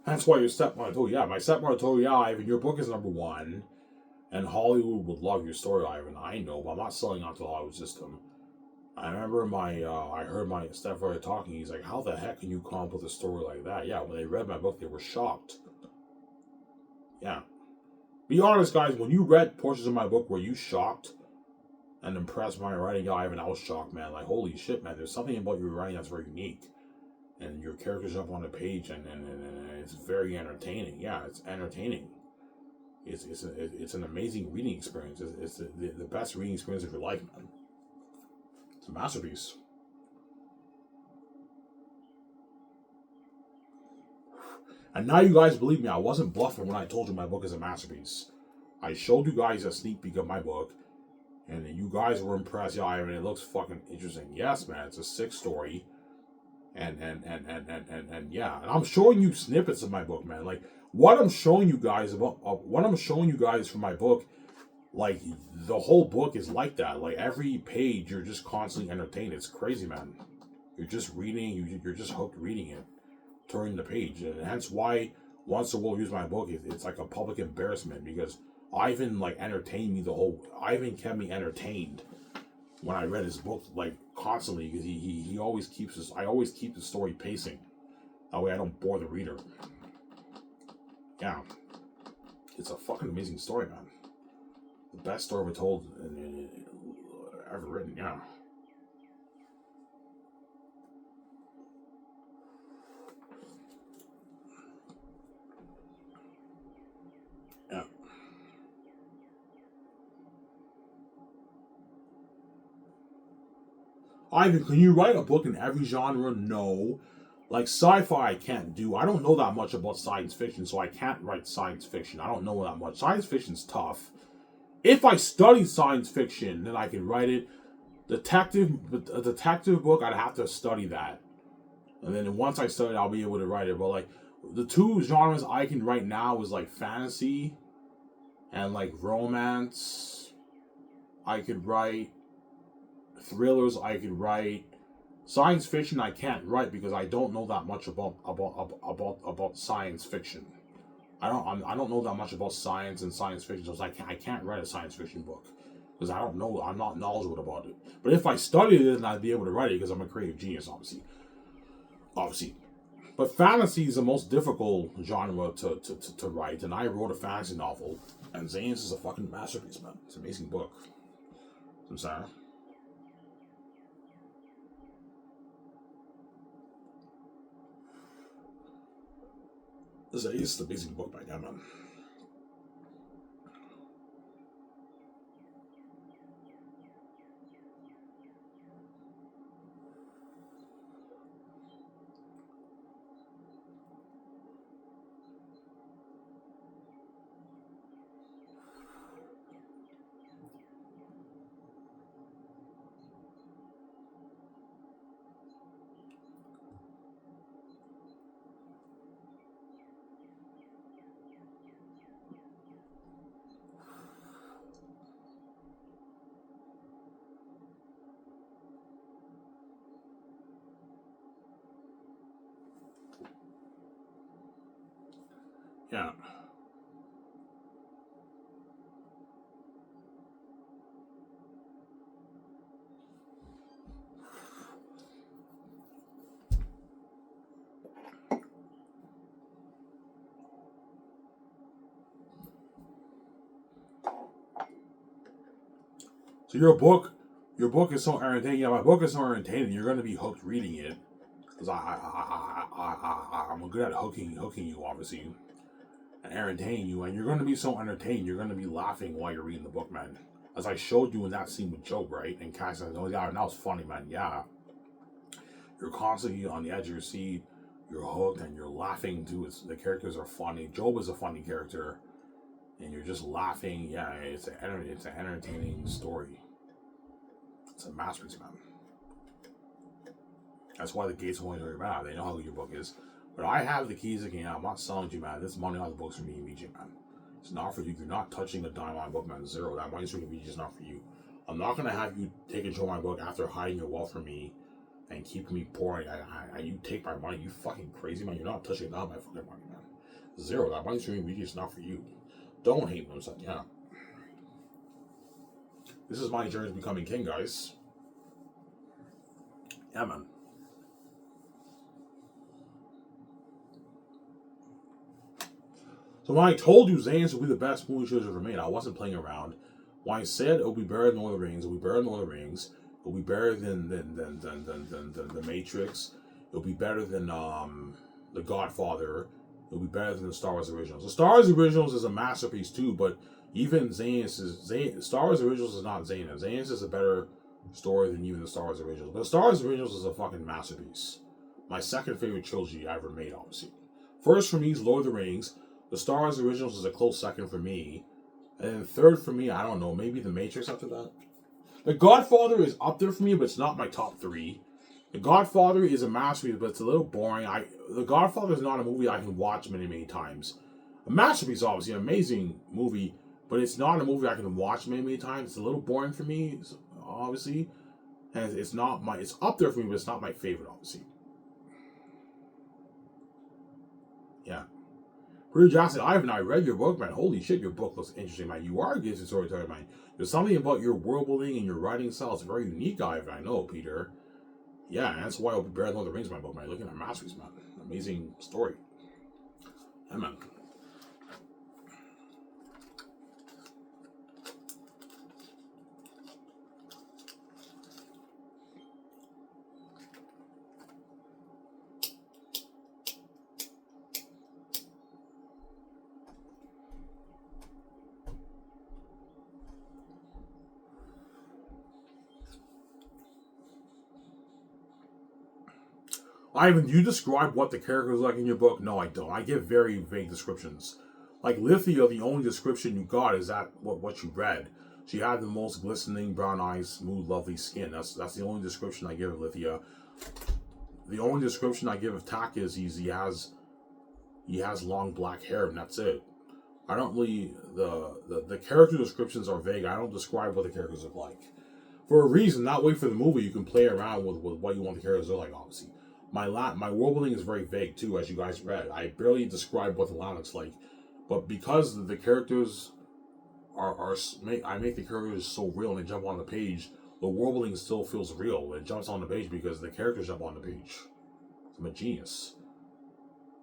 That's why your stepmother told you, yeah, my stepmother told you, yeah, Ivan, your book is number one, and Hollywood would love your story, Ivan. I know, but I'm not selling out to the Hollywood system. I remember I heard my stepfather talking, he's like, how the heck can you come up with a story like that? Yeah, when they read my book, they were shocked. Yeah. Be honest, guys, when you read portions of my book, were you shocked and impressed by my writing? Yeah, Ivan, I was shocked, man. Like, holy shit, man, there's something about your writing that's very unique. And your characters up on the page, and it's very entertaining. Yeah, it's entertaining. It's an amazing reading experience. It's the best reading experience of your life, man. It's a masterpiece. And now you guys believe me, I wasn't bluffing when I told you my book is a masterpiece. I showed you guys a sneak peek of my book, and you guys were impressed. Yeah, I mean, it looks fucking interesting. Yes, man, it's a 6 story. And yeah, and I'm showing you snippets of my book, man. Like what I'm showing you guys from my book, like the whole book is like that. Like every page, you're just constantly entertained. It's crazy, man. You're just reading. You're just hooked reading it, turning the page, and hence why once the world used my book, it's like a public embarrassment because Ivan like entertained me Ivan kept me entertained when I read his book, like constantly, because he always keeps I always keep the story pacing. That way I don't bore the reader. Yeah. It's a fucking amazing story, man. The best story ever told ever written, yeah. Yeah. Ivan, can you write a book in every genre? No. Like sci-fi I can't do. I don't know that much about science fiction, so I can't write science fiction. I don't know that much. Science fiction's tough. If I studied science fiction, then I can write it. A detective book, I'd have to study that. And then once I study it, I'll be able to write it. But like the 2 genres I can write now is like fantasy and like romance. I could write thrillers. I could write science fiction. I can't write because I don't know that much about science fiction. I don't know that much about science and science fiction, so I can't write a science fiction book because I don't know. I'm not knowledgeable about it. But if I studied it, then I'd be able to write it because I'm a creative genius, obviously. But fantasy is the most difficult genre to write, and I wrote a fantasy novel, and Xanus is a fucking masterpiece, man. It's an amazing book. I'm sorry. This is an amazing book by him, man. Yeah. So your book is so entertaining. Yeah, my book is so entertaining. You're going to be hooked reading it because I'm good at hooking you, obviously, and entertaining you. And you're going to be so entertained. You're going to be laughing while you're reading the book, man. As I showed you in that scene with Job, right? And Cass says, "Oh yeah, that was funny, man." Yeah, you're constantly on the edge of your seat. You're hooked and you're laughing too. The characters are funny. Job is a funny character. And you're just laughing. Yeah, it's an entertaining story. It's a masterpiece, man. That's why the gates only very bad. They know how good your book is. But I have the keys again. I'm not selling to you, man. This money on the books for me immediate, man. It's not for you. You're not touching a dime on my book, man. Zero. That money's for me. It's not for you. I'm not gonna have you take control of my book after hiding your wealth from me and keeping me poor. You take my money. You fucking crazy, man. You're not touching a dime of my fucking money, man. Zero. That mainstream media is not for you. Don't hate them. Yeah. This is my journey to becoming king, guys. Yeah, man. So when I told you Xanus would be the best movie shows ever made, I wasn't playing around. When I said it'll be better than Lord of the Rings, it'll be better than Lord of the Rings, it'll be better than The Matrix, it'll be better than The Godfather, it'll be better than the Star Wars Originals. The Star Wars Originals is a masterpiece too, but even Star Wars Originals is not Xanus. Xanus is a better story than even the Star Wars Originals. But the Star Wars Originals is a fucking masterpiece. My second favorite trilogy I ever made, obviously. First for me is Lord of the Rings. The Star Wars Originals is a close second for me. And then third for me, I don't know, maybe The Matrix after that. The Godfather is up there for me, but it's not my top three. The Godfather is a masterpiece, but it's a little boring. The Godfather is not a movie I can watch many, many times. A masterpiece, obviously, an amazing movie, but it's not a movie I can watch many, many times. It's a little boring for me, obviously. And it's up there for me, but it's not my favorite, obviously. Yeah. Pretty Johnson, Ivan, I read your book, man. Holy shit, your book looks interesting, man. You are a good storyteller, man. There's something about your world building and your writing style. It's very unique, Ivan. I know, Peter. Yeah, and that's why I'll be better than Lord of the Rings, my book, man. Looking at masterpiece, man. Amazing story. Yeah, man. Ivan, you describe what the characters like in your book? No, I don't. I give very vague descriptions. Like Lithia, the only description you got is that what you read. She had the most glistening brown eyes, smooth, lovely skin. That's the only description I give of Lithia. The only description I give of Tak is he has long black hair, and that's it. I don't really the character descriptions are vague. I don't describe what the characters look like. For a reason, that way for the movie you can play around with what you want the characters to look like, obviously. My world building is very vague too, as you guys read. I barely describe what the land looks like. But because the characters I make the characters so real and they jump on the page, the world building still feels real. It jumps on the page because the characters jump on the page. I'm a genius.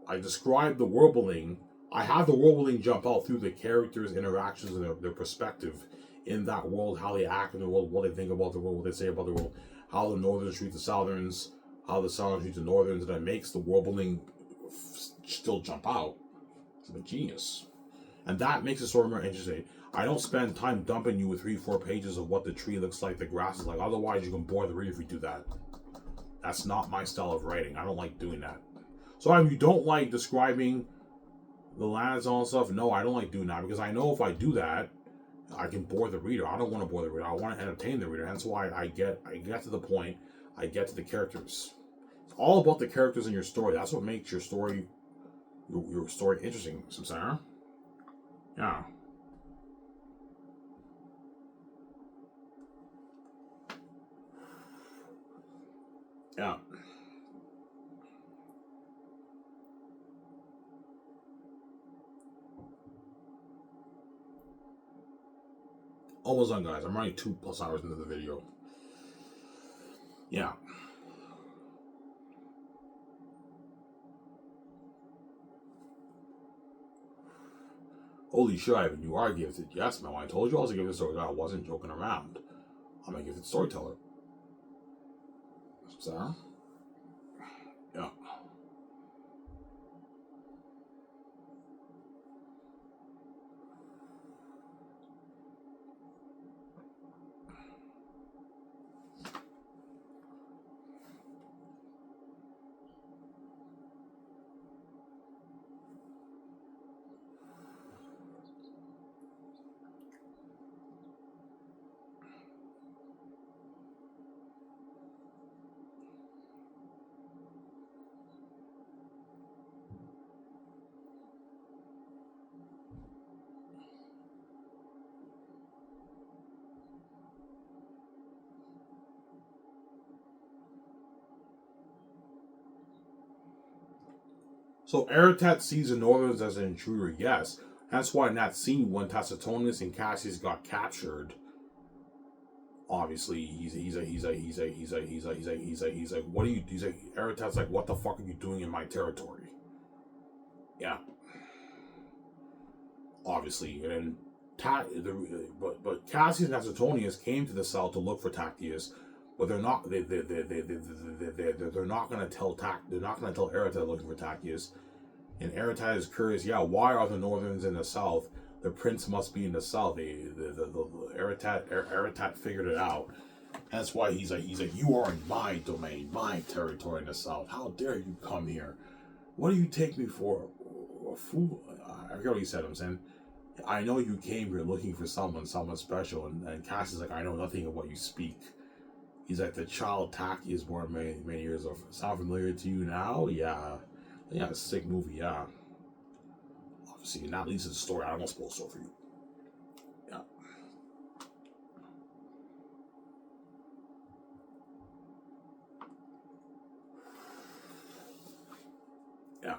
I describe the world building. I have the world building jump out through the characters' interactions and their perspective in that world, how they act in the world, what they think about the world, what they say about the world, how the Northerns treat the Southerns, how the Southerns treat the Northerns, and that makes the world building still jump out. It's a genius. And that makes the story more interesting. I don't spend time dumping you with 3-4 pages of what the tree looks like, the grass is like. Otherwise, you can bore the reader if we do that. That's not my style of writing. I don't like doing that. So if you don't like describing the lands and all that stuff, no, I don't like doing that. Because I know if I do that, I can bore the reader. I don't want to bore the reader. I want to entertain the reader. That's why I get to the point. I get to the characters. It's all about the characters in your story. That's what makes your story interesting, Samsara. Yeah. Yeah. Almost done, guys. I'm already 2+ hours into the video. Yeah. Holy shit, Ivan, you are gifted. Yes, man. When I told you I was a gifted storyteller, I wasn't joking around. I'm a gifted storyteller. Sarah? Yeah. So Aratat sees the Northerns as an intruder, yes. That's why in that scene when Tacitus and Cassius got captured, obviously he's like, what are you? He's like, Aratat's like, what the fuck are you doing in my territory? Yeah, obviously, and but Cassius and Tacitonius came to the cell to look for Tactius, but they're not they're not gonna tell Aratat they're looking for Tactius. And Aratat is curious, yeah, why are the Northerns in the south? The prince must be in the south. Aratat figured it out. That's why he's like, you are in my domain, my territory in the south. How dare you come here? What do you take me for? A fool? I forget what he said. I'm saying, I know you came here looking for someone special. And Cass is like, I know nothing of what you speak. He's like, the child Taki is born many years ago. Sound familiar to you now? Yeah. Yeah, a sick movie, yeah. Obviously, and that leads to the story. I don't want to spoil the story for you. Yeah. Yeah.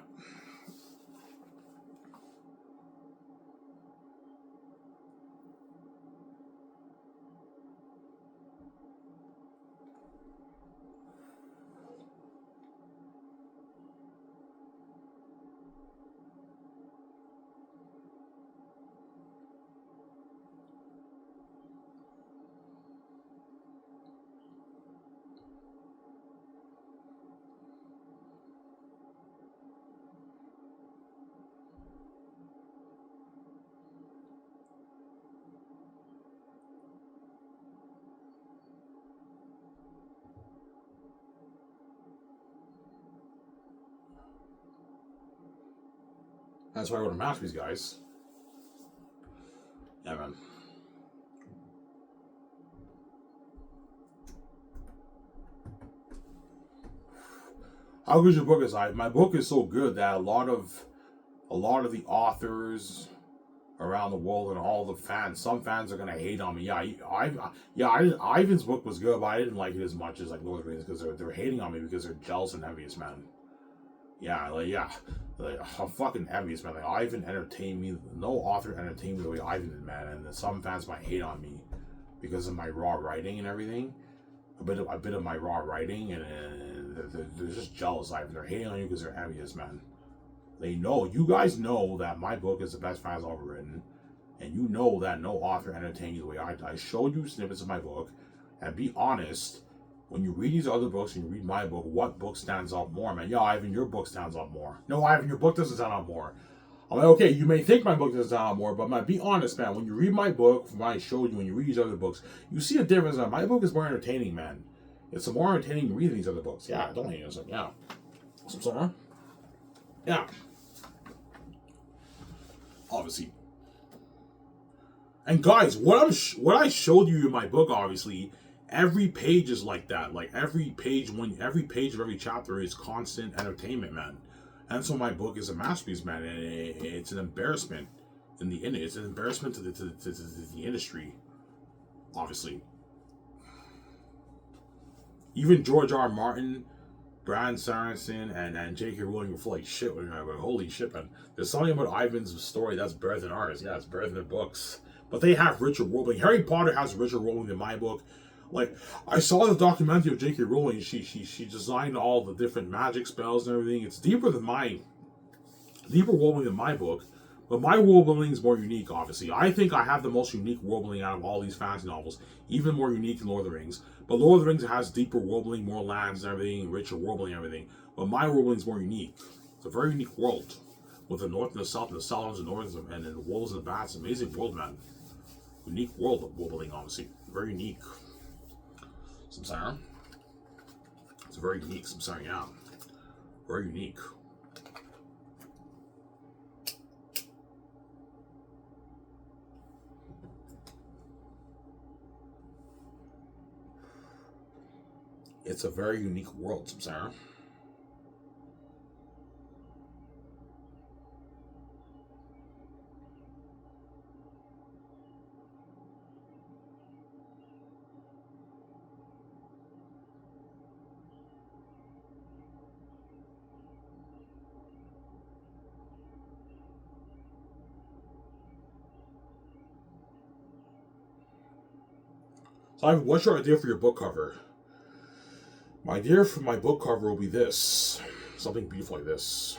That's why I wrote a masterpiece, guys. Yeah, man. How good your book is? My book is so good that a lot of the authors around the world and all the fans, some fans are gonna hate on me. Ivan's book was good, but I didn't like it as much as like Lord of the Rings because they're hating on me because they're jealous and envious, man. I'm fucking envious, man. Like Ivan entertained me. No author entertained me the way Ivan did, man. And some fans might hate on me because of my raw writing and everything. A bit of my raw writing, and they're just jealous. Ivan, they're hating on you because they're envious, man. They know, you guys know that my book is the best fantasy I've ever written, and you know that no author entertained you the way I showed you snippets of my book, and be honest. When you read these other books and you read my book, what book stands out more, man? Yeah, Ivan, your book stands out more. No, Ivan, your book doesn't stand out more. I'm like, okay, you may think my book doesn't stand out more, but man, be honest, man. When you read my book, from what I showed you, when you read these other books, you see a difference. Man. My book is more entertaining, man. It's more entertaining reading these other books. Yeah, don't hate us. Like, yeah. So, sorry. Yeah. Obviously. And guys, what I showed you in my book, obviously, every page is like that. Like every page of every chapter is constant entertainment, man. And so my book is a masterpiece, man. And it's an embarrassment it's an embarrassment to the industry, obviously. Even George R. R. Martin, Brand Sanderson, and J.K. Rowling were full like shit with me, but holy shit, man. There's something about Ivan's story that's better than ours. Yeah, it's better than their books. But they have richer worldbuilding. Harry Potter has richer worldbuilding than my book. Like, I saw the documentary of J.K. Rowling. She designed all the different magic spells and everything. It's deeper worldbuilding than my book. But my worldbuilding is more unique, obviously. I think I have the most unique worldbuilding out of all these fantasy novels. Even more unique than Lord of the Rings. But Lord of the Rings has deeper worldbuilding, more lands and everything, richer worldbuilding and everything. But my worldbuilding is more unique. It's a very unique world. With the north and the south and the southlands and norths and the wolves and the bats. Amazing world, man. Unique world of worldbuilding, obviously. Very unique. Samsara. It's very unique, Samsara, yeah. Very unique. It's a very unique world, Samsara. So, Ivan, what's your idea for your book cover? My idea for my book cover will be this. Something beautiful like this.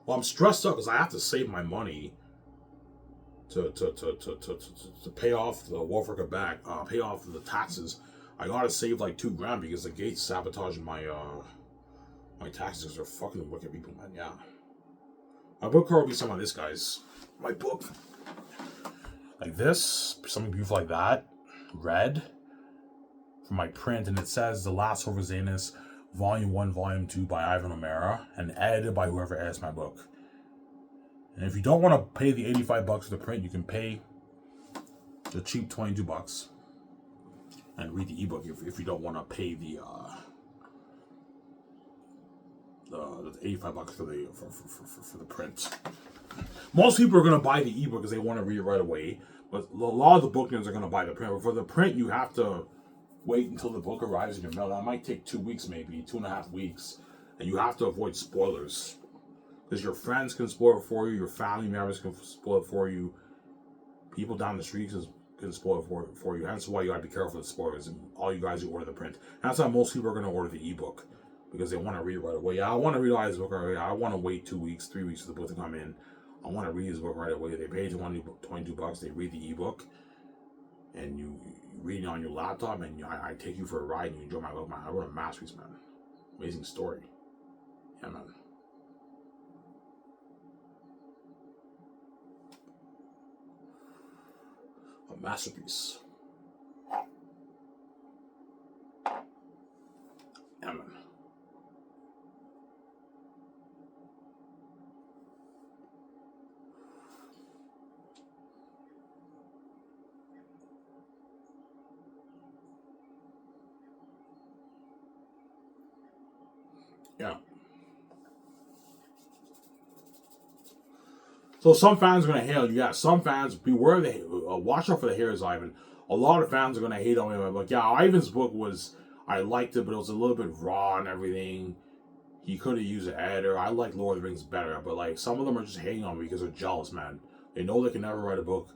Well, I'm stressed out because I have to save my money to pay off the welfare back, pay off the taxes. I gotta save like $2,000 because the gate's sabotaging my my taxes because they're fucking wicked people, man. Yeah. My book cover will be something like this, guys. My book. Like this, something beautiful like that. Red. For my print, and it says The Last Over Xanus, Volume 1, Volume 2 by Ivan O'Mara, and edited by whoever edits my book. And if you don't want to pay the $85 for the print, you can pay the cheap $22 and read the ebook if you don't want to pay the $85 for the print. Most people are going to buy the ebook because they want to read it right away, but a lot of the book nerds are going to buy the print. But for the print, you have to wait until the book arrives in your mail. That might take 2 weeks, maybe 2.5 weeks, and you have to avoid spoilers because your friends can spoil it for you, your family members can spoil it for you, people down the street can spoil it for you. Hence why you got to be careful with spoilers. And all you guys who order the print, that's why most people are going to order the ebook because they want to read it right away. Yeah, I want to read all this book right away. I want to wait 2 weeks, 3 weeks for the book to come in. I want to read this book right away. They pay $22. They read the ebook, and you read it on your laptop, and I take you for a ride, and you enjoy my book, man. I wrote a masterpiece, man. Amazing story. Yeah, man. A masterpiece. Yeah, man. Yeah. So some fans are gonna hate on you. Yeah, some fans beware the watch out for the haters, Ivan. A lot of fans are gonna hate on me. I'm like, yeah, Ivan's book I liked it, but it was a little bit raw and everything. He could have used an editor. I like Lord of the Rings better, but like some of them are just hating on me because they're jealous, man. They know they can never write a book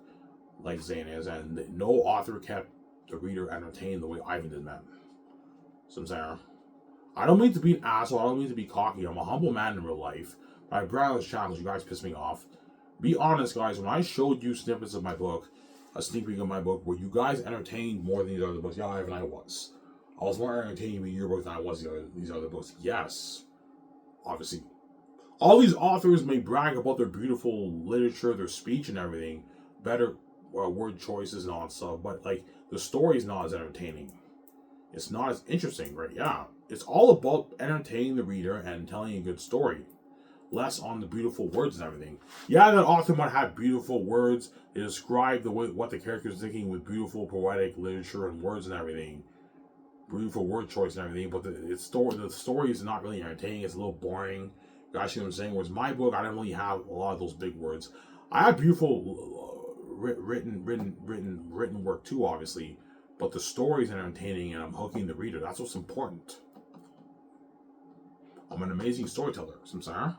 like Xanus, and no author kept the reader entertained the way Ivan did, man. So I'm saying, I don't mean to be an asshole. I don't mean to be cocky. I'm a humble man in real life. I brag on this channel. You guys piss me off. Be honest, guys. When I showed you snippets of my book, a sneak peek of my book, were you guys entertained more than these other books? Yeah, Ivan, I was. I was more entertaining with your book than I was these other books. Yes, obviously. All these authors may brag about their beautiful literature, their speech and everything, better word choices and all that stuff, but like the story is not as entertaining. It's not as interesting, right? Yeah. It's all about entertaining the reader and telling a good story. Less on the beautiful words and everything. Yeah, that author might have beautiful words. They describe what the character is thinking with beautiful poetic literature and words and everything. Beautiful word choice and everything, but the story is not really entertaining. It's a little boring. You guys see what I'm saying? Whereas my book, I don't really have a lot of those big words. I have beautiful written work too, obviously, but the story is entertaining and I'm hooking the reader. That's what's important. I'm an amazing storyteller. I'm sorry.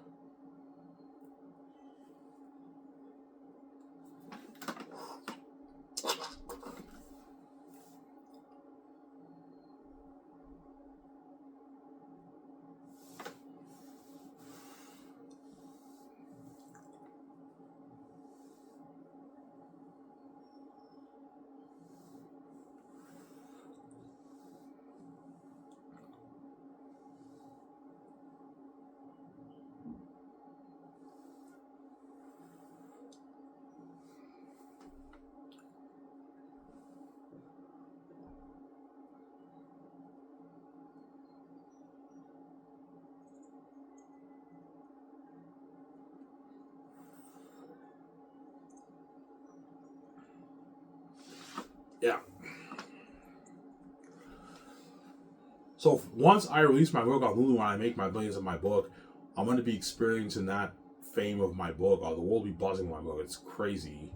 Yeah. So once I release my book on Hulu and I make my billions of my book, I'm going to be experiencing that fame of my book. The world will be buzzing with my book. It's crazy.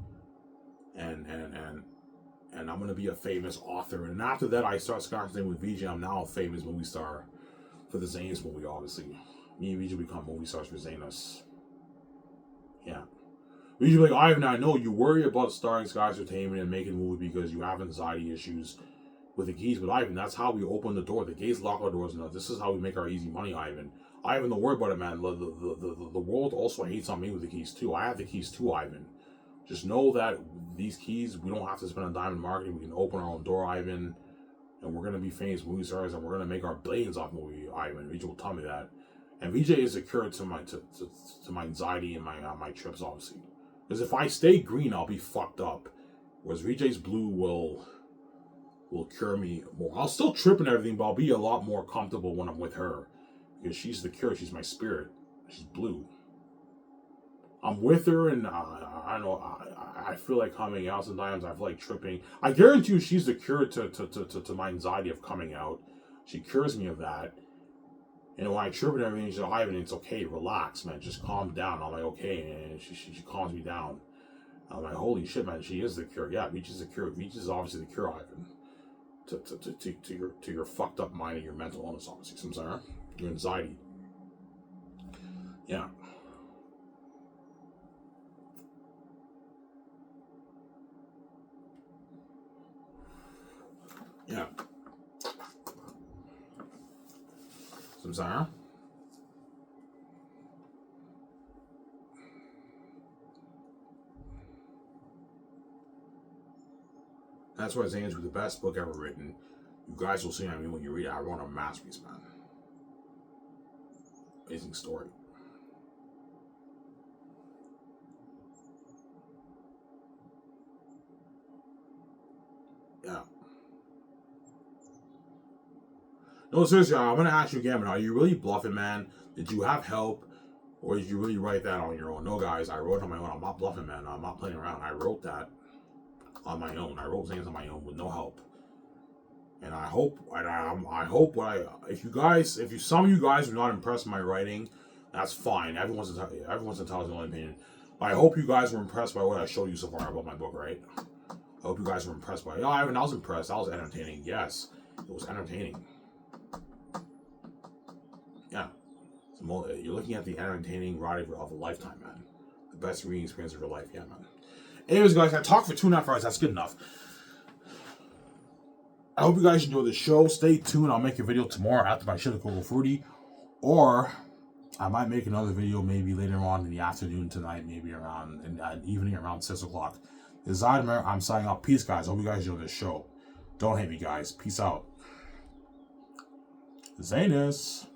And I'm going to be a famous author. And after that, I start skyrocketing with VJ. I'm now a famous movie star for the Xanus movie, obviously. Me and VJ become movie stars for Xanus. Yeah. We should be like, Ivan, I know you worry about starting Sky's Entertainment and making a movie because you have anxiety issues with the keys, but Ivan, that's how we open the door. The gates lock our doors, and this is how we make our easy money, Ivan. Ivan, don't worry about it, man. The world also hates on me with the keys, too. I have the keys, too, Ivan. Just know that these keys, we don't have to spend a dime in marketing. We can open our own door, Ivan, and we're going to be famous movie stars, and we're going to make our billions off movie, Ivan. Vijay will tell me that. And Vijay is a cure to my anxiety and my trips, obviously. Because if I stay green, I'll be fucked up. Whereas Vijay's blue will cure me more. I'll still trip and everything, but I'll be a lot more comfortable when I'm with her. Because she's the cure. She's my spirit. She's blue. I'm with her, and I don't know. I feel like coming out sometimes. I feel like tripping. I guarantee you, she's the cure to my anxiety of coming out. She cures me of that. And when I trip and everything, she's like, Ivan, it's okay. Relax, man. Just calm down. I'm like, okay. And she calms me down. I'm like, holy shit, man. She is the cure. Yeah, Beach is the cure. Beach is obviously the cure, Ivan. To your fucked up mind and your mental illness, obviously. Sometimes, your anxiety. Yeah. Yeah. Sometimes. That's why Xanus was the best book ever written. You guys will see, I mean, when you read it, I wrote a masterpiece, man. Amazing story. Yeah. No, seriously, I'm going to ask you again, man, are you really bluffing, man? Did you have help? Or did you really write that on your own? No, guys, I wrote it on my own. I'm not bluffing, man. I'm not playing around. I wrote that on my own. I wrote things on my own with no help. And I hope, if some of you guys are not impressed with my writing, that's fine. Everyone's entitled to their own opinion. But I hope you guys were impressed by what I showed you so far about my book, right? I hope you guys were impressed by it. Oh, I was impressed. That was entertaining. Yes, it was entertaining. Yeah. You're looking at the entertaining ride of a lifetime, man. The best reading experience of your life. Yeah, man. Anyways, guys, I talked for 2.5 hours. That's good enough. I hope you guys enjoy the show. Stay tuned. I'll make a video tomorrow after my Shit Cocoa Fruity. Or I might make another video maybe later on in the afternoon tonight, maybe around in the evening around 6 o'clock. This is Zydmer. I'm signing off. Peace, guys. Hope you guys enjoy this show. Don't hate me, guys. Peace out. Xanus.